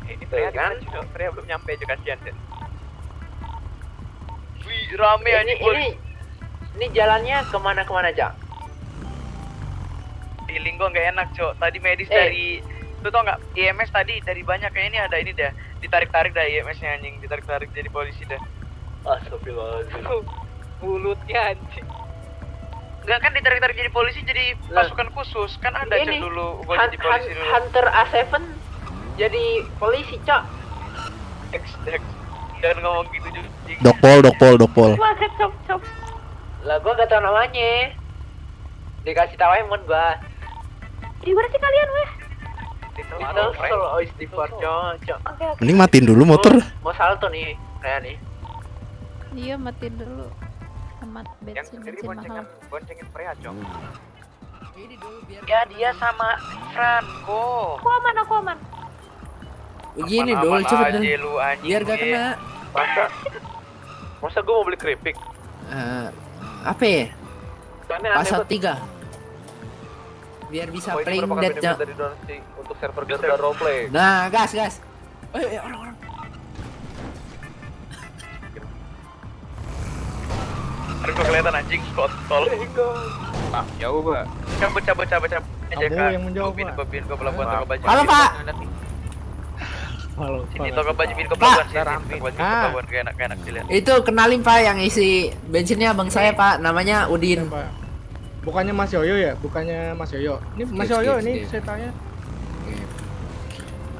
Ini pria kan? Pria belum nyampe juga kasihan. Wih rame anjing. Ini jalannya kemana Cak? Di Linggo nggak enak cok. Tadi medis dari lu tau nggak IMS tadi dari banyak kayak ini ada ini dah ditarik dari IMS-nya anjing, ditarik jadi polisi dah. Astagfirullahaladzim. Mulutnya anjing. Enggak kan ditarik jadi polisi jadi pasukan khusus kan ada cok dulu gua jadi polisi dulu. Hunter A7 jadi polisi Cak. Jangan ngomong gitu juga. Dokpol. Lah gua gak tau namanya. Dikasih tahu emon gua. Di mana sih kalian weh? Kalau istighfar Cak. Mending matiin dulu motor. Mau salto nih kayak nih. Iya matiin dulu. Hemat Yang bensin sendiri mahal. boncengin pria cok. Ya dia sama Franco. Aku aman. Begini dulu cepet dong. Biar gak kena. Masa gue mau beli keripik? Apa ya? Pasal 3. Biar bisa playing dead Cak. Dari donasi untuk server Garuda roleplay. Nah, gas. Orang. Harus kelihatan anjing kontol. Pak, jauh pak. Cabut. Aja Kamu kak. yang menjawab, Gua pelabuhan toko baju. Halo Pak. Sini toko baju pintu pelabuhan sini. Toko baju pintu pelabuhan kayak enak dilihat. Itu kenalin Pak yang isi bensinnya abang saya Pak, namanya Udin. Bukannya Mas Yoyo ya? Bukannya Mas Yoyo. Ini Mas Yoyo ini saya tanya.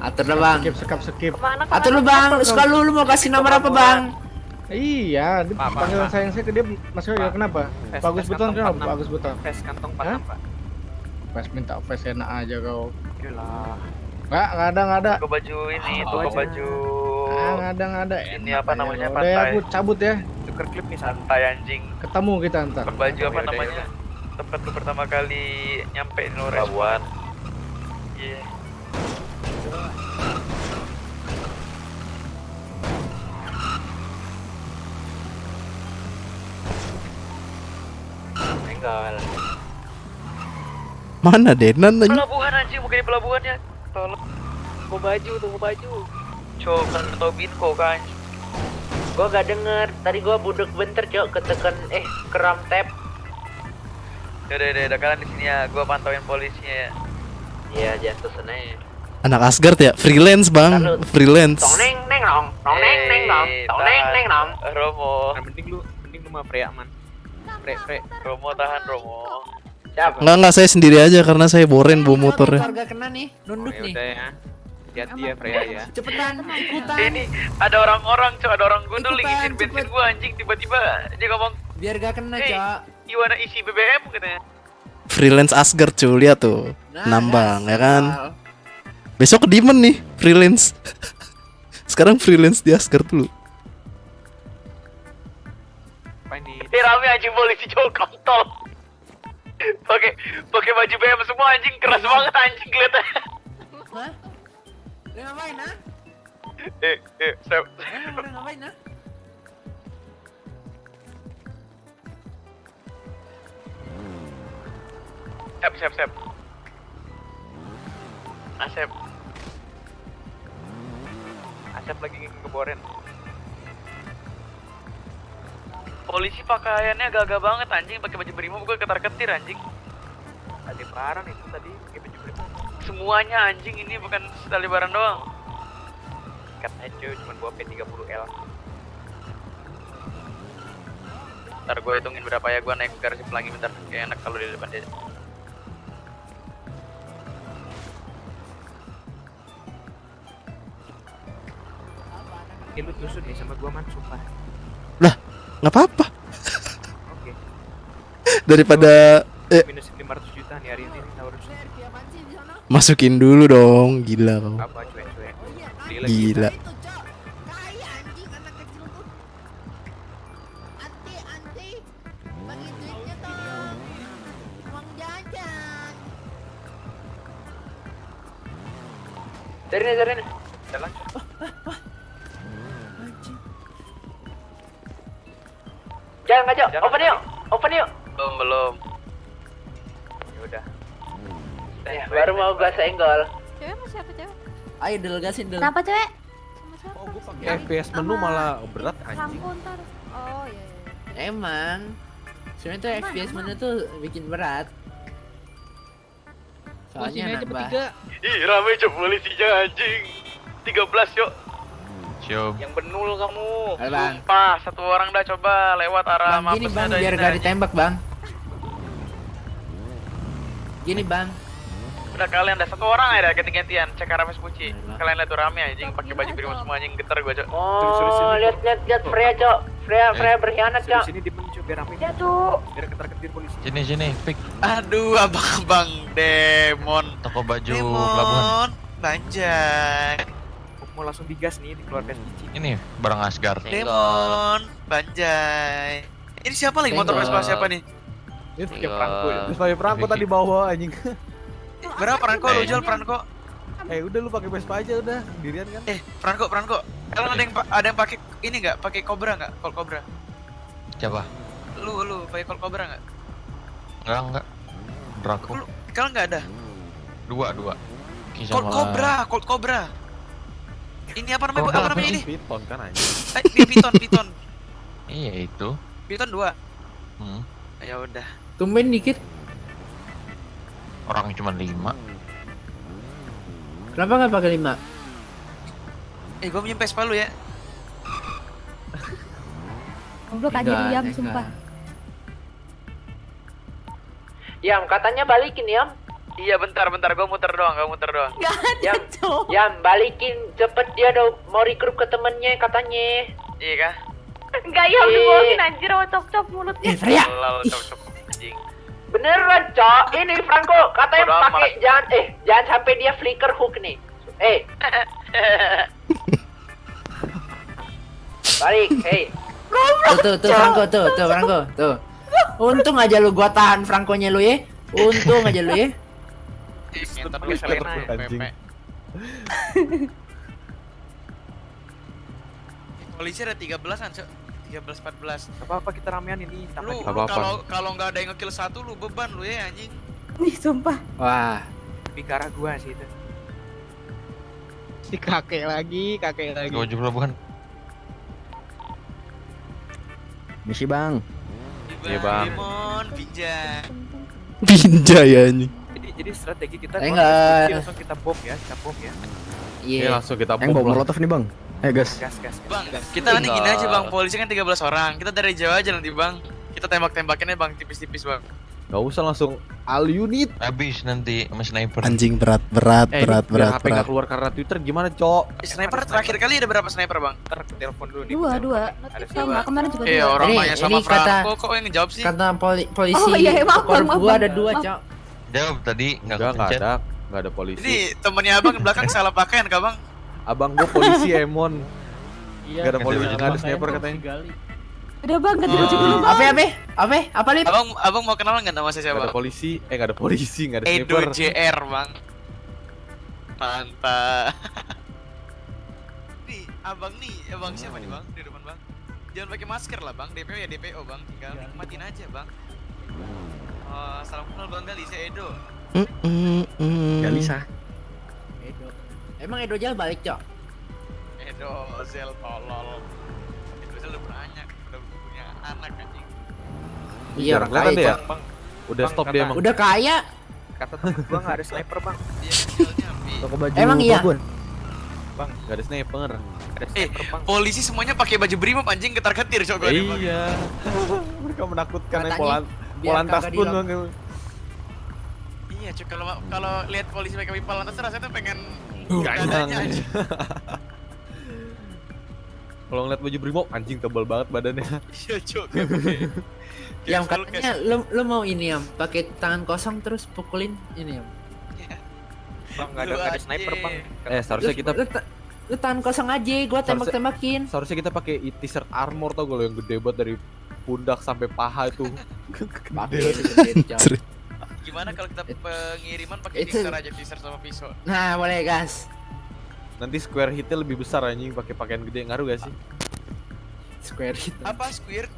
Atur dah Bang. Skip. Atur lu Bang, suka lu mau kasih nomor apa Bang? Iya, panggilan sayang saya ke dia Mas Yoyo. Kenapa? Bagus betul kenapa? Bagus betul. Tes kantong 46 Pak. Pas minta face enak aja kau. Yalah. Nggak ada. Toko baju ini, toko baju. Nggak ada. Ini apa namanya, Udah ya, pantai. aku cabut ya. Tuker klip nih Santai anjing. Ketemu kita ntar. Baju apa namanya? Tempat lu pertama kali nyampe di Pelabuhan. Iya. Enggak. Mana Denan anjing? Pelabuhan anjing, bukan di pelabuhan ya. Tolong. Tunggu baju. Cok, kan tau Binko kan. Gua gak denger, tadi gua budek bentar Cok, ketekan keram tab. Udah kalian di sini ya, gua pantauin polisinya ya. Iya, jatuh sana ya. Anak Asgard ya, freelance bang, freelance. Neng nong. Romo. Mending lu sama Freya man. Fre. Romo tahan Romo. Enggak, saya sendiri aja karena saya boren bawa motornya. Warga kena nih, nunduk nih. Udah ya. Hati-hati ya Freya ya. Cepetan, ikutan. Ini ada orang-orang, Cok, ada orang gundul ngisiin bensin gua anjing, tiba-tiba dia ngomong, Biar gak kena, "Hey, Cok. you wanna isi BBM?" katanya. Freelance Asgard cuy, lihat tuh, nambang ya kan. Besok ke Demon nih, freelance. Sekarang freelance di Asgard dulu. Rame anjing polisi Cok, kontol. Pakai baju BM semua anjing, keras banget anjing kelihatannya. Hah? Udah ngapain, nah? Saya Udah ngapain, nah? Siap. Asep lagi ngeboren. Polisi pakaiannya gagah banget anjing, pakai baju brimob, gue ketar-ketir anjing. Ada barang itu tadi pakai baju brimob. Semuanya anjing, ini bukan Talibaran doang. Kat aja cuma gua P30L. Ntar gue hitungin berapa ya, gue naik garis pelangi bentar. Kayak enak kalau di depan dia. Lu tusuk nih sama gua man, sumpah. Lah, nggak apa-apa. Oke. Daripada Minus 500 juta nih hari ini harus. masukin dulu dong, gila kau. Apa cuek. Gila. Dari ini. Jalan. Jangan ngajak, open yuk. Belum. Ya udah. Baru mau gua senggol. Cewek sama siapa cewek? Ayo delegasin dulu. Kenapa cewek? FPS menu malah berat anjing. Sangkun ntar. Oh iya. Emang. Sebenarnya tuh FPS mana tuh bikin berat. Soalnya nambah. Ih, rame Cok polisinya anjing. 13 Cok. Siap. Yang benul kamu. Halo, Bang. Sumpah, satu orang dah coba lewat arah Bang, gini mapesnya bang, ada biar ini, gak anjing. ditembak bang. Gini bang. Udah kalian dah satu orang aja ganti-gantian cek arah Puci. Kalian lihat tuh rame anjing, pakai baju biru semua anjing, getar gua Cok. Oh, lihat Freya cok. Freya berkhianat cok. Sini dibencu biar rame. Ya tuh. Biar ketar-ketir polisi. Sini, Pik. Aduh, abang Demon. Toko baju pelabuhan. Banjai. Mau langsung digas nih, dikeluar Vespa. Ini barang Asgard. Demon, Banjai. Ini siapa lagi motor Vespa siapa nih? Ini kayak perangko ya. Terus pakai perangko tadi bawa anjing. Berapa Franco lu jual Franco? Udah lu pakai Vespa aja udah, sendirian kan. Franco. Kalian ada yang pakai ini enggak? Pakai Cobra enggak? Colt Cobra. Siapa? Lu pakai Colt Cobra enggak? Enggak. Draco. Kalian enggak ada? Dua. Colt Cobra. Ini apa namanya ini? Piton kan anjing. Piton. Iya itu. Piton 2. Ya udah. Tumben dikit. Orang cuma 5. Kenapa nggak pakai 5? Gue minjem Vespa lu ya. Goblok aja Enggak, diam, enggak. sumpah. Yam, katanya balikin Yam. Iya bentar gue muter doang. Yam, balikin cepet dia mau recruit ke temennya katanya. Iya kah? Enggak ya, udah bohongin anjir sama cop-cop mulutnya. Freya. Lol, cocok anjing. Beneran, Cok. Ini Franco katanya Bodo amat. pakai jangan sampai dia flicker hook nih. Balik, Tuh Franco, tuh Franco, tuh. Untung aja lu gua tahan Franconya lu ya. Untung aja lu ya. Ngentot pakai Selena ya, Anjing. Pepe. Polisi ada 13-an, Cok. 13-14. Apa-apa kita ramean ini. Lu Apa-apa. kalau nggak ada yang ngekill satu lu beban lu ya anjing. Nih, sumpah. Wah, Lebih ke arah gua sih itu. Si kakek lagi. pelabuhan. Misi bang. Iya, Bang. Limon, pinjam. Pinja ya anjing. Jadi strategi kita Enggak. langsung kita bom ya. Iya, iya. langsung kita Yang bawa bom lah. molotov nih bang. Ayo gas. Gas. Bang, kita nanti gini aja bang, polisi kan 13 orang. Kita dari jauh aja nanti bang. Kita tembak-tembakinnya bang, tipis-tipis bang. Gak usah langsung all unit. Habis nanti sama sniper. Anjing berat. Biar HP gak keluar karena Twitter gimana, Cok? Sniper terakhir kali ada berapa sniper bang? Ntar telepon dulu nih. Dua. Sama kemarin juga Eh dua. orang Ini- banyak sama ini kata- Franco kok yang ngejawab sih? Kata polisi. Oh, iya, maaf, skor Bang, gua maaf, ada Bang. 2, Maaf. Cok. Jawab tadi Enggak ada polisi. Ini temennya abang di belakang salah pakaian kah bang? Abang gua polisi Emon. Iya. Gak ada polisi, gak ada sniper katanya. Udah bang, ganti baju dulu bang. Apa Lip? Abang mau kenalan nggak nama saya Gak ada siapa? polisi, gak ada polisi, gak ada Edo sniper. JR bang. Mantap. Nih abang siapa nih bang di depan bang? Jangan pakai masker lah bang, DPO ya DPO bang, tinggal nikmatin aja bang. Salam kenal bang Gali, saya Edo. Gak bisa. Emang Edo Jal balik, Cok? Edo Zel tolol. Edo Zel udah banyak, udah punya anak anjing. Iya, Jarang kelihatan deh ya. Bang, Udah Bang, stop dia emang. Udah kaya. kata temen gua nggak ada sniper bang. Dia kecilnya Pi. Toko baju Emang iya? babon. Gak ada sniper. Ada sniper bang. Polisi semuanya pakai baju brimob anjing ketar-ketir coba nih, Bang. Iya. Mereka menakutkan Katanya biar Polantas kagak pun dilap- bang. Iya cuy, kalau lihat polisi pakai pipa lantas tuh rasanya tuh pengen Ganyang. dadanya aja. Kalau ngeliat baju brimob anjing tebal banget badannya. Iya cuy. Yang katanya lu mau ini Yam, pakai tangan kosong terus pukulin ini Yam. Bang nggak ada sniper bang. Seharusnya kita Lu tangan kosong aja, gua tembak-tembakin. seharusnya kita pakai t-shirt armor tau gak lo yang gede banget dari pundak sampai paha itu. Gede, Gimana kalau kita pengiriman pakai Itu- mixer aja t-shirt sama pisau? Nah, boleh gas. Nanti square hitnya lebih besar anjing pakai pakaian gede, ngaruh gak sih? Square hit. Apa squirt?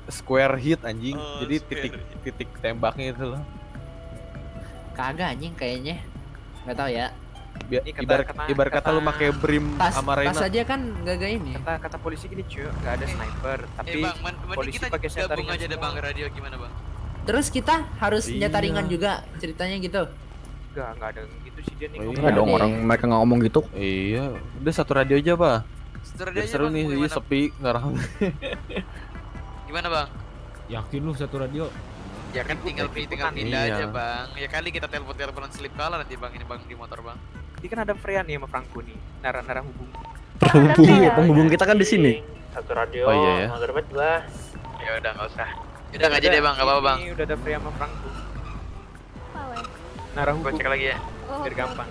Square hit anjing. Oh, Jadi square. titik tembaknya itu loh. Kagak anjing kayaknya. Enggak tahu ya. Ini kata- Ibarat kata lu pakai brim Tas sama tas Reina. aja kan gak ini. Kata polisi gini cuy, nggak ada sniper. Tapi Bang, mending polisi kita pakai senjata gabung ringan aja deh semua. bang radio gimana bang? Terus kita harus senjata Iya. ringan juga ceritanya gitu. Nggak ada gitu sih dia nih. Oh, ngomong. Enggak dong, orang mereka nggak ngomong gitu. Iya, udah satu radio aja pak. Satu radio Biar aja, seru Bang. nih, Mau iya gimana? sepi nggak rame. Gimana bang? Yakin lu satu radio? Ya kan tinggal pindah Iya. aja bang. Ya kali kita telepon-teleponan slip kalah nanti bang, ini bang di motor bang. Ini kan ada Freya nih sama Franco nih. Nara hubung. Iya, penghubung kita kan di sini. Satu radio. Oh, iya ya. Ngerbet gua. Ya udah nggak usah. Udah nggak jadi bang, nggak apa-apa bang. Ini udah ada Freya sama Franco. Pawai. Nara Gue hubung. cek lagi ya. Oh, Biar oke. gampang.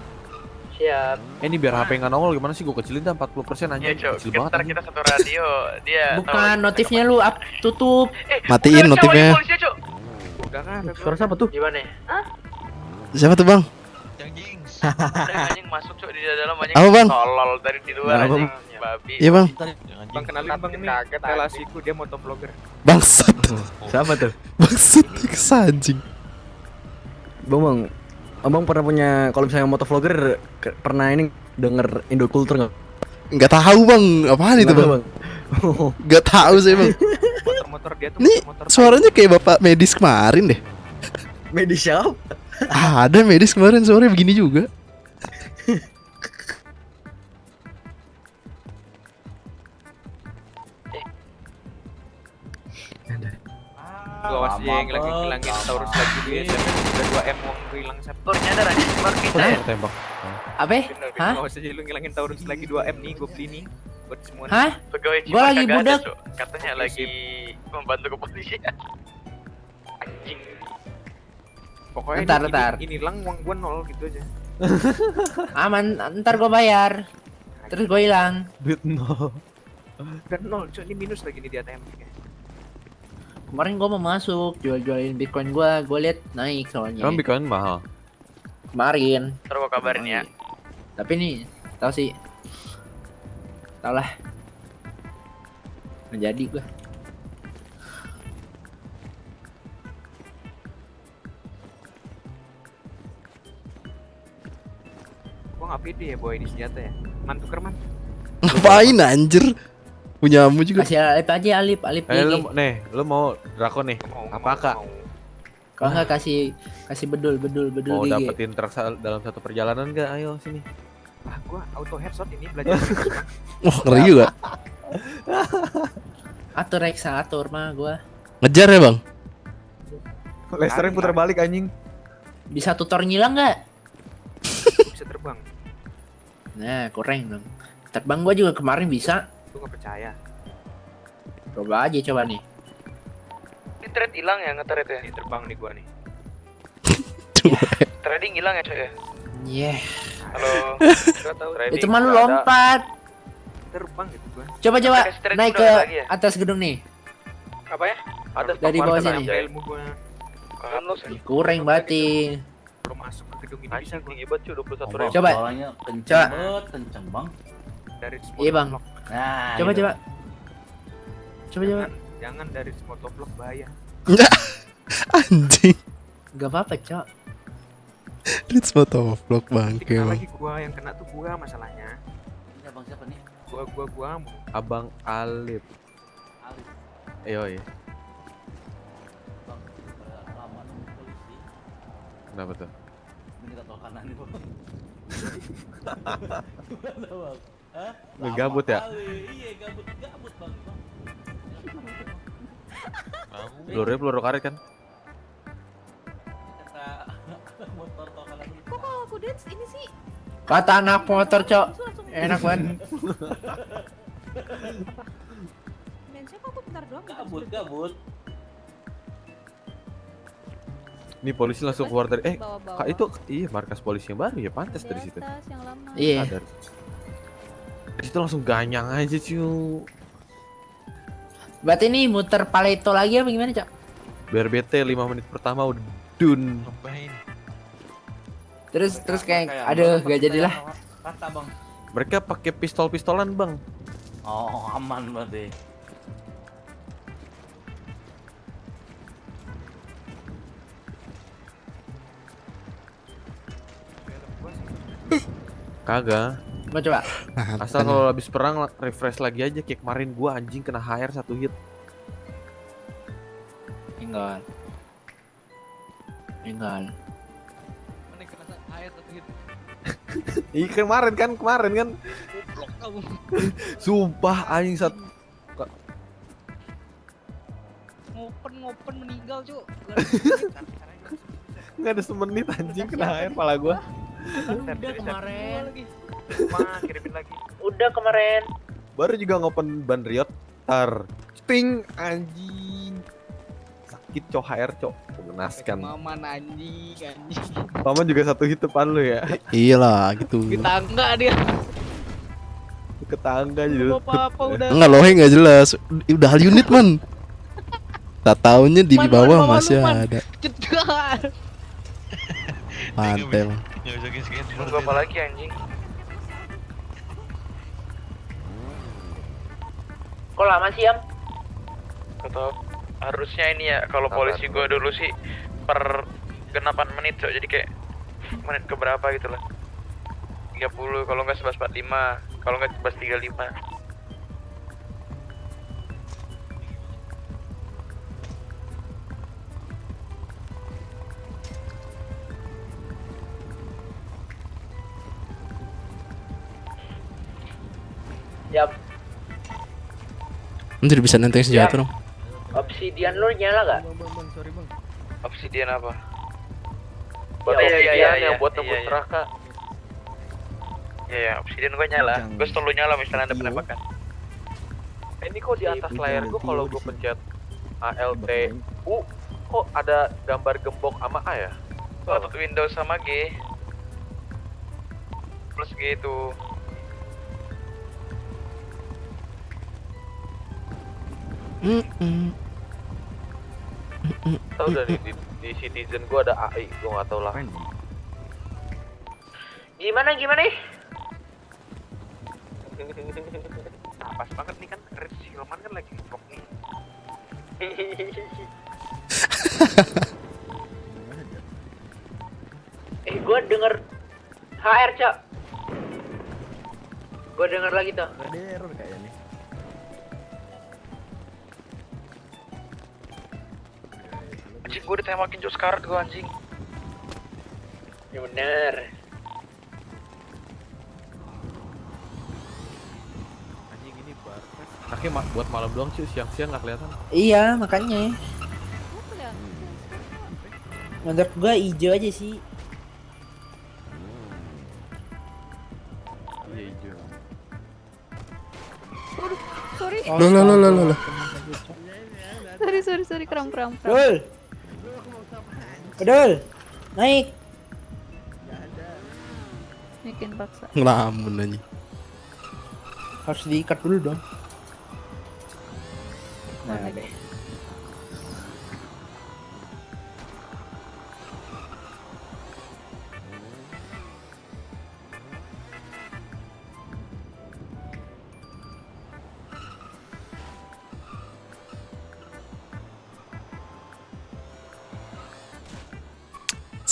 Siap. Ini biar HP nggak nongol gimana sih? Gue kecilin dah 40% Iya anjing. cok, Kecil banget. ntar kita satu radio. Dia Bukan notifnya lu tutup. Matiin notifnya. Polisi cok. Udah kan ada Suara siapa tuh? Gimana? Siapa tuh bang? Ada anjing masuk cok di dalam anjing. Apa, Bang? Tolol dari di luar Apa, anjing. Babi. Iya bang. Bang kenalin bang ini relasiku dia motovlogger. Bangsat. Siapa tuh? Bangsat kesanjing. Bang, abang pernah punya kalau misalnya motovlogger pernah ini denger Indokultur nggak? Nggak tahu bang. Apaan itu bang? Nggak tahu sih bang. Motor-motor dia tuh Nih motor suaranya kayak bapak medis kemarin deh. Medis siapa? Ada medis kemarin suaranya begini juga. awas ya ngilangin Taurus lagi dia. Udah 2M uang gue hilang siapa? Baru nyadar anjing, baru kita ya. Tembak. Apa? Hah? Awas aja lu ngilangin Taurus lagi 2M nih gue beli nih buat semua. Hah? Pegawai Gua lagi kagak ada, budak. Cok. Katanya lagi membantu kepolisian. Anjing. Pokoknya Ntar. ini hilang uang gua 0 gitu aja. Aman, ntar gua bayar. Terus gua hilang. Duit no. Dan 0, Cok, ini minus lagi nih di ATM. Kemarin gua mau masuk, jual-jualin Bitcoin gua lihat naik soalnya. Emang Bitcoin mahal. Kemarin. Ntar gua kabarin ya. Tapi nih, tahu sih. Tahu lah. Nggak jadi gua. Gua nggak pede ya bawa ini senjata ya. Man tuker man. Ngapain anjir? Punyamu juga. Kasih Alip aja, Alip lagi. Lu mau Drakon nih? Apakah? Kalau nggak kasih bedul Mau gigi. dapetin truk dalam satu perjalanan gak? Ayo sini. Ah, gua auto headshot ini belajar. Wah, ngeri juga. Atur mah gua. Ngejar ya, Bang? Lesternya putar balik anjing. Bisa tutor ngilang nggak? Bisa terbang. Nah, kurang dong. Terbang gua juga kemarin bisa. Lu nggak percaya? Coba aja nih. Ini thread hilang ya nge-thread ya? Ini terbang nih gua nih. Trading hilang ya, Cok ya? Yeah. Halo. Gua tahu trading. Itu mah lu udah ada. lompat. Terbang gitu gua. Coba Pakai strike naik udah ke lagi ya? atas gedung nih. Apa ya? Ada Dari bawah sini. Ilmu gua. Kan lu Kurang berarti. Baru masuk ke gedung ini bisa gua. tinggi banget, Cok, 21 ribu. Coba. Kenceng bang. Dari Iya, Bang. motovlog. Nah, Coba. Jangan dari motovlog bahaya. Anjing. Gak apa-apa, Cok. Ritz motovlog bangke, Kena Bang. lagi gua yang kena tuh gua masalahnya. Ini abang siapa nih? Gua Abang Alip. Alif. Iya. Bang, lama nunggu polisi. Kenapa tuh? Ini tol kanan nih bang. Hah? Ngegabut ya? Iya gabut bang. Peluru karet kan? Kata motor tol kanan. Kok kalau aku dance ini sih Kata anak motor, Cok. langsung Enak banget. dance kok aku bentar doang Gabut. Nih polisi langsung keluar dari Bawa-bawa. Kak itu iya markas polisi yang baru ya pantas dari situ. Tas yang lama. Iya. Sadar. Dari situ langsung ganyang aja cu. Berarti nih muter paleto lagi apa gimana, Cok? Biar BT 5 menit pertama udah dun. Terus kayak aduh gak jadilah. Kata bang. Mereka pakai pistol-pistolan, Bang. Oh aman berarti. Kagak. Coba. Asal kalau habis perang refresh lagi aja kayak kemarin gua anjing kena HR 1 hit. Tinggal. Mana kena air satu hit. Iya kemarin kan. Goblok kamu. Sumpah anjing Ngopen meninggal, Cuk. Enggak ada semenit anjing kena HR pala gua. Udah kemarin. Kirimin lagi. Udah kemarin. Baru juga ngopen ban Riot. Tar. Sting anjing. Sakit cok HR cok. Mengenaskan. Maman anjing. Paman juga 1 hit depan lu ya. Iyalah gitu. Di tangga dia. Ke tangga jadi. Apa udah. Enggak lohe enggak jelas. Udah hal unit, Man. Tak taunya di bawah masih ada. Cedah. Mantel. Tunggu apa lagi anjing? Kok lama sih, Am? Atau harusnya ini ya kalau polisi gua dulu sih per genapan menit, Cok. Jadi kayak menit ke berapa gitu lah. 30 kalau enggak 11.45, kalau enggak 11.35. Yap. Nanti bisa nenteng senjata dong. Obsidian lu nyala gak? sorry bang. Obsidian apa? Batu obsidian yang buat tembus iya. neraka. Iya, obsidian gua nyala. Gua selalu nyala misalnya ada penembakan. Ini kok di atas layar gua kalau gua pencet ALT U kok ada gambar gembok sama A ya? Oh, Windows sama G. Plus G itu. Tahu dari di Citizen gua ada AI, gua nggak tahu lah. Gimana nih? Nah, pas banget nih kan Red Silman kan lagi vlog nih. Gue denger HR, Cok. Gue denger lagi tuh. Ada error kayaknya. Anjing gue ditembakin Joe sekarat gue anjing. Ya bener. Anjing ini bar. Anaknya buat malam doang sih, siang-siang nggak kelihatan. Iya, makanya. Menurut gua hijau aja sih. Iya hijau. Sorry. Loh. Sorry, kram. Dul, naik. Bikin paksa. Ngelamun aja. Harus diikat dulu dong. Nah, deh.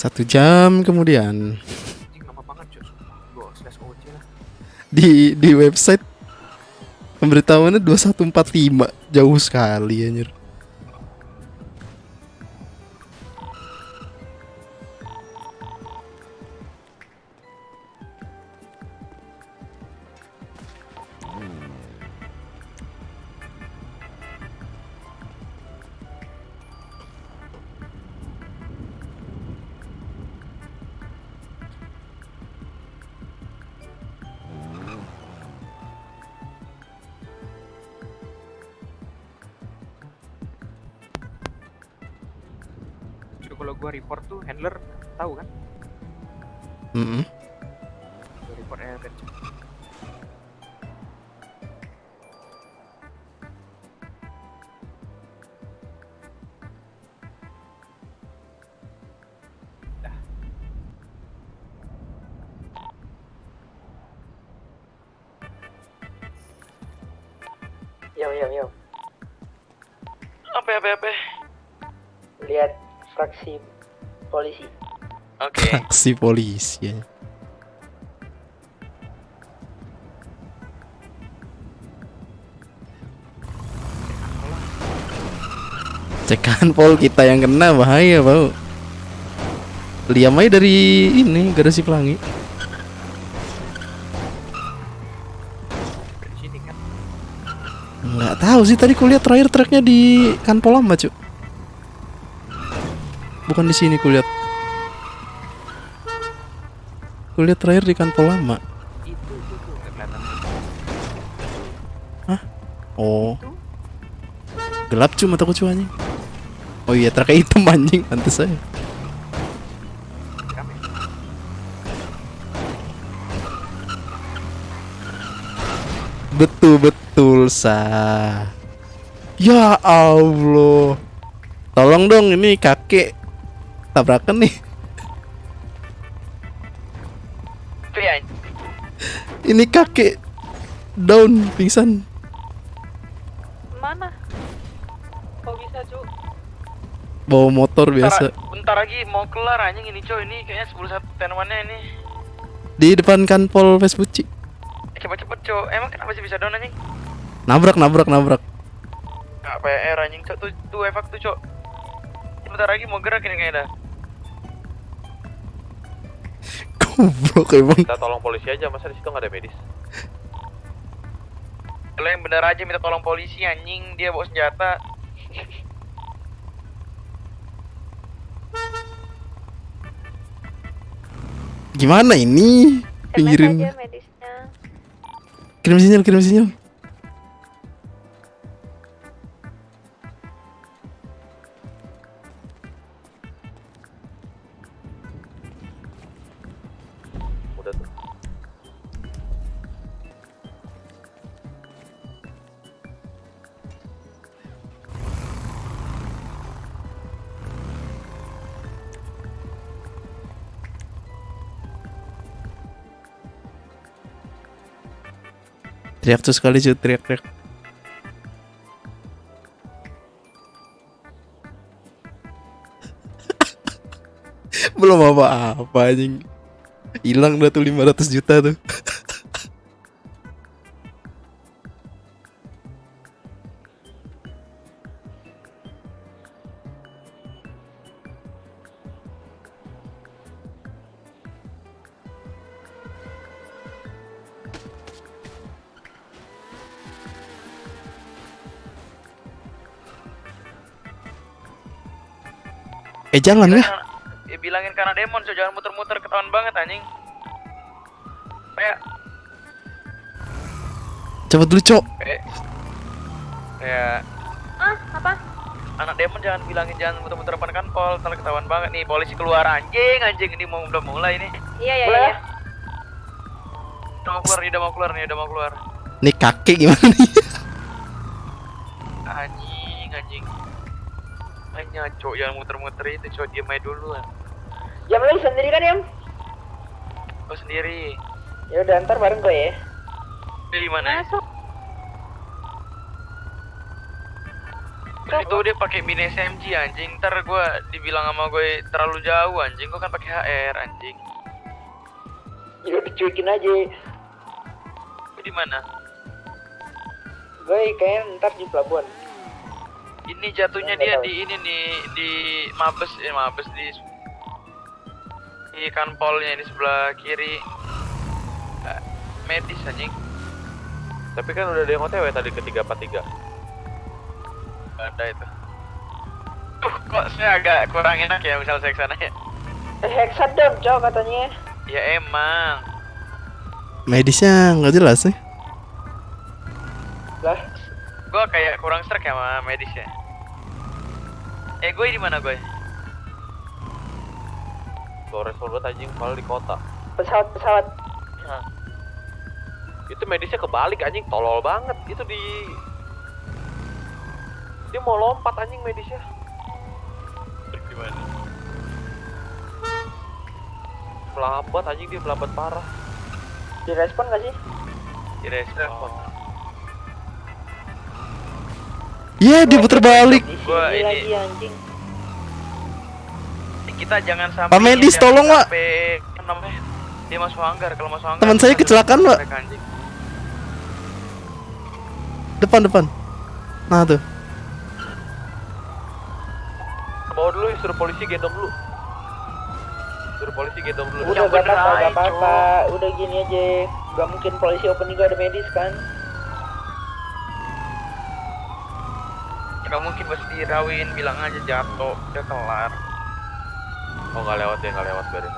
Satu jam kemudian Anjing lama banget Joe. Gue slash OC lah. di website pemberitahuannya 2145, jauh sekali anjir. Joe kalau gue report tuh handler tahu kan? Gue report handler. Yo. Apa? Lihat fraksi polisi. Oke. Aksi polisi ya. Cekan pol kita yang kena bahaya bau. Liam aja dari ini garasi pelangi. Dari sini kan. Nggak tahu sih, tadi kulihat terakhir tracknya di Kanpolama cu. Bukan di sini kulihat. Kulihat terakhir di Kanpolama. Itu nggak kelihatan. Hah? Oh. Gelap cu mataku cu anjing. Oh iya, truknya hitam anjing, pantes saya. Betul sah. Ya Allah. Tolong dong, ini kakek tabrakan nih. Ini kakek down pingsan. Mana? Kok bisa, Cuk? Bawa motor biasa. Bentar lagi mau kelar anjing ini coy, ini kayaknya 10 tenuannya ini. Di depan Kanpol Vespucci. Cepet coy, emang kenapa sih bisa down anjing? Nabrak. Gak PR anjing coy, tuh efek tuh coy. Bentar lagi mau gerak ini kayaknya dah. Goblok emang. Kita tolong polisi aja, masa di situ nggak ada medis? Lo yang bener aja minta tolong polisi anjing, dia bawa senjata. Gimana ini? Pinggirin. aja medisnya. Kirim sinyal, kirim sinyal. Udah tuh. Teriak tuh sekali cuy, teriak-teriak. Belum apa-apa anjing. Hilang dah tuh 500 juta tuh. Jalan ya. Bilangin karena demon, so jangan muter-muter, ketahuan banget anjing. Kayak Cepet dulu, Cok. kayak Apa? anak demon jangan bilangin jangan muter-muter depan kanpol, ntar ketahuan banget nih polisi keluar anjing ini udah mulai nih. Iya. Udah mau keluar. Nih kakek gimana nih? Anjing. Hanya cok jangan muter-muter itu, cok diam aja dulu lah. Jam lu sendiri kan, Yam? Gue sendiri. Ya udah, ntar bareng gue ya. Di mana? Masuk. Itu dia pakai mini SMG anjing, ntar gue dibilang sama gue terlalu jauh anjing, gue kan pakai HR anjing. Ya udah cuekin aja. Lu di mana? Gue kayaknya ntar di pelabuhan. Ini jatuhnya dia di ini nih, di Mabes di kanpolnya di sebelah kiri. Medis anjing. Tapi kan udah ada yang OTW tadi ke 343. Ada itu. Kok saya agak kurang enak ya misal saya kesana ya. Hexadon, Cok, katanya. Ya emang. Medisnya nggak jelas sih. Lah, Gue kayak kurang serak ya sama medisnya. Gue di mana gue? Flores Polbat anjing, malah di kota. pesawat. Itu medisnya kebalik anjing, tolol banget. Itu dia mau lompat anjing medisnya. Gimana? Melambat anjing, dia melambat parah. Direspon gak sih? Direspon. Iya, dia puter balik. Gua Ini ini lagi anjing. kita jangan sampai. Pak Medis, jangan tolong, Pak. sampai, apa namanya? Dia masuk hanggar, kalau masuk hanggar. Teman saya kecelakaan, Pak. mereka anjing. Depan. Nah tuh. Bawa dulu, suruh polisi gendong dulu. Udah gak apa-apa. Udah gini aja. Gak mungkin polisi open juga ada medis kan? Gak mungkin pasti dirawin, bilang aja jatuh, udah kelar. Oh nggak lewat biarin.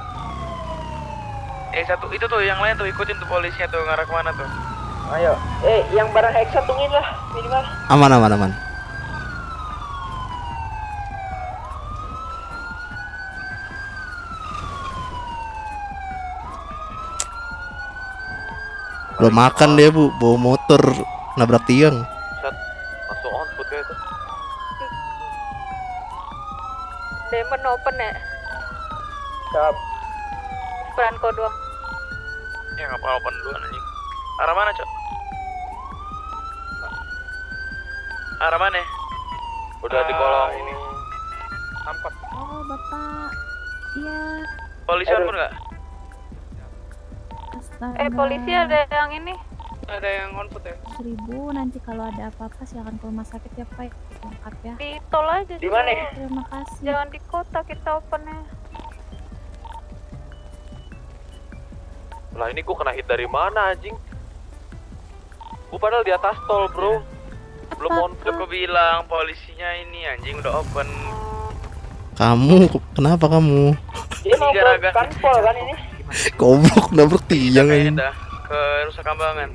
Satu itu tuh yang lain tuh ikutin tuh polisinya tuh ngarah kemana tuh? Ayo. Yang barang hexa tungguin lah minimal. Aman. Belum makan dia, Bu. Bawa motor nabrak tiang. Set, langsung on foot kayak itu. Demon open ya? Siap. Franco doang. Ya nggak apa-apa duluan anjing. Arah mana cok? Arah mana? Udah di kolong ini. Nampak. Oh bapak. Iya. Polisi on pun nggak? Polisi ada yang ini. Ada yang on foot ya? 1000 nanti kalau ada apa-apa silakan ke rumah sakit ya Pak. Lengkap ya. Di tol aja. Di mana? Terima kasih. Jangan di kota kita opennya. Lah ini gua kena hit dari mana anjing? Gua padahal di atas tol bro. Belum on Udah foot. gua bilang polisinya ini anjing udah open. Kamu kenapa kamu? Dia mau ke Gara-gara- kanpol kan ini? Goblok nabrak tiang Kayaknya aja. dah ke Nusa Kambangan.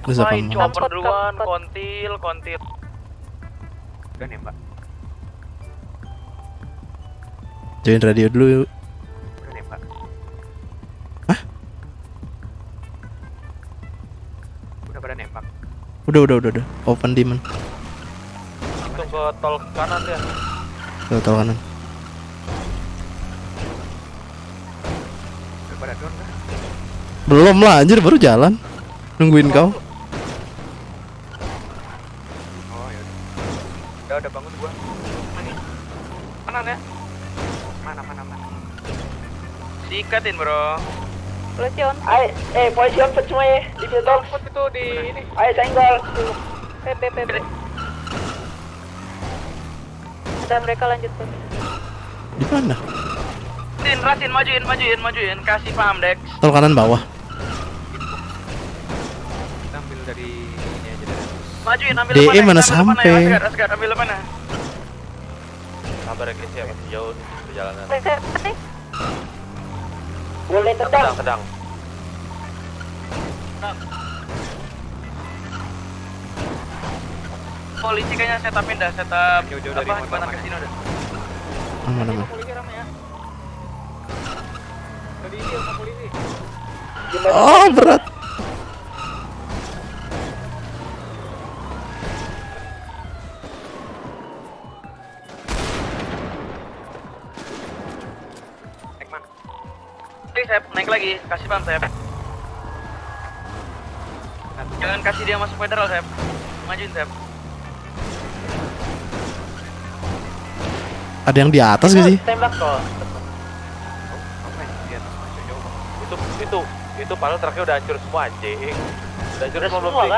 Nusa Main Kambangan. chopper duluan, kontil. Udah nembak. Join radio dulu yuk. Udah nembak. Udah pada nembak. Udah. Open demon. Langsung ke tol kanan ya. Tol kanan. Udah pada down kah? Belum lah anjir, baru jalan. Nungguin kau. Oh ya Udah bangun gua. Kanan ya. mana. Sikatin, Bro. Polisi on. Polisi on semua ya. Di filter itu di ini. Ayo senggol. PPP. Dan mereka lanjut terus. Di mana? Rasin, majuin. Kasih paham, Dex. Tol kanan bawah. Kita ambil dari ini aja deh. Majuin, ambil DE depan, mana ambil depan, sampai? ayo, Asgard, ambil mana? Sabar ya guys ya, masih jauh nih perjalanan. Boleh Sedang. Polisi kayaknya setupin dah, setup Jauh-jauh dari apa motor jembatan mana? kasino dah. Aman. Polisi ramai ya. Polisi. Oh, berat. Naik mana? Sep, naik lagi, kasih paham, Sep. Jangan kasih dia masuk federal, Sep. Majuin, Sep. Ada yang di atas gak sih? Tembak kok. Apa yang di atas masuk jauh? Itu panel truknya udah hancur semua anjing. Udah hancur semua belum sih?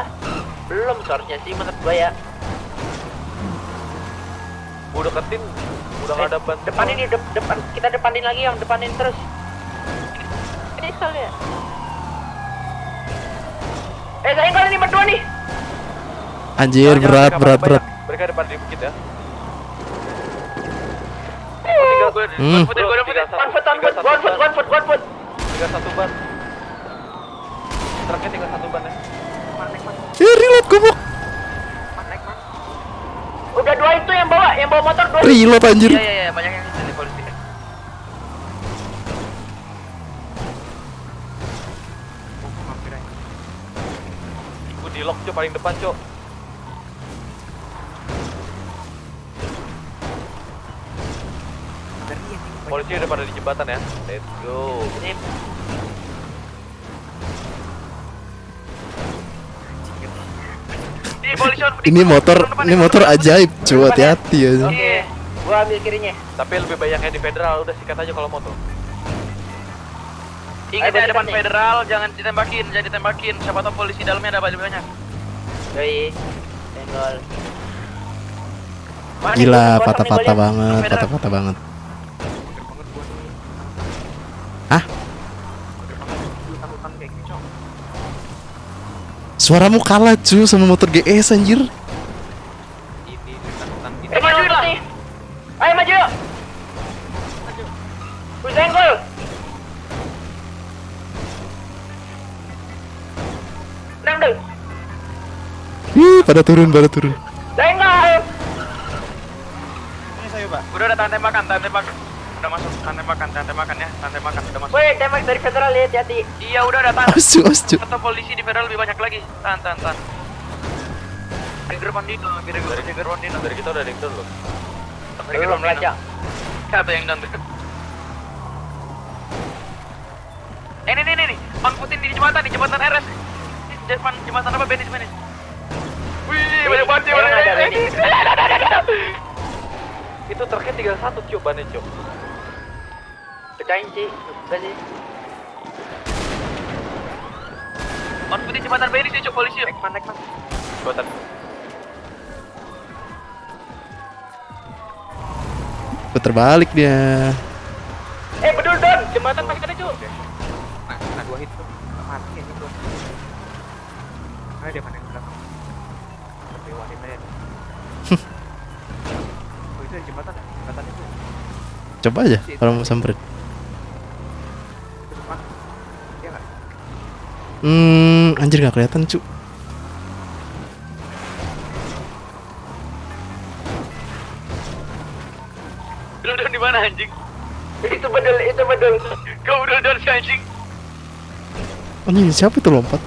Belum seharusnya sih menurut gua ya. Gua deketin, udah nggak ada ban. Depanin di depan, kita depanin lagi yang depanin terus. Ini soalnya. Saya kali ini berdua nih. Anjir, berat. Mereka depan di bukit ya. Tinggal gue, Hmm. gue one foot. 31 ban. Truknya tinggal 1 ban ya. Reload goblok. Udah 2 itu yang bawa motor 2. Reload anjir. Iya, banyak yang di sini polisi. Gua di lock cok paling depan cok. Polisi udah pada di jembatan ya. Let's go. Ini motor ajaib, cuy, hati-hati ya. Oke, gua ambil kirinya. Tapi lebih banyak yang di federal, udah sikat aja kalau motor. Ingat ya depan federal, jangan ditembakin. Siapa tahu polisi dalamnya ada banyak. Yoi, senggol. Gila, patah-patah banget. Hah? Suaramu kalah cuy sama motor GS anjir. Maju nih. Ayo maju. Ku senggol. Nang dulu. Pada turun. Senggol. Ini saya, Pak. Udah tahan tembakan. Udah masuk tahan tembakan ya, udah masuk. Woi, tembak dari federal ya, hati-hati. Iya, udah tahan. Ascu. Atau polisi di federal lebih banyak lagi. Tahan. Trigger Pandino. Dari kita udah ada yang turun loh. Belum lacak. Siapa yang down? Ini. Angkutin di jembatan RS. Depan jembatan apa Benis? Wih, banyak banget ya. Itu truknya tinggal 1 cok bannya cok. Pecahin sih, udah sih. Angkutin jembatan Benis ya, cok polisi. Naik man. Jembatan. Puter balik dia. Bedul Don, jembatan pakai tadi cok. Nah, 2 hit tuh. Mati ini tuh. Ayo dia mana yang belakang. Tapi wanita ya. Oh, itu di jembatan itu. Coba aja kalau mau samperin. Itu depan. Anjir nggak kelihatan cu. Dul di mana anjing? Itu bedul. Kau dul si anjing. Anjing siapa itu lompat?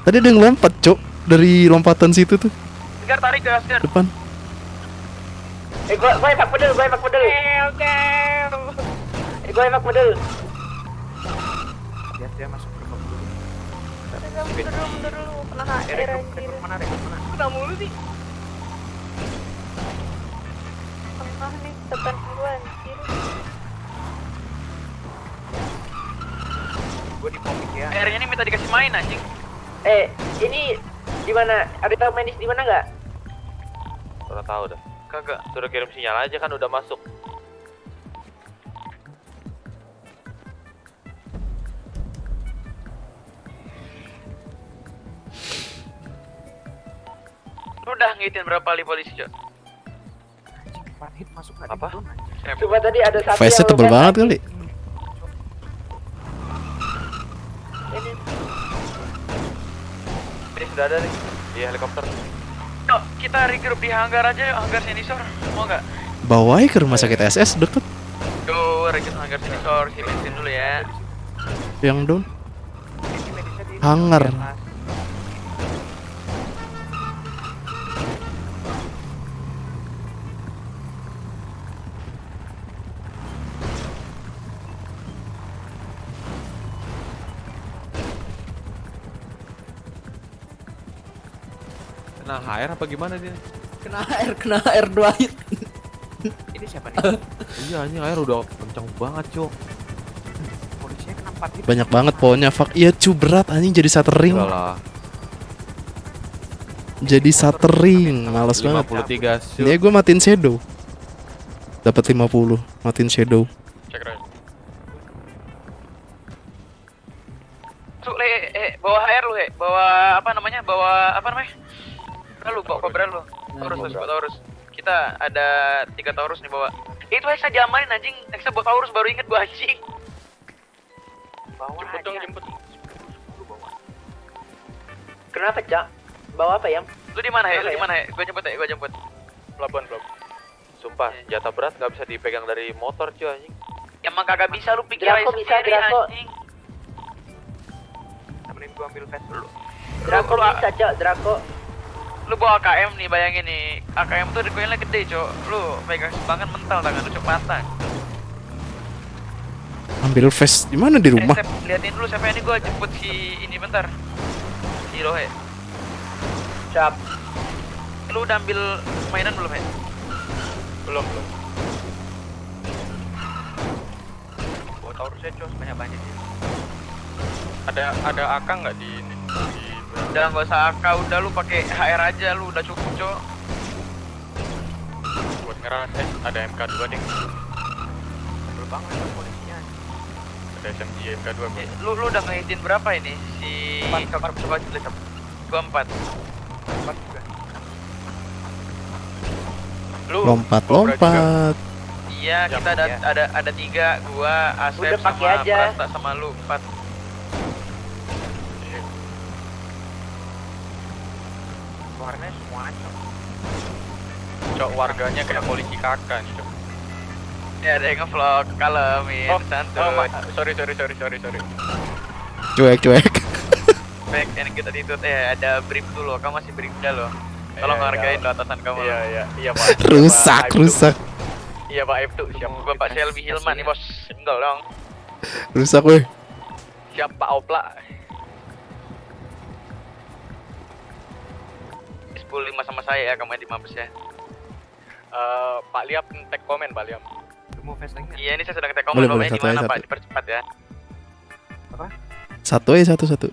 Tadi ada yang lompat cuk dari lompatan situ tuh Segar tarik ke Asgar. depan. Gue emak bedul. Gue emak bedul. Lihat dia masuk ke dulu. Mundur dulu. Kena HR anjir. Mana rekrut mana? Kena mulu sih. Tengah nih, tekan dulu anjir. Gue di komik ya. Airnya ini minta dikasih main anjing. Ini di mana? Ada tahu medis di mana nggak? Udah tahu dah. Kagak. Suruh kirim sinyal aja kan udah masuk. Lu udah ngitin berapa kali polisi, Cok? Anjing 4 hit masuk nggak Apa? di down, anjing. Coba tadi ada satu Face-nya tebel banget kali. Ini sudah ada nih di helikopter. Cok, kita regroup di hangar aja yuk, hangar Sinisor. Mau nggak? Bawa aja ke rumah sakit SS deket Tuh, regroup hangar Sinisor, si bensin dulu ya. yang down. Ini medisnya di Hangar. di atas. Kena HR apa gimana dia? Kena air 2 hit. Ini siapa nih? Iya anjing air udah kenceng banget cok. Polisinya kena 4 hit. Banyak banget pohonnya fuck. Iya cu berat anjing jadi shuttering. Enggak lah. Jadi shuttering, males banget. 53 shoot. Ini gue matiin shadow. Dapat 50, matiin shadow. Cek Ray. Masuk le, bawa HR lu, bawa apa namanya? Bawa apa namanya? Lu bawa Cobra lu. Taurus. Kita ada 3 Taurus nih bawa. Itu Hexa jamanin anjing. Hexa bawa Taurus baru inget gua anjing. Bawa Jemput dong, aja. jemput. Kenapa, Cak? Bawa apa, Yam? Lu di mana, He? Lu di mana, He? Gua jemput. Pelabuhan. Sumpah jatah berat nggak bisa dipegang dari motor cuy anjing. Emang kagak bisa lu pikir aja Draco bisa, sendiri Draco. anjing. Temenin gua ambil vest dulu. Draco Lu- bisa, Cak. Draco. Lu bawa AKM nih, bayangin nih. AKM tuh recoilnya gede, Cok. Lu pegang sebangan mental tangan lu, Cok, patah. Ambil vest di mana di rumah? Sep, liatin dulu siapa ini, gua jemput si ini bentar. Si Lohe. Cap. Lu udah ambil mainan belum, He? Belum. Bawa Taurusnya cos banyak-banyak sih. Ada AK nggak di ini? Udah nggak usah AK, udah lu pakai HR aja, lu udah cukup, Cok. Buat ngeras, ada MK2 deh. Betul banget kan polisinya. Ada SMG MK2. Lu udah ngehitin berapa ini? Si coba 24. 4 juga. Lu Lompat. Iya, kita ada 3, gua, Asep Udah pakai sama aja. Prasta sama lu 4. Warnanya semua cok. Cok, warganya kayak polisi kakak nih, Cok. Ya, ada yang nge-vlog, kalemin, santuy. Sorry. Cuek. Back, yang kita ditut, ada brief dulu, kamu masih brief dah loh. Tolong hargain lo atasan kamu. Iya, Pak. rusak. Iya, Pak Aib tuh, siap. Bapak Selby Hilman nih, Bos. Enggak dong. Rusak weh. Siap, Pak Opla. 10-5 sama saya ya, kamu di Mabes ya. Pak Liam tag komen, Pak Liam. Lu mau vest lagi nggak? Iya, ini saya sedang tag komen, Boleh, Bapaknya satu aja, gimana, Pak? satu. Dipercepat ya. Satu aja satu.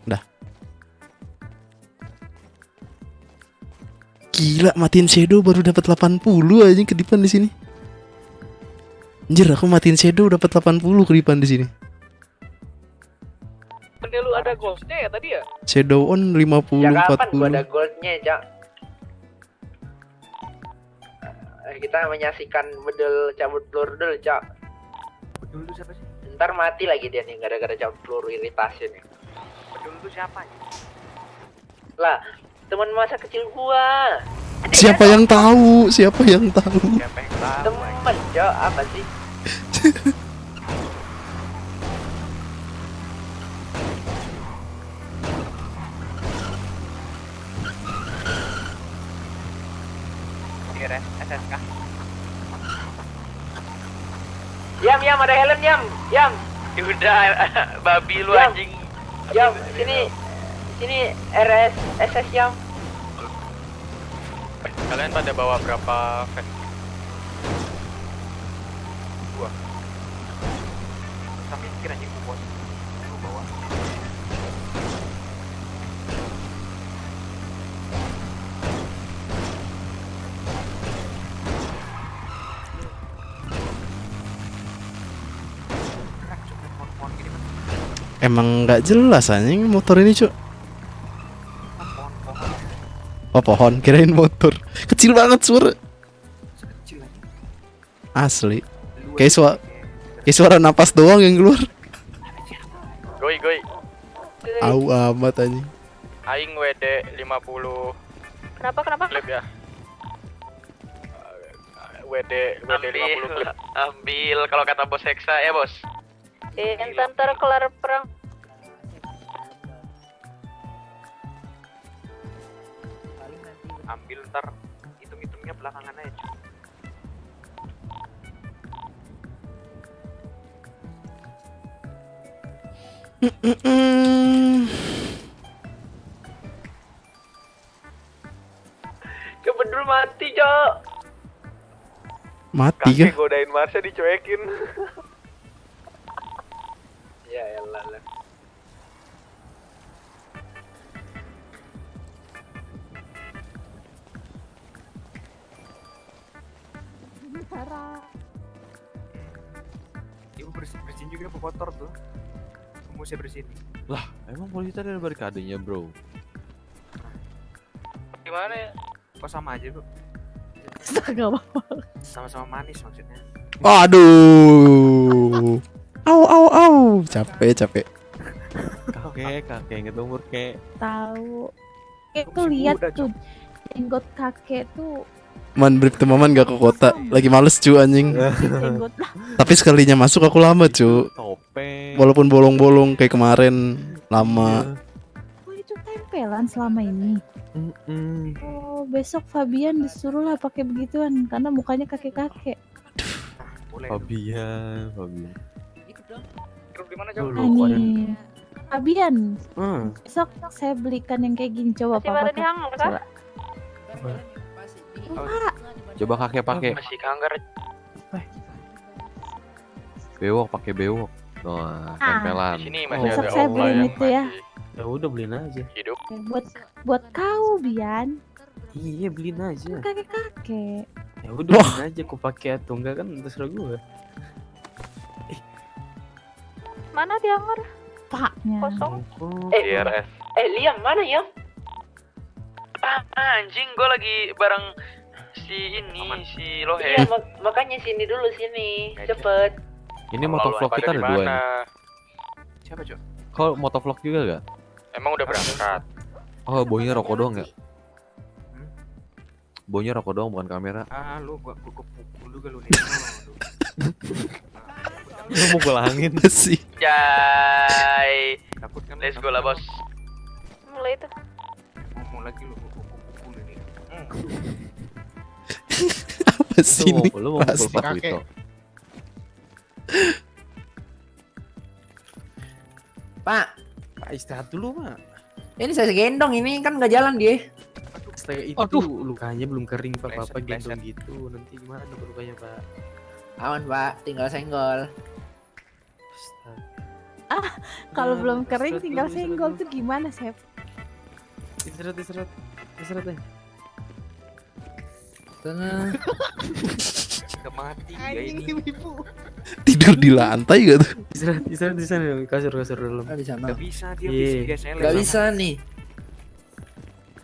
Dah. Gila matiin shadow baru dapat 80 aja kedipan di sini. Anjir aku matiin shadow dapat 80 kedipan di sini. Bener lu ada ghostnya ya tadi ya? Shadow on 50 Ya kapan gua ada 40. goldnya, Cak? kita menyaksikan bedul cabut peluru dulu, Cok. Bedul itu siapa sih? Ntar mati lagi dia nih gara-gara cabut peluru iritasi nih. Bedul itu siapa ya? Lah, teman masa kecil gua. Siapa yang tahu? Siapa yang tahu? Siapa yang tahu? Temen, Cok, apa sih? Kira SSK. Yam, ada helm, Yam. Udah, babi lu Yam. anjing. Yam, sini RS SS Yam. Kalian pada bawa berapa van? Gua. Sampai mikir anjing gua bos. Gua bawa. Emang nggak jelas anjing motor ini, Cuk. Oh, pohon, kirain motor. Kecil banget suara. Kecil aja. Asli. Kayak suara napas doang yang keluar. Goi. Au amat anjing. Aing WD 50 Kenapa? klip ya. WD 50 klip. Ambil kalau kata bos Hexa ya, Bos. Ntar kelar perang. Ambil ntar hitung-hitungnya belakangan aja. Coba dulu mati, Cok. Mati kan? Godain Marsha dicuekin. Ya elah lah. Ibu bersihin juga apa kotor tuh. Semua saya bersihin. Lah, emang polisi tadi ada barikadenya, bro? Gimana ya? Kok sama aja, Bro? Gak apa-apa. Sama-sama manis maksudnya. Aduh. Au. Capek. Kakek inget umur kek. Tahu. Tuh lihat tuh jenggot kakek tuh. Man, Brip Maman gak ke kota. Lagi males, cu, anjing. Jenggot lah. Tapi sekalinya masuk aku lama, cu. Topeng. Walaupun bolong-bolong kayak kemarin lama. Oh, itu tempelan selama ini. Oh, besok Fabian disuruh lah pakai begituan karena mukanya kakek-kakek. Fabian. Grup di mana, Jauh? Ani. Fabian. Besok saya belikan yang kayak gini, coba Masih pada dihangar kah? Pak. Coba kakek pakai. Masih kanggar. Bewok, pakai bewok. Wah, tempelan. Di sini Besok saya beliin itu ya. Ya udah beliin aja. Hidup. Buat kau, Bian. Iya, beliin aja. Kakek-kakek. Ya udah beliin aja, aku pakai atau enggak kan terserah gue. Mana dihangar? Paknya. Kosong. DRS. Liam mana, Yam? Anjing, gue lagi bareng si Lohe. Iya, makanya sini dulu sini. Cepet. Ini motovlog kita ada dua nih. Siapa, Cok? Kau motovlog juga gak? Emang udah berangkat. Oh, baunya rokok doang gak? Baunya rokok doang bukan kamera. Lu gua pukul juga lu nih. Lu mau gelangin sih. Jai. Takut kan? Let's go lah, Bos. Mulai itu. Ngomong lagi lu pukul ini. Apa sih ini? Lu mau pukul Pak Wito. Pak, Istirahat dulu, Pak. ini saya gendong ini kan nggak jalan dia. Itu lukanya belum kering, Pak. Bapak gendong gitu. Nanti gimana lukanya, Pak? Aman, Pak, tinggal senggol. Kalau belum kering tinggal senggol tuh gimana, Chef? Istirahat aja. Tenang. Udah mati dia ini. Tidur di lantai gak tuh? Istirahat di sana, kasur dalam. Di sana. Gak bisa dia Iya. biasanya Nggak bisa nih.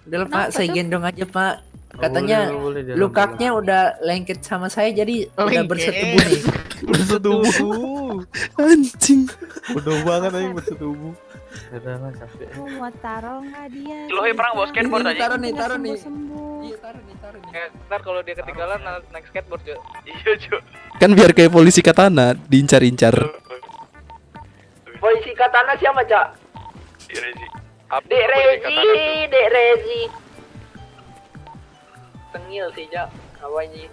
Udah lah, Pak, saya gendong aja, Pak. Boleh, Katanya boleh, dalam, lukaknya udah lengket sama saya jadi udah Lengket. bersetubuh nih. Bersetubuh. Anjing. Bodoh banget anjing bersetubuh. Udah lah capek. Lu mau taruh nggak dia? Lohi pernah bawa skateboard Ini aja. taruh nih, taruh nih. Sembuh. Iya, taruh nih, taruh nih. Ntar kalau dia ketinggalan naik skateboard Jo. Iya, Jo. Kan biar kayak polisi katana diincar-incar. Polisi katana siapa, Cak? Dek Rezi. Tengil sih, Cak. Awalnya.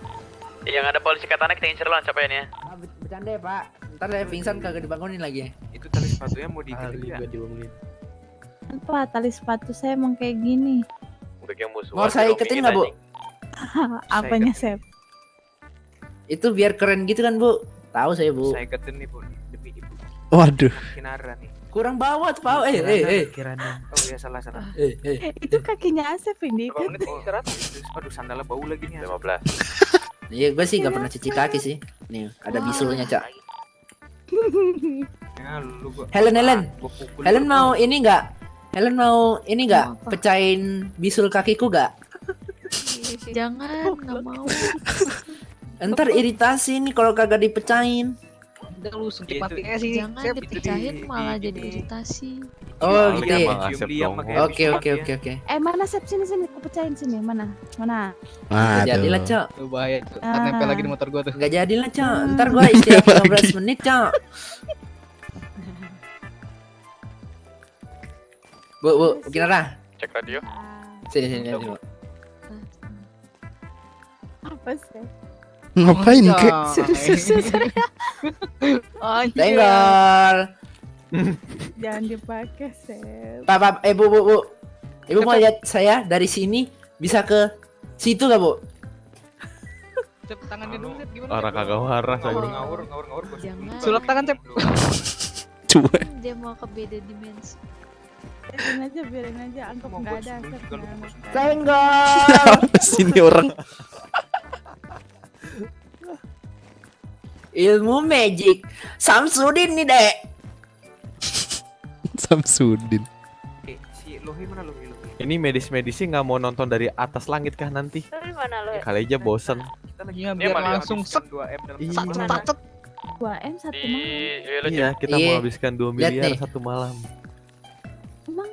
Yang ada polisi katana kita incer lah capeknya. Ah, bercanda ya, Pak. Ntar saya pingsan kagak dibangunin lagi. Itu tali sepatunya mau diikat Kali ya. gak dibangunin. Apa tali sepatu saya emang kayak gini? Udah kayak musuh. Mau saya iketin nggak, Bu? Apanya Sep? Itu biar keren gitu kan, Bu? Tahu saya, Bu. Saya iketin nih Bu demi Ibu Waduh. Kinara nih. Kurang bawat, Pak. Kirana. Oh iya salah. Itu kakinya Asep ini Berapa kan? menit nih istirahat? Aduh sandalnya bau lagi nih. 15. Iya, gue sih nggak pernah cuci kaki sih. Nih, ada bisulnya, Cak. Ya lu gua. Helen. Gua pukul. Helen mau ini nggak? Helen mau ini nggak? Pecahin bisul kakiku nggak? Jangan, nggak mau. Ntar iritasi nih kalau kagak dipecahin. Udah lu sempit matinya sih. Jangan dipecahin malah jadi iritasi. Oh gitu ya. Diam-diam Oke. Mana Sep sini aku pecahin sini. Mana? Nggak jadilah, Aduh. Cok. Tuh bahaya tuh. Ntar nempel lagi di motor gua tuh. Nggak jadilah, Cok. Ntar gua istirahat 15 menit, Cok. Bu, Kinara. Cek radio. Sini. Bu. Apa Sep? Ngapain kek? Tenggol. Jangan dipakai Sep. Pak, Bu. Ibu mau lihat saya dari sini bisa ke situ nggak, Bu? Cep tangannya dulu Cep gimana? Orang kagak waras aja. Ngawur gua. Jangan. Sulap tangan Cep. Cuek. Dia mau ke beda dimensi. Biarin aja, anggap nggak ada Asep. Tenggol. Sini orang. Ilmu magic Samsudin nih, Dek. Samsudin. Si Lohi mana Lohi? Ini medis-medisnya nggak mau nonton dari atas langit kah nanti? Dari mana lo? Kali aja bosen. Kita lagi Biar langsung set. 2M dalam Iya. Sacet. 2M 1 malam. Iya, kita Iya. mau habiskan 2 Lihat miliar nih. satu malam.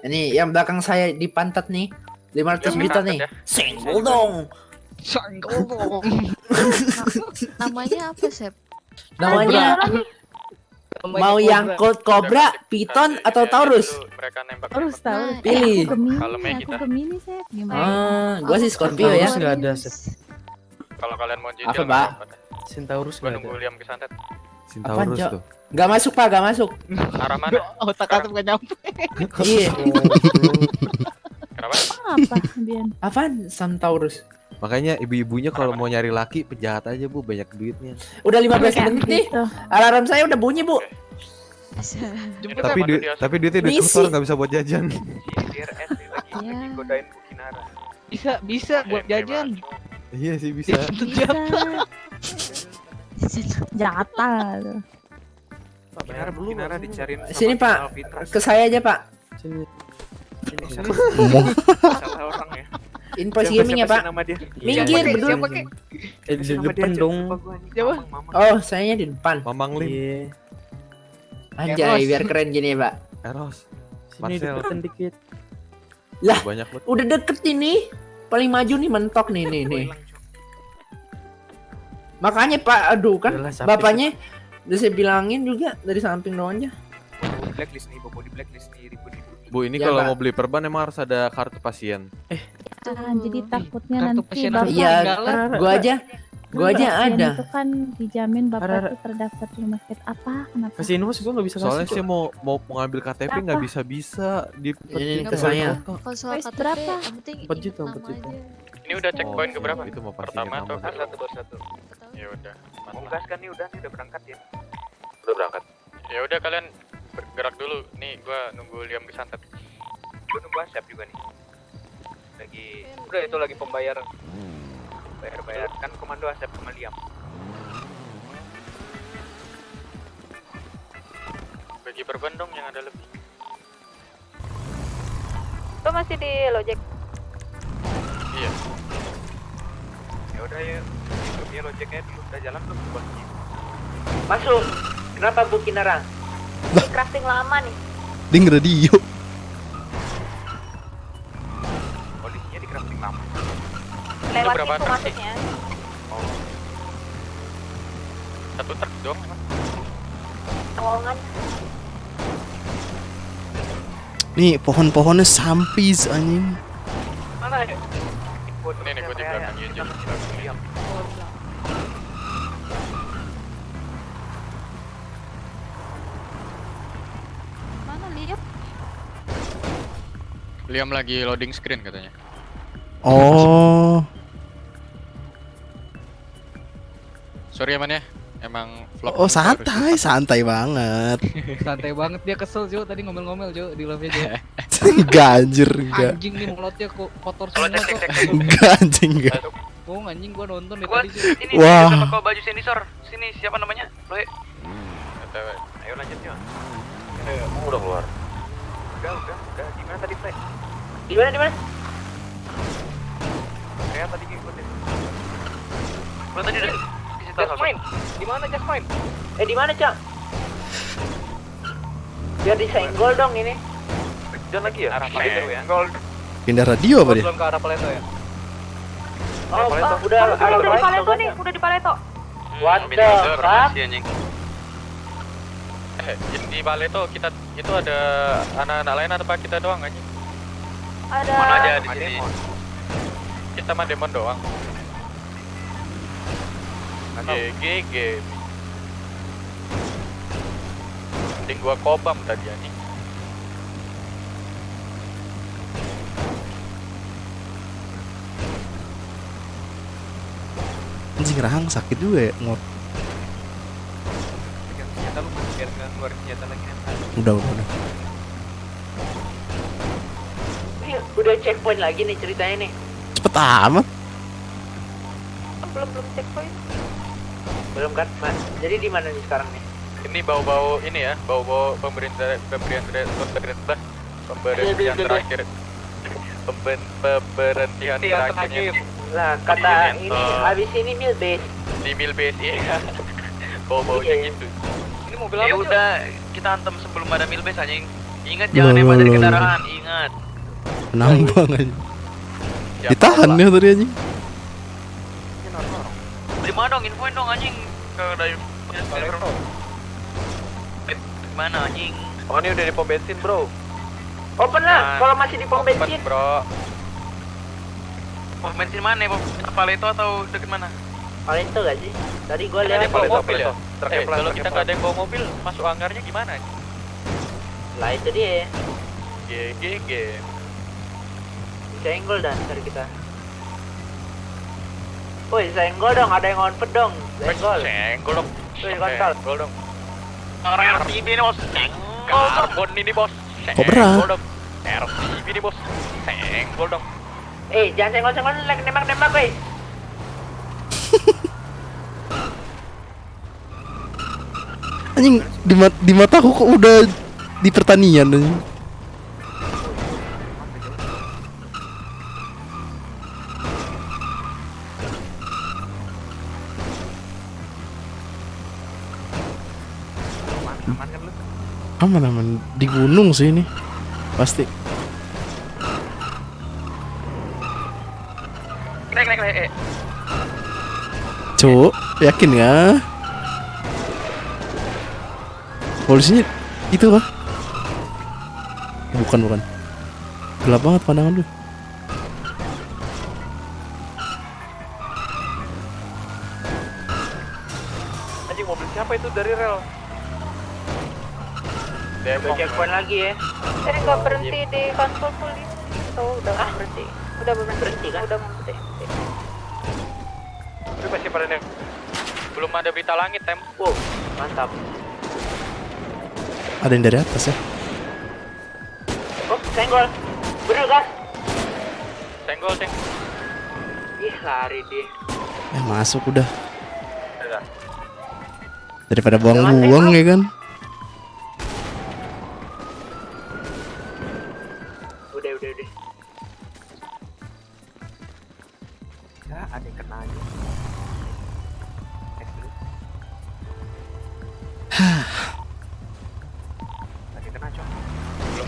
Ini yang belakang saya di pantat nih 500 juta nih. Senggol dong. Sanggol dong. Namanya apa, Sep? Namanya mau yang Cold Cobra, Python atau Taurus? Mereka nembak. Terus tahu. Pilih. Kalau Aku Gemini Sep. Gimana? Gua sih Scorpio ya. Taurus nggak ada, Sep. Kalau kalian mau Apa, jujur, Pak? Centaurus gua nggak nunggu ada. Liam kesantet. Centaurus Cok? tuh. Gak masuk, Pak, gak masuk. Arah mana? Otak Asep gak nyampe. Iya. Kenapa? Apa Bian? Apaan Centaurus? Makanya ibu-ibunya kalau mau nyari laki penjahat aja, Bu, banyak duitnya. Udah 15 menit nih. Gitu. Alarm saya udah bunyi, Bu. Jemput Tapi Sep. tapi duitnya duit Misi. kotor nggak bisa buat jajan. DRS nih lagi Ya. godain Bu Kinara. Bisa buat jajan. Iya sih bisa. Jatah tuh. Kinara dicariin sama Sini, Pak. Alfitra. Ke saya aja, Pak. Sini. Salah orang ya. Invoice Siapa- gaming ya, siapa Pak. sih nama dia? Minggir, Siapa, berdua. Siapa kek? Di Nama depan dia, dong. lupa gua nih. Siapa? Mamang. Oh, sayanya di depan. Mamang Lim. Iya. Anjay, Eros. biar keren gini, Pak. Eros. Sini Marcel. deketin dikit. Lah, Banyak banget. udah deket ini. Paling maju nih mentok nih. Makanya, Pak, aduh kan Udahlah, capek, bapaknya udah saya bilangin juga dari samping doang aja. Mau di blacklist nih, mau di blacklist nih ribu-ribu. Bu, ini Ya, kalau Pak. mau beli perban emang harus ada kartu pasien. Jadi takutnya Kartu nanti pasien bapak Iya, Enggak gua aja pasien ada. itu kan dijamin bapak Rara. tuh terdaftar di rumah sakit apa? Kenapa? Kasih info sih gua nggak bisa kasih. Soalnya Cok. saya mau mengambil KTP nggak Apa? bisa di Ini Nggak ke saya. Kalau soal Wes, KTP, berapa? yang penting 4 ingat juta, nama 4 juta. aja. Ini udah checkpoint ke berapa? Itu mau pasti Pertama ingat atau nama. Satu baru satu. Ya udah. Mau gas kan nih udah berangkat ya. Udah berangkat. Ya udah kalian bergerak dulu. Nih gua nunggu Liam kesantet. Gue nunggu Asep juga nih. Lagi udah itu lagi pembayaran. Bayar kan komando Asep sama Liam. Bagi perban dong yang ada lebih. Lo masih di Lojek? Iya. Ya udah ya. Dia lojeknya dulu udah jalan belum bosnya. Masuk. Kenapa Bu Kinara? Crafting lama nih. Ding radio. Polisinya di crafting lama. Lewat berapa situ truk sih? masuknya. Oh. Satu truk dong emang. Terowongan. Nih pohon-pohonnya sampis anjing. Mana ya? Nih gue di belakang Yunjun. Mana lihat? Liam lagi loading screen katanya. Oh. Sorry ya man ya. Emang vlog. Oh santai, santai banget. Santai banget dia kesel Jo tadi ngomel-ngomel Jo di live-nya Jo. Enggak anjir, enggak. Anjing nih mulutnya kok kotor semua kok. Enggak anjing, enggak. Oh anjing gua nonton dari Gua tadi Jo. ini Wah. sama kau baju sensor. Sini siapa namanya? Loe. Ayo lanjut yuk. Udah keluar. Udah. Gimana tadi play? Di mana? Saya tadi ngikutin. Gua tadi udah Jasmine, di mana Jasmine? Di mana, Cak? Biar disenggol dong ini. Jangan lagi ya? Arah Paleto ya? Gold. Pindah radio apa dia? Belum ke arah Paleto ya? Oh, udah Udah di Paleto nih, udah di Paleto. What the fuck? Di Paleto kita itu ada anak-anak lain atau kita doang aja? Ada. Mana aja di sini. Kita mah demon doang. GG. Mending gua kobam tadi anjing. Anjing rahang sakit juga ya ngot. Senjata lu biar nggak keluar senjata lagi. Udah. Udah checkpoint lagi nih ceritanya nih. Cepet amat. Belum checkpoint. Belum kan, Mas? Jadi di mana nih sekarang nih? Ini bau-bau ini ya, bau-bau pemberhentian terakhir. Pemberhentian terakhirnya. Lah, kata ini habis ini mil base. Di mil base iya. Bau-baunya gitu. Ini mobil Ya apa? udah, kita antem sebelum ada milbase anjing. Ingat jangan hebat dari kendaraan, ingat. Nambang aja. Ditahan ya tadi anjing. Di mana dong, infoin dong anjing. Ke dari mana anjing? Oh ini udah di pom bensin bro. Open lah, kalau masih di pom bensin. Bro. Pom bensin mana? Pom Paleto atau deket mana? Paleto gak sih? Tadi gua Ada lihat yang bawa Paleto, mobil ya? Paleto. Kalau kita nggak ada yang bawa mobil, masuk hanggarnya gimana? lah itu dia. GG. Senggol dan dari kita. Woi, senggol dong, ada yang on ped dong. Senggol. Senggol dong. Woi, kontol. Senggol dong. Orang RTB ini bos. Karbon ini bos. Kok berat? Senggol dong. RTB ini bos. Senggol dong. Jangan senggol-senggol lagi nembak-nembak, woi. Anjing di mataku kok udah di pertanian anjing. Aman di gunung sih ini pasti. Naik. Cuk, yakin ya? Polisinya itu kah? Bukan. Gelap banget pandangan lu. Anjing mobil siapa itu dari rel? Udah checkpoint lagi ya. Saya nggak berhenti di kantor polisi. Udah berhenti. Udah berhenti kan? Udah berhenti. Tapi masih pada nih. Belum ada berita langit, Tem. Wow, mantap. Ada yang dari atas ya? Oh, senggol. Bener gas. Senggol. Ih, lari dia. Masuk udah. Daripada buang-buang ya kan? Udah. Ya, ada yang kena aja. Lagi kena cok.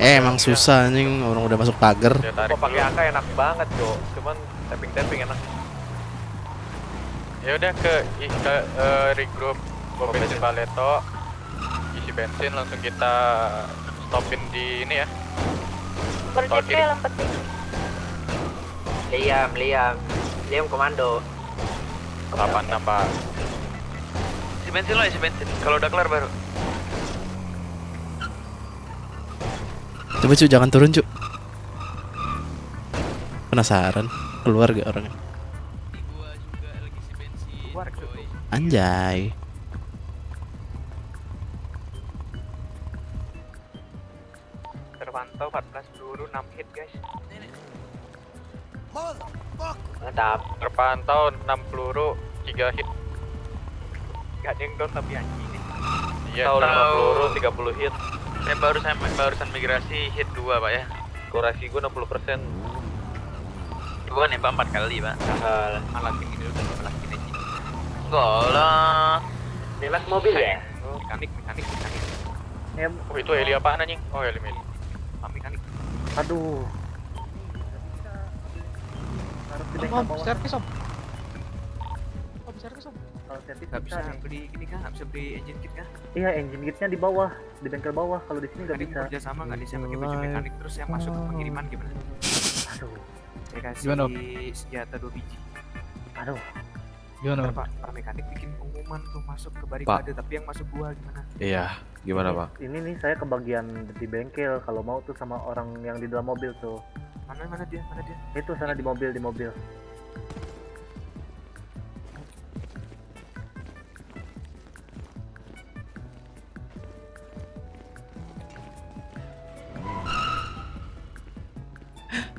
Emang susah anjing, orang udah masuk pagar. Kok pakai AK enak banget cok. Cuman tapping enak. Ya udah ke regroup bensin Baleto, isi bensin langsung kita stopin di ini ya. Berjep ya lempetin. Liam komando. Kapan nambah? Isi bensin lo, isi bensin. Kalau udah kelar baru. Coba cu, jangan turun cu. Penasaran, keluar gak orangnya? Anjay. Terpantau 14 peluru 6 hit guys. Mantap. Terpantau 6 peluru 3 hit. Gak ada yang down tapi anjing. Iya, Tahu 5 tahu. peluru 30 hit. Saya barusan migrasi hit 2 pak ya. Kurasi gue 60%. Gua nembak 4 kali pak. Alat ini dulu, alat ini. Golah. Bebas mobil ya? Mekanik. Oh itu heli apaan anjing? Oh heli. Mekanik. Aduh. Harus di bengkel bawah. Servis om. Servis om. Kalau servis Gak bisa nih. beli ini kan? Gak bisa beli engine kit kan? Iya, engine kitnya di bawah, di bengkel bawah. Kalau di sini nggak Tadi bisa. kerja sama nggak nih saya pakai baju mekanik terus saya masuk ke pengiriman gimana? Aduh. Saya kasih Gimana, Om? senjata 2 biji. Aduh. Gimana? Pak, para mekanik bikin pengumuman tuh masuk ke barikade, tapi yang masuk gua gimana? Iya, gimana Pak? Ini nih saya kebagian di bengkel. Kalau mau tuh sama orang yang di dalam mobil tuh. Mana dia? Itu sana di mobil.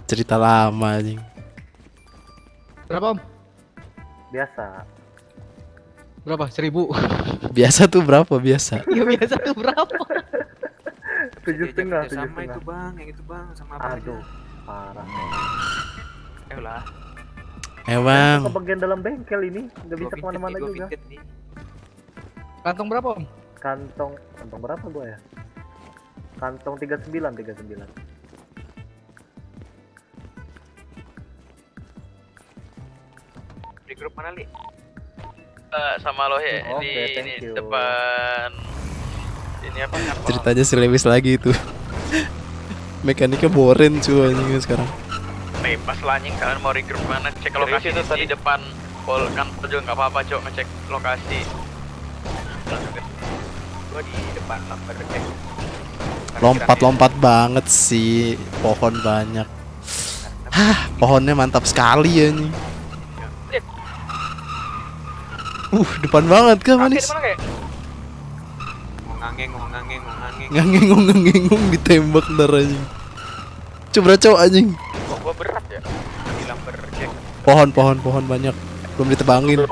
Cerita lama anjing. Berapa om? Biasa. Berapa? 1000. Biasa tuh berapa biasa? Ya biasa tuh berapa? 7,5. Sama itu bang, yang itu bang, sama apa? Aduh, parah. Ayolah. Emang. Kebagian dalam bengkel ini nggak bisa kemana-mana juga. Kantong berapa om? Kantong berapa gua ya? Kantong 39. Di grup mana li? Sama lo ya. Oke, Ini thank you. depan. Ini apa? Ceritanya si Lewis lagi itu. Mekaniknya boren cuy anjing sekarang. Bebas lah anjing, kalian mau regroup mana? Cek lokasi di depan pol kan juga nggak apa-apa cok, ngecek lokasi. Gua di depan lamber cek. Lompat-lompat banget sih, pohon banyak. Hah, pohonnya mantap sekali ya nih. Depan banget kan manis. Ngangeng ditembak ntar anjing. Coba cowok anjing. Kok gua berat ya? Di lamber cek. Pohon banyak. Belum ditebangin.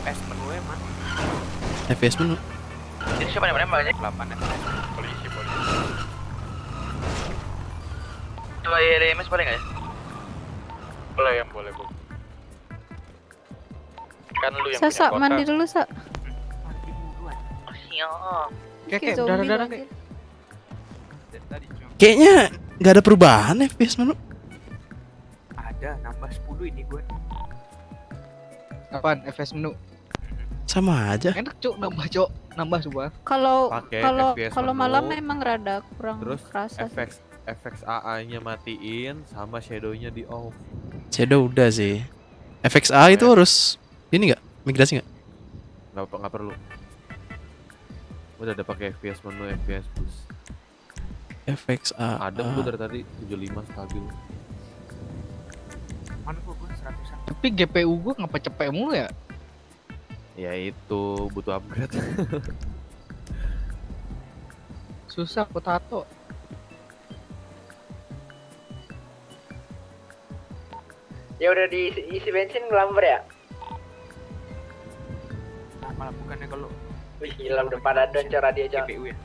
Es menu emang. FPS menu. Ini siapa yang banyak? 8 ya. Polisi. Coba IRMS boleh nggak ya? Boleh bu. Kan lu yang Sa, punya mandi kota. dulu, Sa. Siap. Kayak zombie darah-darah lagi. Kayaknya nggak ada perubahan FPS menu. Ada nambah 10 ini gua. Apaan? FPS menu. Sama aja. Enak cuk, nambah coba. Kalau Pakai kalau FPS kalau menu, malam memang rada kurang Terus kerasa. efek AA-nya matiin sama shadow-nya di off. Shadow udah sih. FXA itu harus ini nggak? Migrasi nggak? Nggak perlu. Udah ada pakai FPS menu, FPS boost. FXA. Ada gua dari tadi 75 stabil. Mana gua 100-an. Tapi GPU gua ngapa cepet mulu ya? Ya itu butuh upgrade. Susah potato. Ya udah diisi bensin ngelamber ya? Nah, malah bukannya kalau Wih gila udah pada doncor dia aja. GPU ya.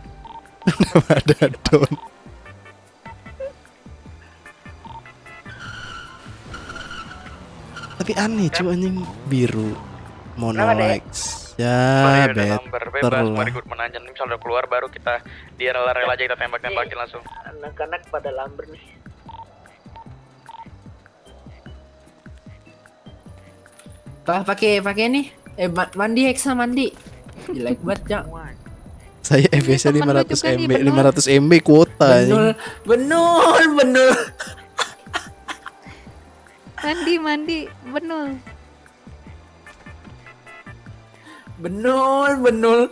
Ada don. Tapi aneh cuy anjing biru mono Kenapa, Dek? likes. Ya Mari udah better number bebas, lah. mari ikut menanjam. Nih misalnya udah keluar baru kita dia rela-rela aja kita tembak-tembakin langsung. Anak-anak pada lamber nih. Pakai nih. Mandi Hexa mandi. Jelek banget, Cak. Saya FPS-nya temen lu 500 juga nih, MB, Benul. 500 MB kuota anjing. Benul. Mandi, Benul.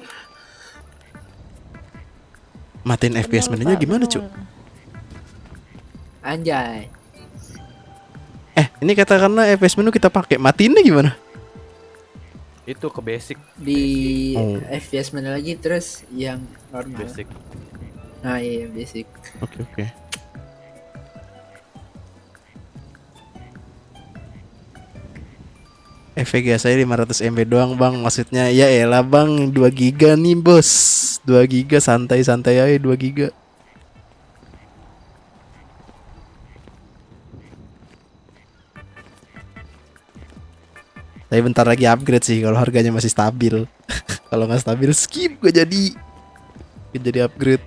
Matiin FPS menunya gimana, Cuk? Anjay. Ini katakanlah FPS menu kita pakai, matiinnya gimana? Itu ke basic. Di Oh. FPS mana lagi terus yang normal. Basic. Nah, iya basic. Oke. VGA saya 500 MB doang bang, maksudnya ya elah bang 2 giga nih bos, 2 giga santai-santai aja 2 giga. Tapi bentar lagi upgrade sih kalau harganya masih stabil. Kalau nggak stabil skip gue jadi upgrade.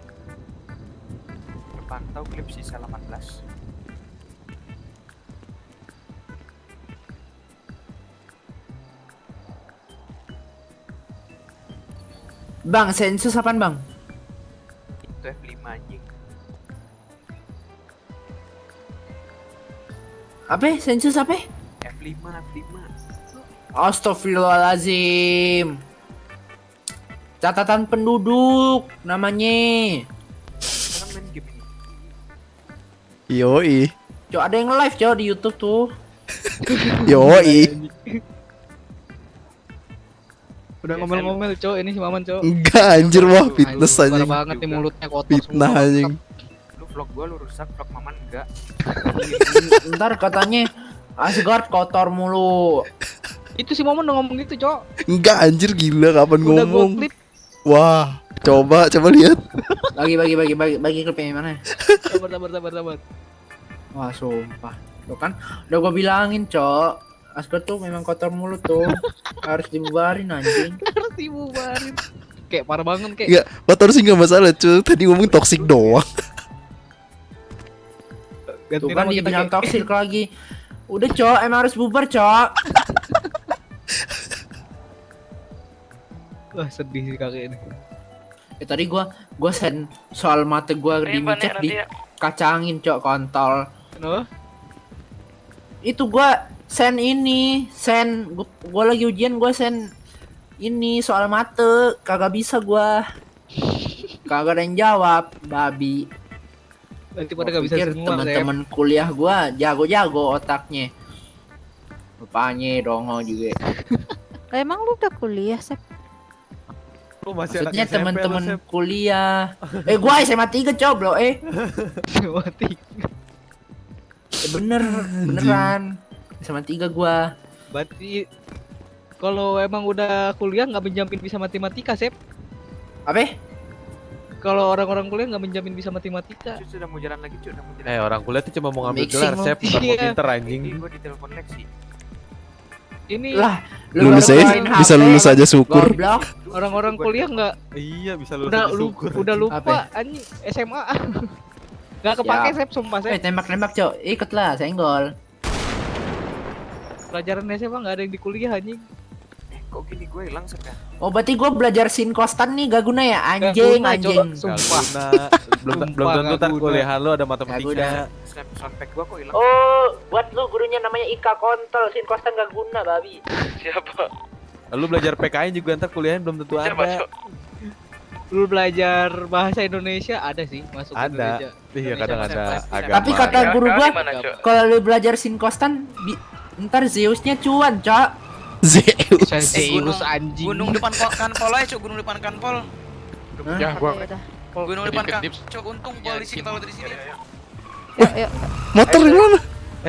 Pantau klip sisa 18. Bang, sensus apaan, Bang? Itu F5 anjing. Apa? Sensus apa? F5. Astagfirullahalazim. Catatan penduduk namanya. Kan main game ini. Yoi. Cok, ada yang live cok di YouTube tuh. Yoi. Udah ngomel-ngomel, Cok. Ini si Maman, Cok. Enggak anjir, wah fitness Parah anjing. banget nih mulutnya kotor Fitnah semua. anjing. Lu vlog gua lu rusak, vlog Maman enggak. Ntar katanya Asgard kotor mulu. Itu si Maman udah ngomong gitu, Cok. Enggak anjir, gila kapan Udah gua ngomong. klip. Wah, coba lihat. Bagi klipnya mana? Sabar. Wah, sumpah. Tuh kan udah gua bilangin, Cok. Asgard tuh memang kotor mulu tuh. Harus dibubarin anjing. Harus dibubarin. Kayak parah banget kayak. Enggak, kotor sih enggak masalah, cuy. Tadi ngomong toksik doang. Tuh kan dibilang toksik lagi. Udah, Cok, emang harus bubar, Cok. Wah, sedih sih kakek ini. Tadi gua send soal mata gua di micet di kacangin, Cok, kontol. Kenapa? Itu gua send gua lagi ujian, gua send ini soal mate, kagak bisa gua. Kagak ada yang jawab, babi. Nanti pada gak bisa Pikir semua, teman-teman kuliah gua jago-jago otaknya. Rupanya dongo juga. Lah, emang lu udah kuliah, Sep? Lu masih Maksudnya anak SMP, teman-teman lu, Sep. kuliah. Gua SMA 3 coblo SMA 3. Beneran. SMA 3 gua. Berarti kalau emang udah kuliah nggak menjamin bisa matematika, Sep. Apa? Kalau orang-orang kuliah nggak menjamin bisa matematika. Sudah mau jalan lagi, Cuk. Udah mau jalan. Orang kuliah tuh cuma mau ngambil Mixing gelar, mau. Sep, bukan mau Iya. pinter anjing. Gua di telepon Lexi. Ini Lah, Lulus baru aja, main bisa HP, lulus aja syukur. Goblok. orang-orang kuliah nggak Iya, bisa lulus udah syukur. udah Apa? lupa anjing SMA. Nggak kepake, Siap. Sep, sumpah, Sep. Tembak-tembak, Cok. Ikutlah, senggol. Pelajaran SMA nggak ada yang di kuliah anjing. Kok gini gue hilang Sep ya? Oh, berarti gua belajar sin kostan nih gak guna ya? Nggak Anjing, guna, Cok. anjing. Sumpah. belum Sumpah, tentu nggak tar guna. kuliah lu ada Nggak matematika. Soundpack gua kok hilang? Oh, buat lu gurunya namanya Ika Kontol, sin kostan gak guna, babi. Siapa? Lu belajar PKN juga ntar kuliahnya belum tentu Siapa, ada. Cok? Lu belajar bahasa Indonesia ada sih masuk Ada. Indonesia. Iya, kadang ada agama. Tapi kata guru Kali gua, mana, Cok? kalau lu belajar sin kostan, ntar Zeusnya cuan, Cok. Zeus. Zeus anjing. Gunung depan kanpol aja, Cok. Gunung depan kanpol. Ya, Gunung depan kanpol. Cok, untung polisi kita dari sini. Yuk. Motor di mana?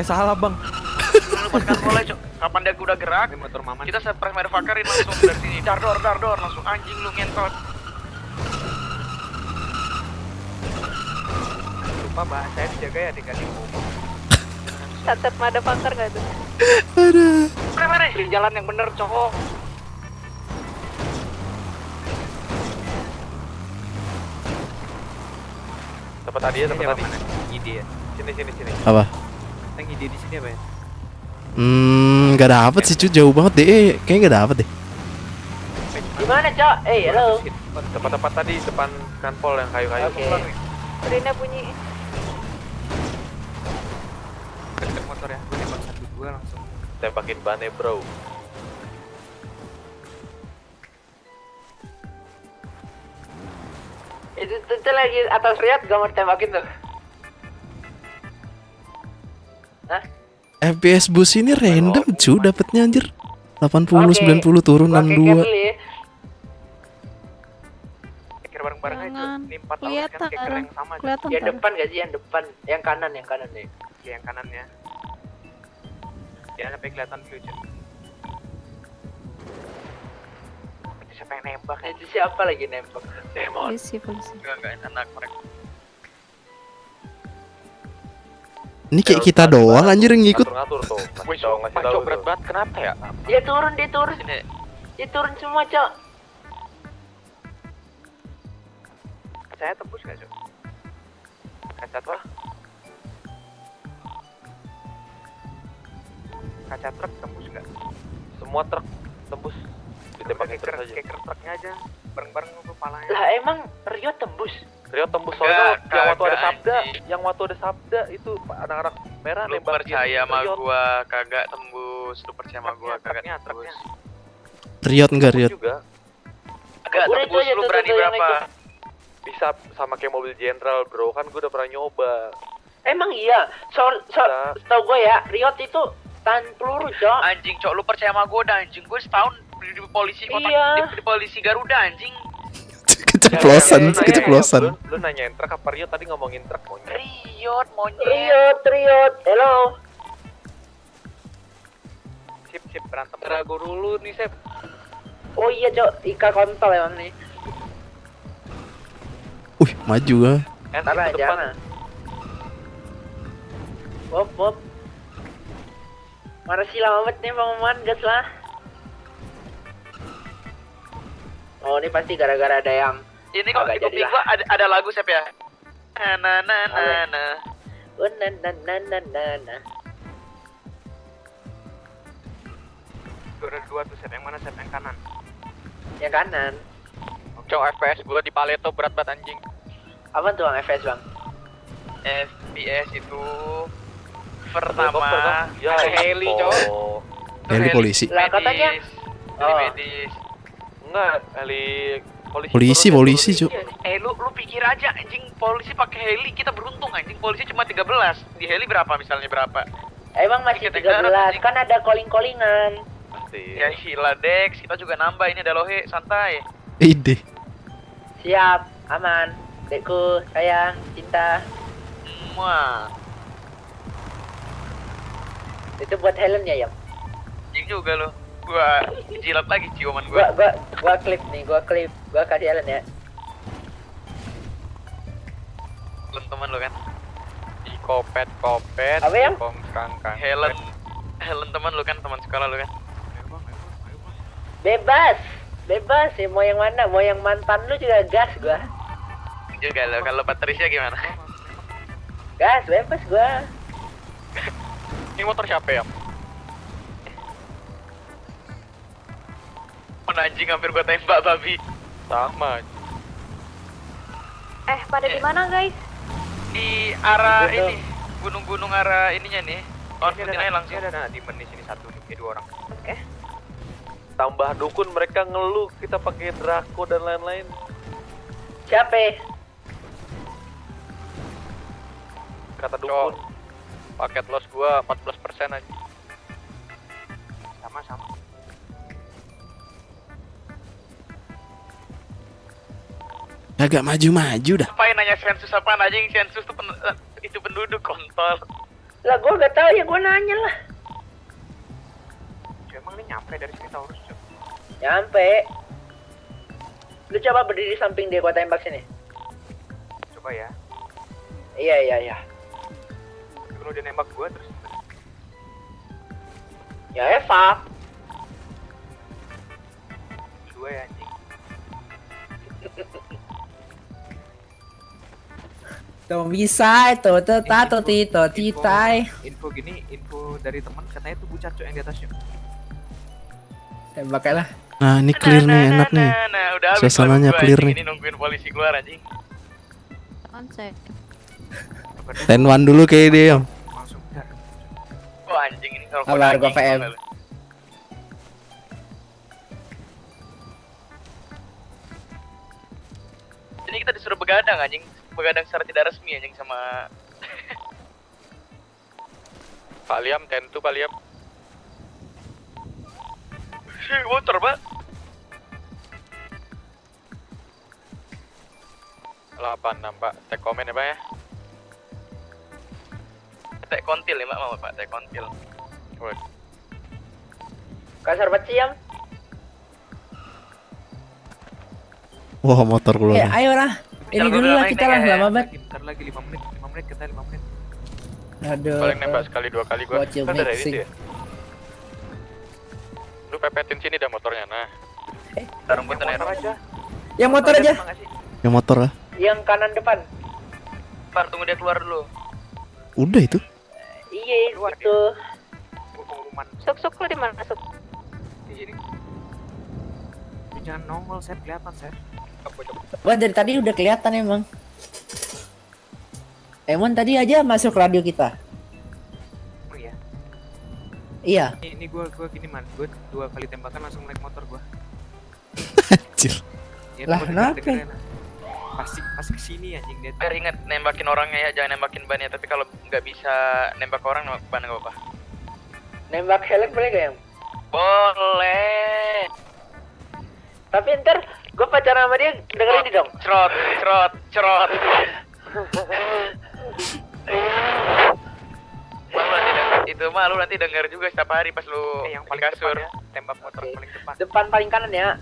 Salah, Bang. Gunung depan kanpol aja, Cok. Kapan dia udah gerak, Motor Maman. kita surprise motherfuckerin langsung dari sini. Dardor langsung anjing lu ngentot. Lupa bahasa saya dijaga ya dikasih Catat motherfucker gak tuh? Aduh. Mana? Jalan yang bener, cowok. Tempat tadi ya, tempat tadi. Ide ya. Sini. Apa? Yang ide di sini apa ya? Gak dapet sih cuy, jauh banget deh. Kayaknya gak dapet deh. Gimana, Cok? Halo. Tempat-tempat tadi depan kanpol yang kayu-kayu. Oke. Rina bunyi. Dekat motor ya. Gue tembak 1-2 langsung. Tembakin bannya, bro. Itu lagi atas Riyad gak mau tembakin tuh. FPS bus ini random cuy dapetnya anjir. 80, Oke. 90 turun Gua keker 62. dulu ya. Pikir bareng-bareng aja. Jangan. Ini 4 tahun kan Kelihatan. keker yang sama. Kelihatan. Yang Tar. depan gak sih? Yang depan. Yang kanan nih. Oke, yang kanan ya. Jangan sampai kelihatan dulu, Cok. Itu siapa yang nembak ya? Itu siapa lagi nembak? Demon. Polisi. Enggak enak mereka. Ini kayak kita doang anjir yang ngikut. Ngatur tuh. Wih, Ngasih Pak tahu Cok tuh. berat banget. Kenapa ya? Dia turun. Sini. Dia turun semua, Cok. Saya tembus gak, Cok? Kaca truk. Kaca truk tembus gak? Semua truk tembus. Ditembakin Keker terus aja. truknya aja. Bareng-bareng lu palanya. Lah emang Rio tembus. Rio tembus Enggak, soalnya yang waktu ada kagak, sabda, anjing. yang waktu ada sabda itu anak-anak merah Lu nembakin percaya sama Rio. gua kagak tembus. Lu percaya sama gua kagak Truknya. tembus. Riot enggak Riot? Juga Kagak Udah, itu tembus. aja Lu tuh, berani tuh, yang berapa? bisa sama kayak mobil jenderal, bro. Kan gue udah pernah nyoba. Emang iya. Setahu gue ya, Riot itu tahan peluru, Cok. Anjing, Cok, lu percaya sama gua dah anjing. Gua setahun di polisi kota Iya. di polisi Garuda anjing. Keceplosan, Ya, keceplosan. Lu nanyain truk apa Rio tadi ngomongin truk monyet. Riot monyet. Riot. Hello. Sip berantem. Ragu dulu nih, Sep. Oh iya, Cok. Ika kontol emang nih. Wih, maju ah. Ntar Itu depan. jangan. Wop. Mana sih lama banget nih pengumuman, gas lah. Oh, ini pasti gara-gara ada yang Ini kok agak di kuping jadilah. gua ada lagu Sep ya. Na. Oh, na. Ada 2 tuh, Sep. Yang mana, Sep? Yang kanan. Yang kanan. Cok, FPS gua di Paleto berat banget anjing. Apa tuh Bang FPS, Bang? FPS itu Helikopter pertama kan? Ya, heli, Cok. Heli polisi. Lah katanya Heli Oh. medis. Enggak, heli Polisi, turun, polisi, turun. Cuk. Lu pikir aja anjing polisi pakai heli, kita beruntung anjing polisi cuma 13. Di heli berapa misalnya berapa? emang masih Tiket 13, negara, kan ada calling-callingan. Pasti. Ya gila Dex, kita juga nambah ini ada lohe, santai. Ide. Siap, aman. Dekku, sayang, cinta. Wah, Itu buat Helen ya, Yang? anjing juga lu. Gua jilat lagi ciuman gua. Gua klip nih, gua kasih Helen ya. Teman lu kan. Di kopet. Apa, Yang? Bom kangkang. Helen teman lu kan, teman sekolah lu kan. Bebas ya, mau yang mana? Mau yang mantan lu juga gas gua. Juga lo, kalau Patricia gimana? Gas, bebas gua. Ini motor siapa ya? Anjing hampir gua tembak babi. Sama. Pada di mana, guys? Di arah Betul. ini, gunung-gunung arah ininya nih. Konfirmin aja langsung. Ini ada di men di sini satu nih, 2 orang. Oke. Tambah dukun mereka ngeluh kita pakai Draco dan lain-lain. Siapa? Kata dukun. Paket loss gua 14% aja. Sama. Agak maju-maju dah. Apain nanya sensus apaan anjing? Sensus tuh itu penduduk kontol. Lah gua gak tahu ya, gua nanya lah. Emang ini nyampe dari sini Taurus, Cok? Nyampe. Lu coba berdiri samping dia, gua tembak sini. Coba ya. Iya. Kalau dia nembak gua terus Ya Eva. Dua ya anjing. Tuh bisa itu tato tito titai. Info gini, info dari teman katanya tuh bucar cok yang di atasnya. Tembak lah. Nah ini clear nih, enak nih. Nah, udah habis Suasananya lagu gua, clear anjing. nih. Ini nungguin polisi keluar anjing. Konsep. Ten one dulu kayak dia yang. Langsung dar. Oh anjing ini kalau Kabar gua VM. Ini kita disuruh begadang anjing. Begadang secara tidak resmi anjing sama Pak Liam, tentu Pak Liam. motor, Pak. 86 Pak, tek komen ya Pak ya. Tek kontil ya, mau Pak, tek kontil. Kasar banget sih yang. Wah motor keluar. Ayo lah. Ini dulu lah kita lah, lama banget. Bentar lagi 5 menit kita 5 menit. Aduh. Paling nembak sekali 2 kali gua. Bocil Kan dari mixing. itu ya. Lu pepetin sini dah motornya, nah. Taruh buat aja. Yang motor aja. Yang motor lah. Yang kanan depan. Par, tunggu dia keluar dulu. Udah itu. Iya itu. Sok lu di mana sok? Di sini. Jangan nongol, saya kelihatan saya. Wah dari tadi udah kelihatan emang. Emang tadi aja masuk radio kita. Oh iya. Iya. Ini gua gini man, gua 2 kali tembakan langsung naik motor gua. Anjir. Ya, Lah, gua kenapa? dengerin. Pasti kesini anjing dia. Biar ingat nembakin orangnya ya, jangan nembakin bannya. Tapi kalau nggak bisa nembak orang, nembak ban nggak apa-apa. Nembak helek boleh gak ya? Boleh. Tapi ntar gue pacaran sama dia dengerin ini dong. Cerot. Itu mah lu nanti denger juga setiap hari pas lu Yang di paling kasur. depan ya, tembak motor paling depan. Depan paling kanan ya.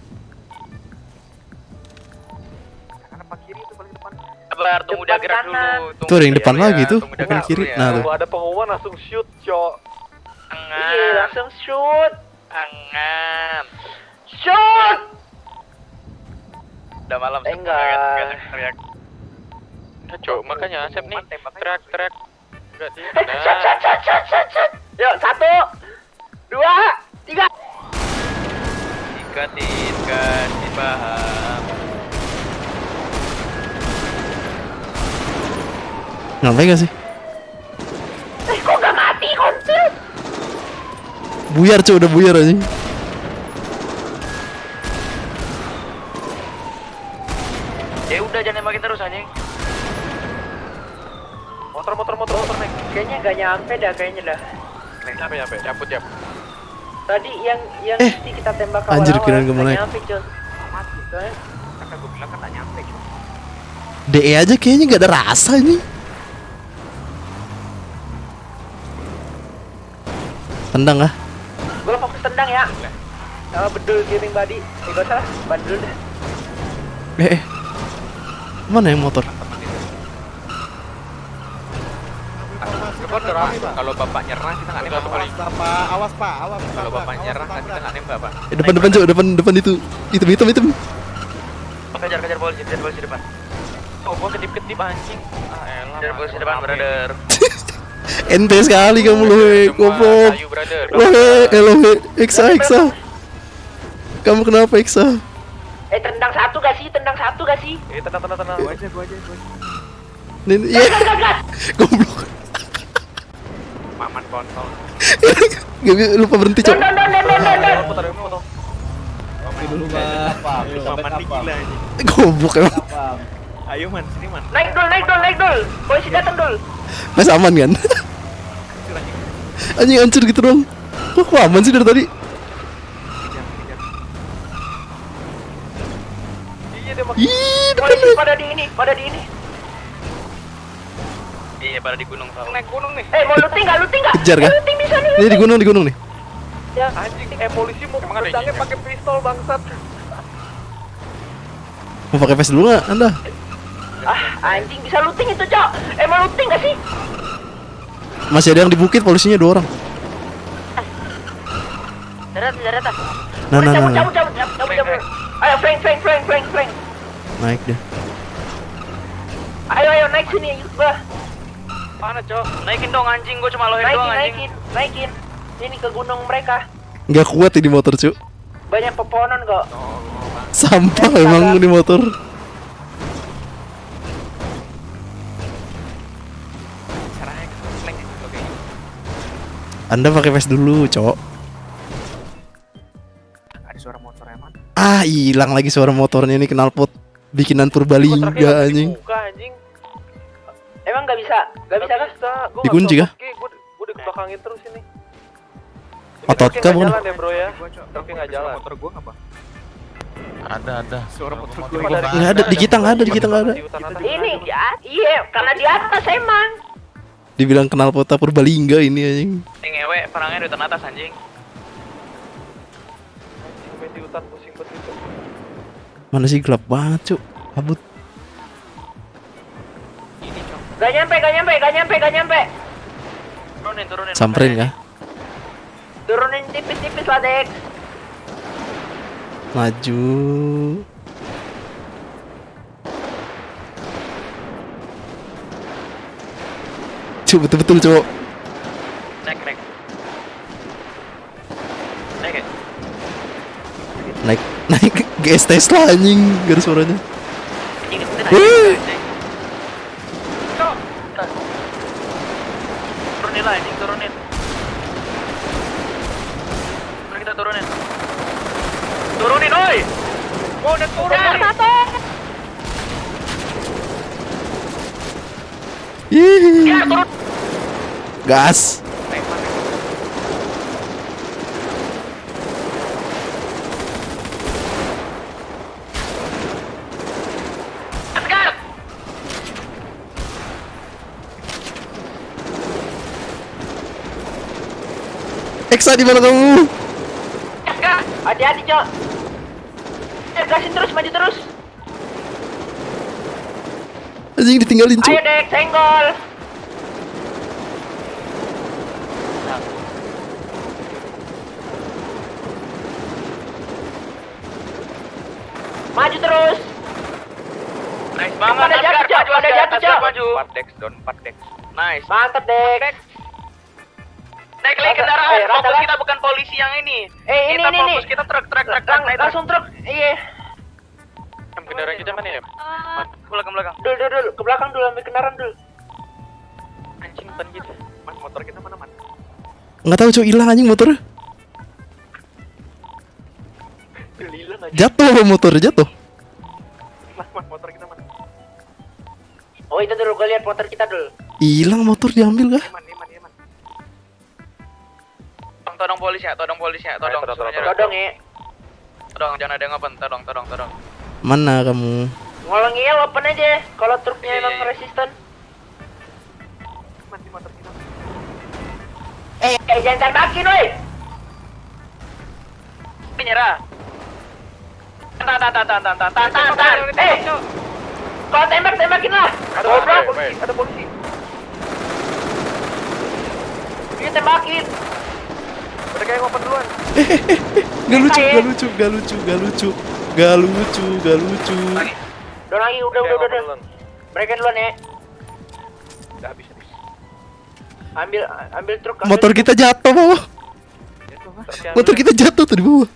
Kanan apa kiri itu paling depan. Sabar, tunggu dia Depan gerak kanan. dulu. Tuh ada yang depan Iya, lagi tuh, tunggu dia bukan gerak kiri. dulu ya. Nah tuh. Kalau ada pengumuman langsung shoot, cok. Iya langsung shoot. Angan. Shoot. Udah malam Enggak. teriak. Udah cok, makanya Asep nih teriak. Enggak sih. Shot. Yuk 1, 2, 3. Kasih paham. Nyampe gak sih? Kok gak mati konsil? Buyar cuy, udah buyar aja. Ya udah jangan nembakin terus anjing. Motor naik. Kayaknya gak nyampe dah kayaknya dah. Nyampe, cabut ya. Tadi yang mesti kita tembak awal-awal. Anjir, kirain gua mau naik. Nyampe cuy. Mati. Kata gua bilang kan tak nyampe. DE aja kayaknya gak ada rasa ini. Tendang ah. Gue fokus tendang ya. Sama bedul gaming body. Gak usah lah, bandul deh. Mana yang motor? Kalau bapak nyerang kita nggak nembak paling. Awas pak. Kalau bapak nyerang kan kita nggak nembak pak. Depan cuy, depan itu. Hitam. Kejar polisi depan. Oh, gua kedip-kedip anjing. Elah. Kejar polisi depan, brother. Ente sekali kamu lu, goblok. Ayo, brother. Wah, Eksa. Kamu kenapa Eksa? Tendang satu gak sih? Tenang. Tenang. Gua aja. Nih, iya. Goblok. Maman kontol. Gak bisa lupa berhenti, Cok. Motor. Dulu Pak. Maman nih gila ini. Goblok emang. Ayo man, sini man. Naik dul. Polisi datang dul. Mas aman kan? Anjing hancur gitu dong. Kok aman sih dari tadi? Ih, Polisi pada di ini. Iya, pada di gunung tau. Naik gunung nih. Mau looting gak? kejar kan? Looting bisa nih. Ini di gunung nih. Ya. Anjing, polisi mau Emang ada pedangnya isinya? pakai pistol bangsat. Mau pakai vest dulu nggak Anda? Anjing bisa looting itu, Cok. Mau looting gak sih? Masih ada yang di bukit, polisinya 2 orang. Darat. Nah. Cabut. Ayo, Frank. Naik deh. Ayo, naik sini, ikut gua. Mana, Cok? Naikin dong anjing, gua cuma lohin doang anjing. Naikin. Ini ke gunung mereka. Nggak kuat ini motor, Cuk. Banyak pepohonan kok. Sampah emang ini motor. Caranya slang gitu kayaknya. Anda pakai vest dulu, Cok. Ada suara motor emang. Ah, hilang lagi suara motornya ini, knalpot bikinan Purbalingga anjing. Emang nggak bisa kan? Dikunci kah? Gue dibelakangin terus ini. Otot kah bukan? Ya bro ya. Truknya nggak jalan. Motor gua apa? Ada. Suara motor gua. Nggak ada, di kita nggak ada. Ini iya, karena di atas emang. Dibilang knalpot Purbalingga ini anjing. Yang ngewe, perangnya di hutan atas anjing. Main di hutan pusing banget itu. Mana sih gelap banget, Cuk. Kabut. Gak nyampe. Turunin. Samperin kah? Turunin tipis-tipis lah, Dex. Maju. Cuk, betul-betul, Cuk. Naik. Naik GS Tesla anjing, garis suaranya. Anjing itu Wih. Cok. Turunin lah anjing, turunin. Kita turunin. Turunin, oi. Oh, udah turun. Ih. Ya, turun. Gas. Eksa, di mana kamu? Hati-hati, Cok. Gasin terus, maju terus. Anjing ditinggalin, Cuk. Ayo, Dex, senggol. Maju terus. Nice banget. Pada jatuh, Cok. Pada jatuh, Cok. Maju. 4 dex, down 4 dex. Nice. Mantap, Dex. Naik lagi kendaraan. Fokus kita bukan polisi yang ini. Ini. Fokus kita truk. Langsung truk. Iya. Kendaraan kita mana ya? Belakang. Dul. Ke belakang dulu, ambil kendaraan dulu. Anjing ban gitu. Mas, motor kita mana, Man? Nggak tahu, Cuk, hilang anjing motor. Jatuh motor, jatuh. Mas, motor kita mana? Oh, itu dulu, gue lihat motor kita dulu. Hilang motor, diambil kah? Iman. Todong polisi ya. Todong. Todong, ya. Todong, jangan ada yang open. Todong. Mana kamu? Ngolongin open aja. Kalau truknya emang resisten. Man, di motor kita. Jangan tembakin, woi. Menyerah. Tahan. Kalau tembakin lah. Ada polisi. Ini tembakin. Udah kayak ngopen duluan. Gak lucu. Udah lagi, udah. Mereka duluan ya. Udah habis. Ambil truk. Motor kita jatuh, bawah. Motor kita jatuh tuh di bawah.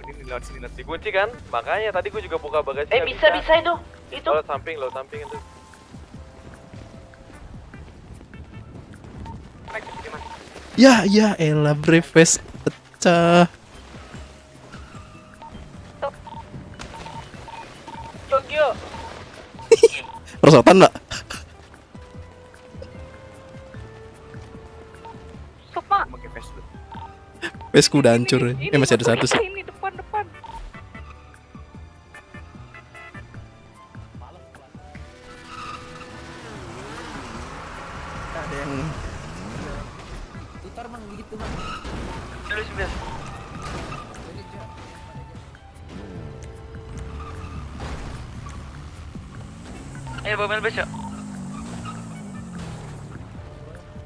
Ini lewat sini nanti kunci kan? Makanya tadi gue juga buka bagasi. Bisa itu. Lewat samping itu. Ya elah, breves pecah. Tokyo. Perosotan nggak? Sopa. Vesku udah hancur. Masih ada satu sih. Ini depan. Putar mang begitu mang. Terus biasa. Ayo bawa mobil besok.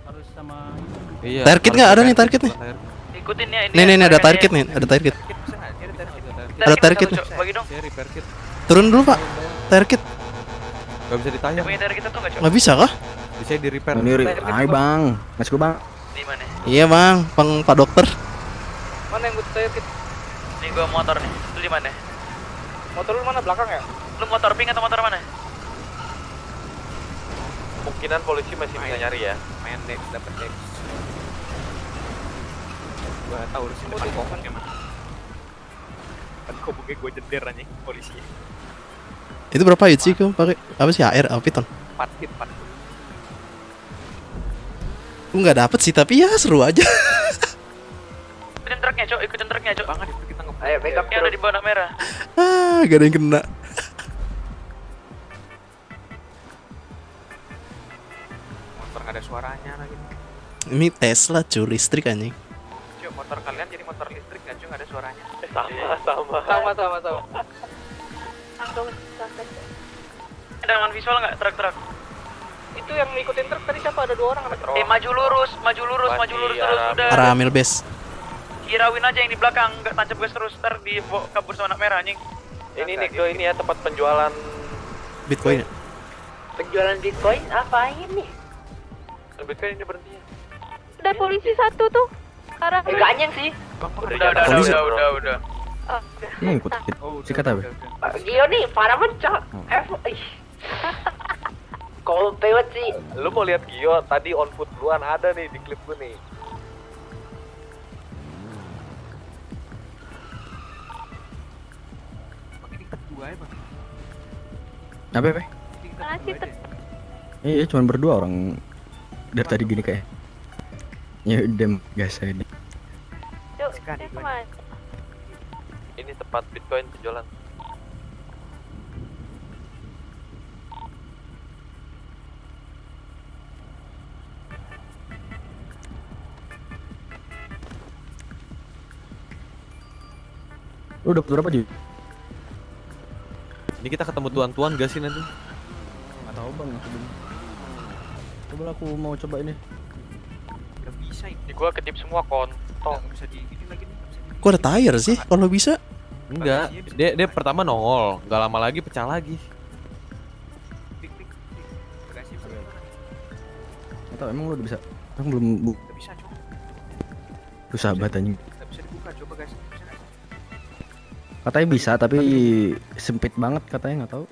Harus sama Iya. Tire kit nggak ada nih tire kit nih. Ikutin ya ini. Nih ada tire kit nih, ada tire kit. Ada tire kit nih. Bagi dong. Saya repair kit. Turun dulu pak, tire kit. Gak bisa ditanya. Punya dari kita tuh nggak, Cok? Nggak bisa kah? Bisa di repair. Ayo bang, mas gue bang. Di mana? Iya bang, pak dokter. Mana yang butuh tire kit? Nih gua motor nih. Lu di mana? Motor lu mana, belakang ya? Lu motor pink atau motor mana? Kemungkinan polisi masih bisa nyari ya. Main Dex, dapet Dex. Gua tahu urusin depan kobong ya, Mas. Depan kobongnya gua jeder aja polisi. Itu berapa hit sih kau pakai apa sih HR apa Python? 4 hit. Gue nggak dapet sih tapi ya seru aja. Ikutin truknya, Cok. Ikutin truknya, Cok. Banget itu kita nge-fly. Ayo, backup yang ada di bawah merah. Gak ada yang kena. Motor nggak ada suaranya lagi. Ini Tesla cuy, listrik anjing. Cuk, motor kalian jadi motor listrik nggak, Cuk? Nggak ada suaranya. Sama. Ada visual nggak truk-truk? Itu yang ngikutin truk tadi siapa? Ada 2 orang. Maju lurus terus udah. Arah Amil Base. Kirawin aja yang di belakang, nggak tancap gas terus ntar di kabur sama anak merah anjing. Ini nih ini ya tempat penjualan Bitcoin. Penjualan Bitcoin apa ini? Bitcoin ini berhenti. Udah polisi 1 tuh. Arah. Ganyang sih. Udah. Emang ikut sikat apa? Gio nih, parah pecah. Kau pewet sih. Lu mau lihat Gio tadi on foot duluan ada nih di klip gue nih. Apa? Iya, cuma berdua orang dari tadi gini kayak. Ya udah gas aja. Ini tempat Bitcoin penjualan. Lu dapat berapa Ji? Ini kita ketemu tuan-tuan gak sih nanti? Nggak tahu bang, aku belum. Coba aku mau coba ini. Udah bisa ini. Gua kedip semua kontong. Nggak bisa di ini lagi nih. Kok ada tire sih kalau bisa? Enggak. Dia pertama nongol, nggak lama lagi pecah lagi. Nggak tahu emang lu udah bisa? Emang belum Nggak bisa, Cuk. susah banget anjing. Nggak bisa dibuka, coba guys. Bisa nggak? Katanya bisa tapi sempit banget katanya, nggak tahu.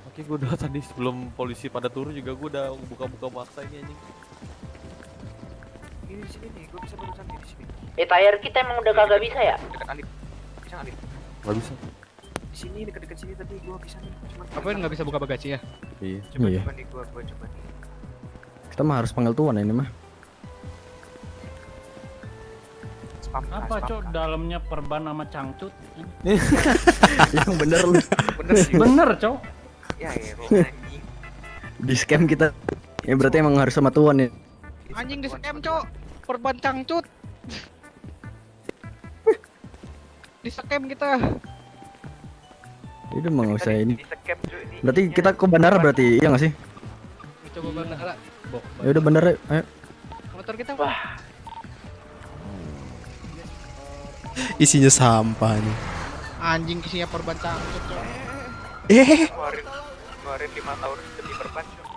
Oke, gue udah tadi sebelum polisi pada turun juga gue udah buka-buka maksa ini anjing. Ini di sini nih, gue bisa barusan di sini. Tire kita emang udah kagak bisa ya? Dekat Alif. Bisa nggak, Alif? Nggak bisa. Di sini dekat-dekat sini tadi gue bisa nih. Cuman Apa nggak bisa buka bagasi ya? Iya. Coba Iya. nih gue coba nih. Kita mah harus panggil tuan ini mah. Spam. Apa cok dalamnya perban sama cangcut? Yang bener lu. Bener sih. Bener cok. Ya anjing. Di scam kita. Ya berarti emang harus sama tuan ya. Anjing di scam, Cok. Perban cangcut. Di scam kita. Itu emang usah ini. Di scam cuy ini. Berarti kita ke bandara berarti, iya nggak sih? Coba bandara. Ya udah bandara, ayo. Motor kita. Isinya sampah nih. Anjing isinya perban cangcut, Cok. Keluarin 5 tahun demi perban, Cuk.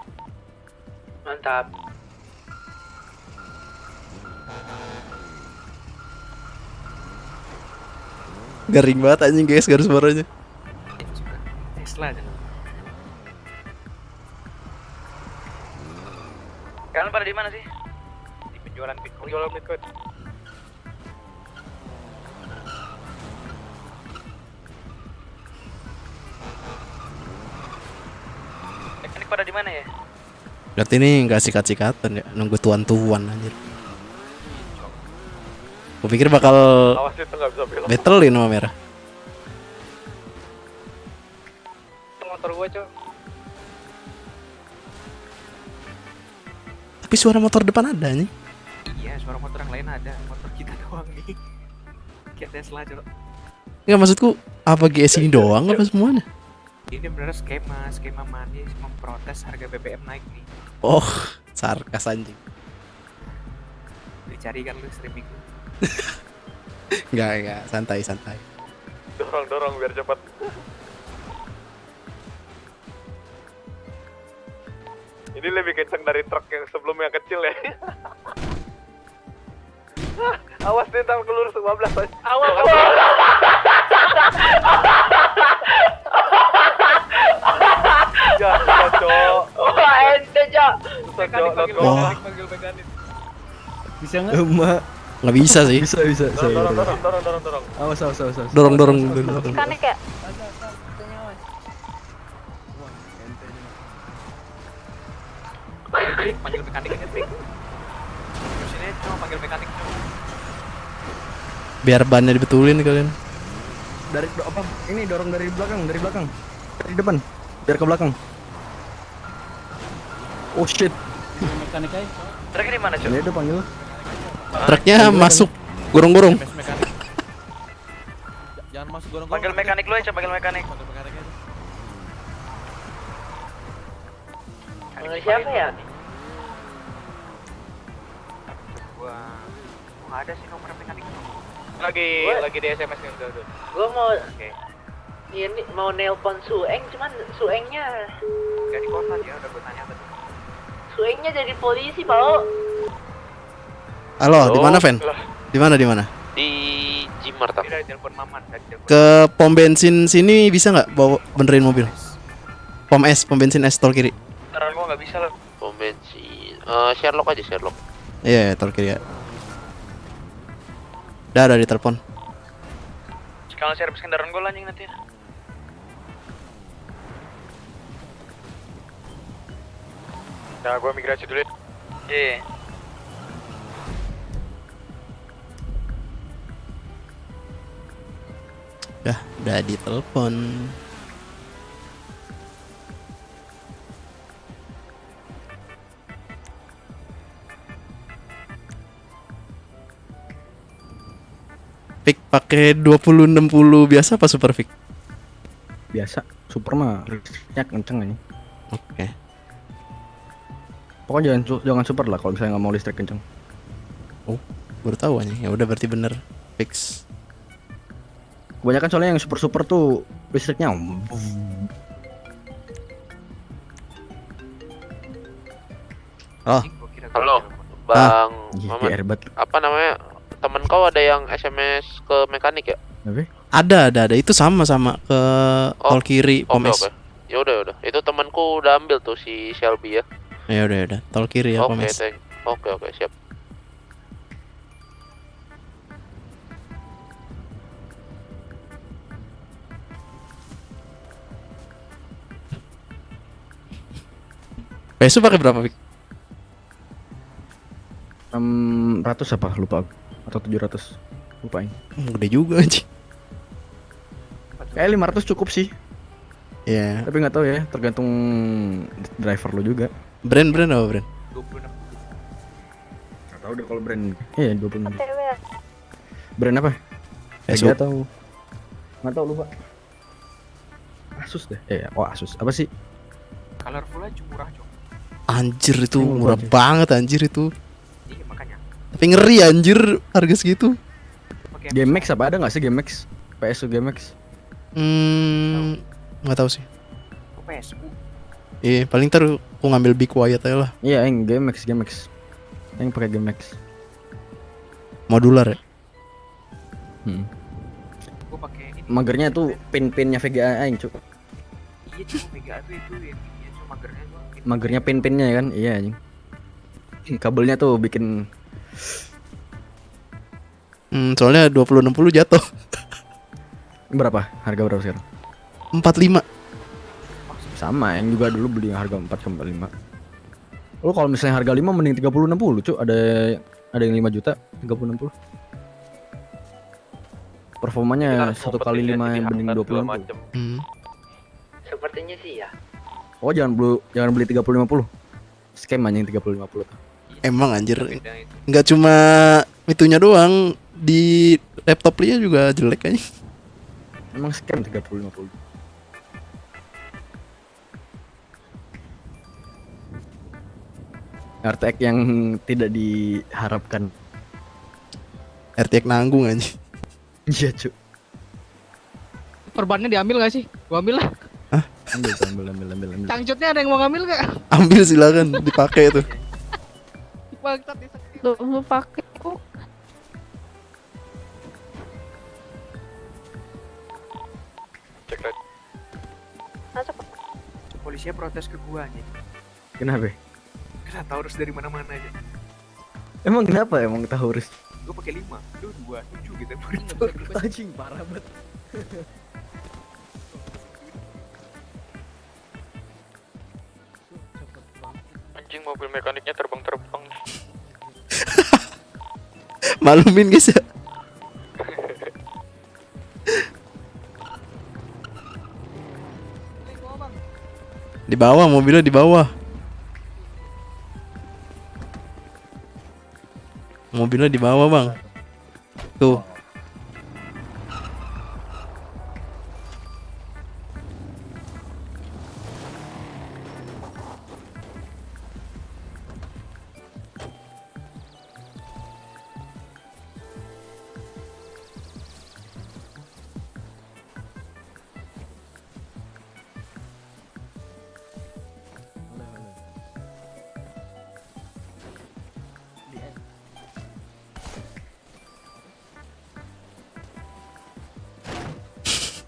Mantap. Garing banget anjing guys garis suaranya. Tesla aja. Kalian pada di mana sih? Di penjualan Bitcoin. Teknik pada di mana ya? Berarti ini nggak sikat-sikatan ya, nunggu tuan-tuan anjir. Gue pikir bakal Awas itu nggak bisa belok. battlein sama merah. Itu motor gua, Cok. Tapi suara motor depan ada nih. Iya, suara motor yang lain ada. Motor kita doang nih. Kayak Tesla, Cok. Nggak maksudku apa GS ini doang apa semuanya? Ini bener skema manis memprotes harga BBM naik nih. Oh, sarkas anjing. dicari kan lu streaming. Enggak, santai. Dorong biar cepat. Ini lebih kenceng dari truk yang sebelumnya kecil ya. Awas nih ntar kelur 15. Awas. Ya, Cok. Wah, ente, Cok. Panggil mekanik. Bisa nggak? Emak. Nggak bisa sih. Bisa. Dorong. Awas. Dorong. Mekanik ya? Panggil mekanik aja, Trik. Sini cuma panggil mekanik, Cok. Biar bannya dibetulin kalian. Dari apa? Ini dorong dari belakang. Dari depan. Biar ke belakang. Oh shit. Mekanik aja. Truknya di mana, Cok? Ini ada panggil. Truknya masuk gorong-gorong. Jangan masuk gorong-gorong. Panggil mekanik lu aja, panggil mekanik. Siapa ya? Gua nggak ada sih nomor mekanik. Lagi di SMS kan udah. Gua mau ini mau nelpon Sueng, cuman Suengnya Gak di kota dia udah gua tanya tadi. Suengnya jadi polisi, Pak. Halo, di mana, Ven? Di mana? Di Jimarta. Dia telepon Maman tadi. Ke pom bensin sini bisa nggak bawa benerin mobil? Pom bensin S tol kiri. Beneran gua nggak bisa lah. Pom bensin. Sherlock aja Sherlock. Iya, tol kiri ya. Udah ditelepon. Kalau servis kendaraan gua anjing nanti. Nah, gua migrasi dulu. Iya. Udah ditelepon. Fik pakai 2060 biasa apa super Fik? Biasa. Super mah listriknya kenceng aja. Oke. Pokoknya jangan super lah kalau misalnya nggak mau listrik kenceng. Oh, baru tahu aja. Ya udah berarti bener fix. Kebanyakan soalnya yang super tuh listriknya. Oh. Halo, Bang Iya, Maman. hebat. Apa namanya? Temen kau ada yang SMS ke mekanik ya? Apa? Ada. Itu sama ke tol kiri pom S. Oke. Ya udah. Itu temanku udah ambil tuh si Shelby ya. Ya udah. Tol kiri ya pom Oke, S. Oke, siap. PSU pakai berapa, Fik? 600 apa? Lupa aku. Atau 700. Lupain. Gede juga anjing. Kayak 500 cukup sih. Iya. Tapi nggak tahu ya, tergantung driver lo juga. Brand apa brand? 26. Nggak tahu deh kalau brand. Iya, 26. OTW ya? Brand apa? PSU. Nggak tahu. Nggak tahu lupa. Asus deh. Asus. Apa sih? Colorful aja murah, Cok. Anjir itu Ini murah lupa, banget anjir itu. Iya, makanya. Tapi ngeri anjir harga segitu. Game Max apa ada nggak sih Game Max? PSU Game Max? Nggak tahu sih. PSU. Iya, paling ntar aku ngambil Big Quiet aja lah. Iya, yang Game Max. Yang pakai Game Max. Modular ya. Gua pakai ini. Magernya tuh pin-pinnya VGA aing, Cuk. Iya, cuma VGA tuh itu yang ini cuma magernya tuh. Magernya pin-pinnya kan? Iya anjing. Kabelnya tuh bikin Soalnya 2060 jatuh. berapa? Harga berapa sekarang? 45. Sama, yang juga dulu beli yang harga 4,5. Lu kalau misalnya harga 5 mending 30-60, Cuk. Ada yang 5 juta, 30-60. Performanya 1 kali 5 yang mending 20-60. Sepertinya sih ya. Oh, jangan beli 30-50. Scam anjing 30-50. Emang anjir. Nggak cuma itunya doang, di laptopnya juga jelek aja. Emang scam 30-50. RTX yang tidak diharapkan. RTX nanggung aja. Iya cu. Perbannya diambil gak sih? Gua ambil lah. Ambil. Cangcutnya ada yang mau ngambil gak? Ambil silakan dipakai tuh. Bangsat Lu pakai kok. Cek red. Masuk. Polisinya protes ke gua nih. Kenapa? Kena Taurus dari mana-mana aja. Emang kenapa emang Taurus? Gua pakai 5, lu 2, 7 gitu. Anjing parah banget. Anjing mobil mekaniknya terbang-terbang. Malumin guys ya. Di bawah, mobilnya di bawah. Mobilnya di bawah, Bang. Tuh.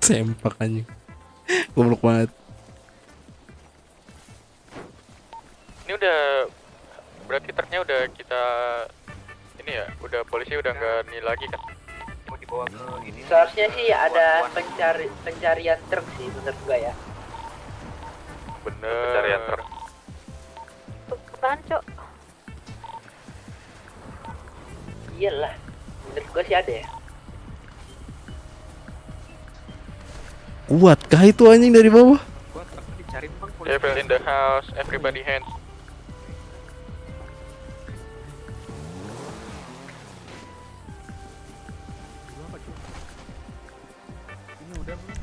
Sempak anjing. Goblok banget. Ini udah berarti truknya udah kita ini ya, udah polisi udah nggak nih lagi kan? Mau dibawa ke ini. Seharusnya sih ada pencarian truk sih menurut gua ya. Bener. Pencarian truk. Apaan, Cok? Iyalah. Menurut gua sih ada ya. Kuat kah itu anjing dari bawah? Gua truknya dicariin bang polisi. People in the house, everybody hands. Ini udah belum?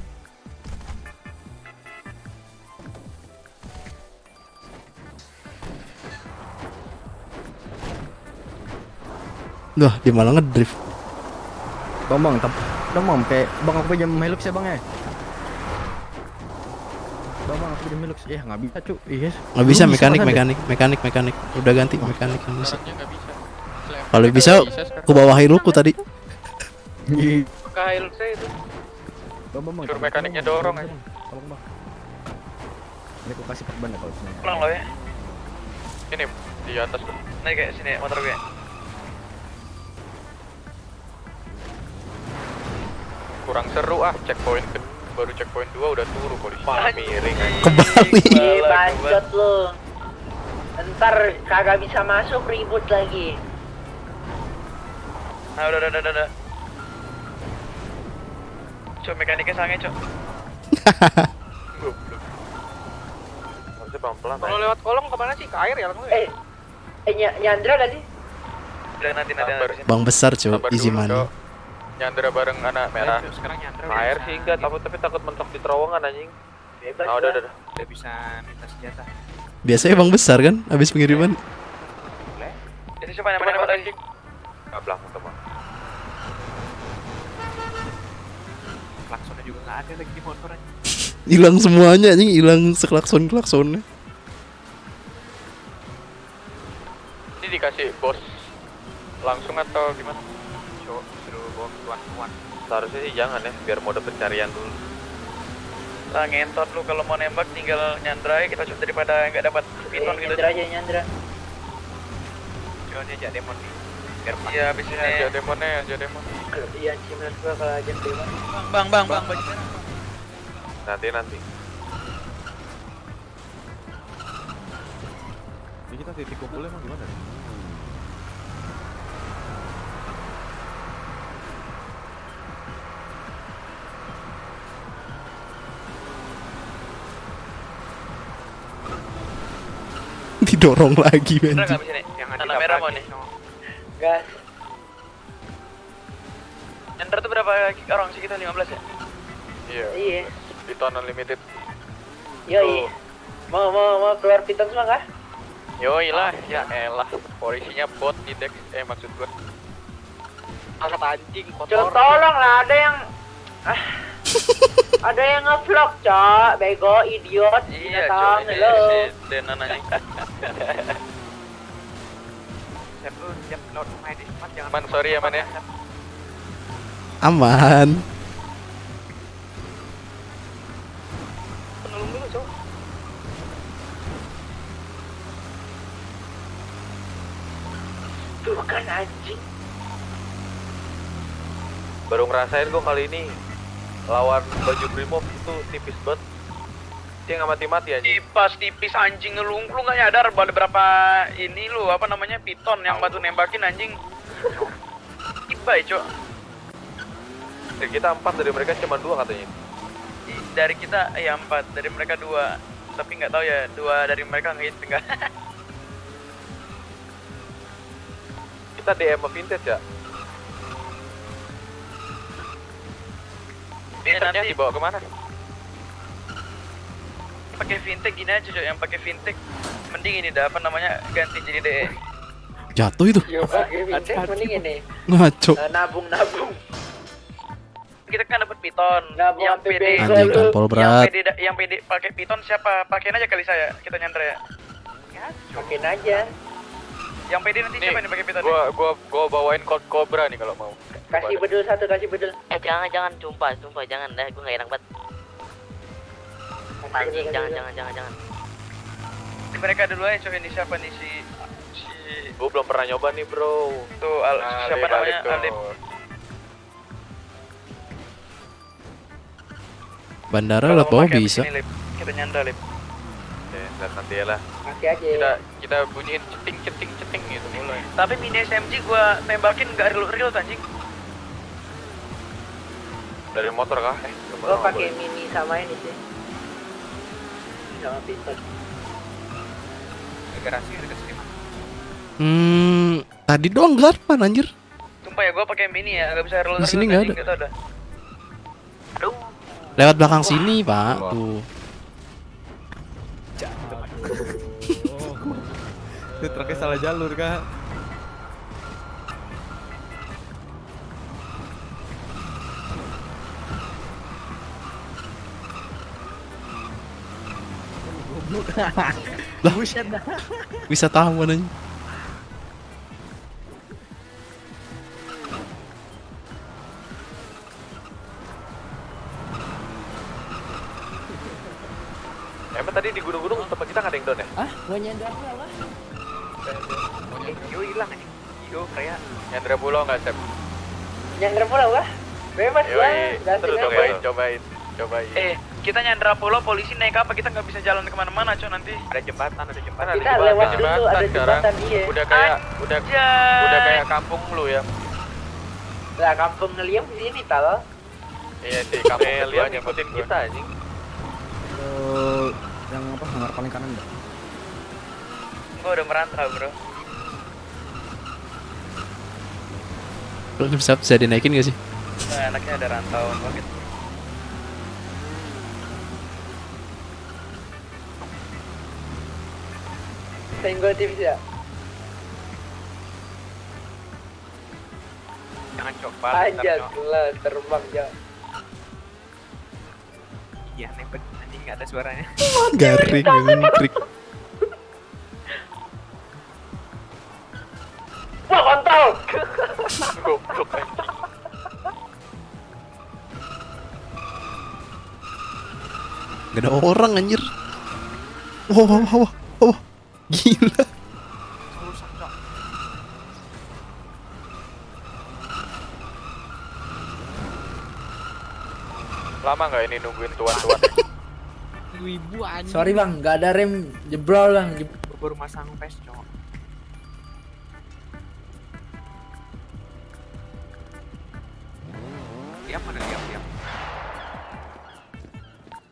Wah, dia malah ngedrift. Bang, Bang, kayak Bang aku pinjam Hilux ya Bang ya. Bang, aku pinjam Hilux. Ya nggak bisa cu. Iya. Nggak bisa, mekanik. Udah ganti mekanik kan bisa. Kalau bisa, aku bawa Hilux tadi. Ke Hilux saya itu. Bang. Suruh mekaniknya dorong aja. Tolong Bang. Ini aku kasih perban ya kalau misalnya. Pulang lo ya. Ini di atas tuh. Naik kayak sini motor gue. Kurang seru ah, checkpoint baru checkpoint 2 udah turu polisi. Miring. Kembali. Bacot lu. Ntar kagak bisa masuk ribut lagi. Nah, udah. Cok, mekaniknya sange, Cok. Harusnya pelan-pelan. Kalau lewat kolong kemana sih? Ke air ya langsung. Nyandra tadi? Udah nanti. Bang besar cuy, easy money. Nyandra bareng anak merah. Sekarang Nyandra Air sih enggak, tapi takut mentok di terowongan anjing. Bebas. Ah, udah. udah bisa minta senjata. Biasanya Bang besar kan habis pengiriman. Ini coba nembak anjing. Enggak belakang teman. Klaksonnya juga nggak ada lagi di motor aja. Hilang semuanya anjing, hilang seklakson-klaksonnya. Ini dikasih bos langsung atau gimana? Cok, suruh bawa ke tuan-tuan. Seharusnya sih jangan ya, biar mode pencarian dulu. Lah ngentot lu kalau mau nembak tinggal nyandra kita coba daripada nggak dapat piton gitu. Nyandra. Coba dia ajak demon nih. Biar Iya, abis ini Aja demonnya. Iya, sih menurut gua kalau aja dewa. Bang. Nanti. Ini kita titik kumpulnya emang gimana? Didorong lagi Nyandra anjing. nggak abis ini. yang Tanah merah mau nih. Gas. Nyandra tuh berapa orang sih kita 15 ya? Iya. Piton unlimited. Yoi. Mau keluar piton semua kah? Yoi lah, ya elah. Polisinya bot di deck, maksud gua. Alat anjing Cok, kotor. tolong lah, ada yang ada yang nge-vlog, Cok. Bego, idiot, Iya, binatang, Cok, halo. si Denan anjing. Siap lu, siap lewat rumah di Smart jangan. Man, sorry ya, Man ya. Aman. Pengelung dulu, Cok. Tuh kan anjing. Baru ngerasain gue kali ini lawan baju Brimob itu tipis banget. Dia nggak mati-mati anjing. Tipis anjing lu nggak nyadar ada berapa ini lu apa namanya piton yang batu nembakin anjing. Tiba Cok. Dari kita 4, dari mereka cuma 2 katanya. Dari kita ya 4, dari mereka 2. Tapi nggak tahu ya 2 dari mereka nge-hit enggak. Kita DM vintage ya. Vintage-nya dibawa kemana? Pakai fintech gini aja Cok, yang pakai fintech mending ini dah apa namanya ganti jadi DE. Jatuh itu. Yo, pakai fintech mending ini. Ngaco. Nabung. Kita kan dapat piton. Nabung Yang sampai PD bego Anjing lu. kanpol berat. yang PD pakai piton siapa? Pakein aja kali saya. Kita nyandra ya. Pakein aja. Yang PD nanti siapa nih pakai piton? Gua bawain code Cobra nih kalau mau. Kasih bedul satu, kasih bedul. Jangan sumpah jangan dah, gue gak enak banget. Anjing, jangan. Mereka dulu aja Cok, ini siapa nih si Gua belum pernah nyoba nih, Bro. tuh siapa namanya Alip. Bandara Kalau lewat mau bawah pakai bisa. abis ini, Lip. Kita nyandra Lip. Oke, nanti ya lah. Kasih aja. Kita bunyiin ceting gitu mulai. Tapi mini SMG gua tembakin gak real anjing. Dari motor kah? Gua pakai mini sama ini sih. Sama pistol. Garasi dekat sini. Tadi doang garpan anjir. Sumpah ya gua pakai mini ya, gak bisa real. Di sini nggak ada. Gak tau dah. Aduh. Lewat belakang sini, Pak. Tuh. Itu truknya salah jalur kah? Lah, bisa tahu mananya. Emang tadi di gunung-gunung tempat kita nggak ada yang down ya? Ah, gua nyandar lah. Yo hilang nih. Yo kayak Nyandra Pulau nggak, Sep? Nyandra pulau lah. Bebas Yoi, lah. terus dong ya, cobain. Kita nyandra pulau, polisi naik apa? Kita nggak bisa jalan kemana-mana Cok nanti. ada jembatan. Kita lewat dulu, ada jembatan iya. Udah kayak kampung lu ya. Lah kampung ngeliam di sini tal. Iya sih, kampung kalian ngikutin kita anjing. Yang apa hangar paling kanan enggak? Gua udah merantau bro. Lu bisa dinaikin gak sih? Nah, anaknya ada rantauan banget. Senggol tipis ya. Jangan coba. Aja lah terbang ya. Iya, nebet anjing nggak ada suaranya. Garing, trik. Wah, kontol. Goblok anjing. Gak ada orang anjir. Wah. Gila. Lama nggak ini nungguin tuan-tuan? Ibu anjing. Sorry bang, gak ada rem, jebrol bang. Baru masang face cowok. Diam.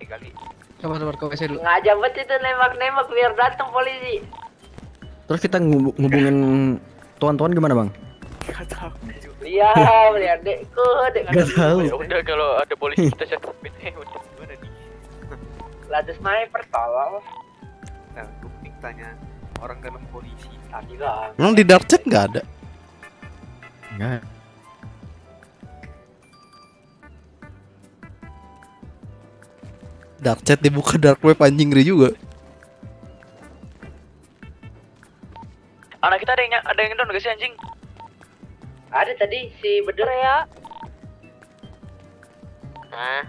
Kali. Sabar kau kasih dulu. Ngajak banget itu nembak biar datang polisi. Terus kita ngubungin tuan-tuan gimana, Bang? Lihat dekku, Gak tahu. Ya udah kalau ada polisi kita setupin udah gimana nih? Lada sniper tolong. Nah, gue penting tanya orang dalam polisi. Tadi lah. Emang di dark chat gak ada? Enggak. Dark chat dibuka dark web anjing ngeri juga. Anak kita ada yang down gak sih anjing? Ada tadi si Bedel. Ya. Hah?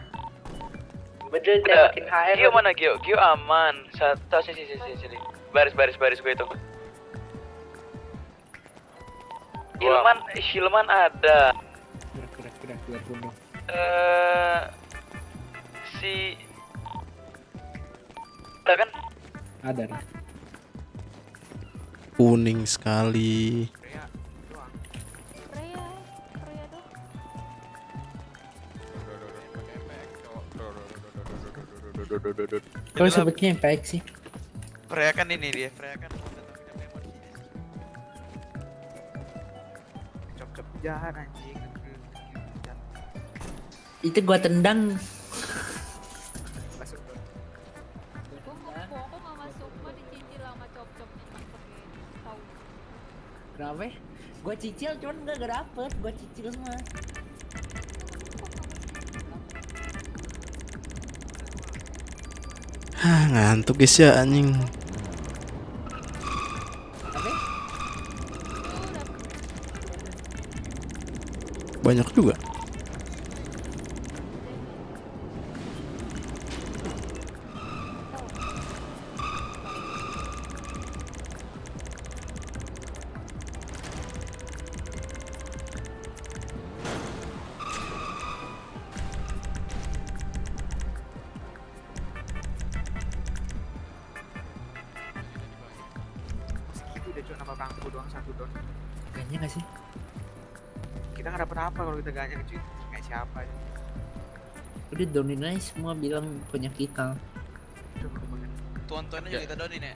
Bedel Udah. tembakin HR. Gio mana Gio? Gio aman. Satu sini. Baris gue itu. Hilman ada. Si ada kan? Ada. Kuning sekali. Kalau sebutnya baik sih. Freya kan ini dia, Freya kan Cop-cop jahat anjing. Itu gua tendang. Masuk. Kenapa? Gua cicil cuman gak dapet, gua cicil semua. Ngantuk guys ya anjing. Banyak juga. Segitu deh cuma nama bangku doang satu don. Kayaknya gak sih? Kita nggak dapet apa kalau kita ganyak cuy. Kayak siapa aja. Udah downin aja semua bilang punya kita. tuan-tuannya juga kita downin ya.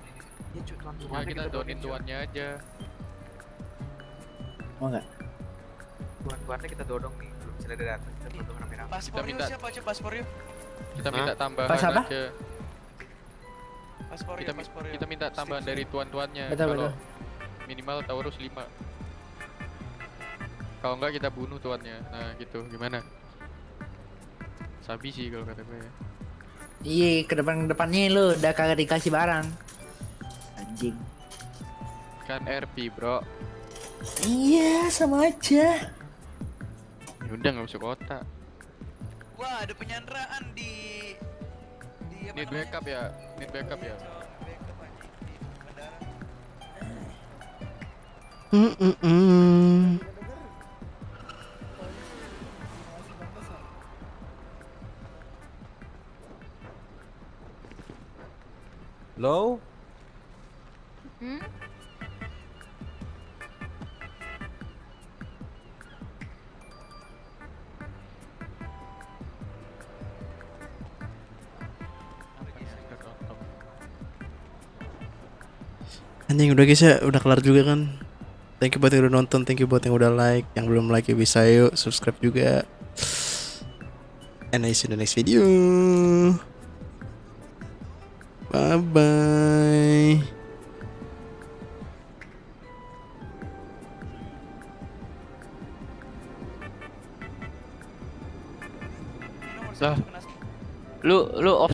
Ya cuy tuan-tuan. Ya kita donin tuannya aja. Mau nggak? Tuan-tuannya kita dodong nih. Belum bisa ada datang. Kita dodong rame-rame. Paspor yuk siapa aja paspor yuk? Kita minta tambahan Pas apa? aja. Paspor yuk, paspor yuk. Kita minta tambahan dari tuan-tuannya. Betul, Kalau betul. minimal Taurus 5. Kalau enggak kita bunuh tuannya. Nah gitu gimana? Sabi sih kalau kata gue ya. Iya, ke depannya lu udah kagak dikasih barang. Anjing. Kan RP bro. Iya, sama aja. Yaudah nggak masuk kota. Wah, ada penyanderaan di apa Need namanya? backup ya. Need backup ya. Backup anjing di bandara. Low? Anjing udah guys ya, udah kelar juga kan. Thank you buat yang udah nonton, thank you buat yang udah like. Yang belum like ya bisa yuk subscribe juga. And I see you in the next video. Bye bye. Lu off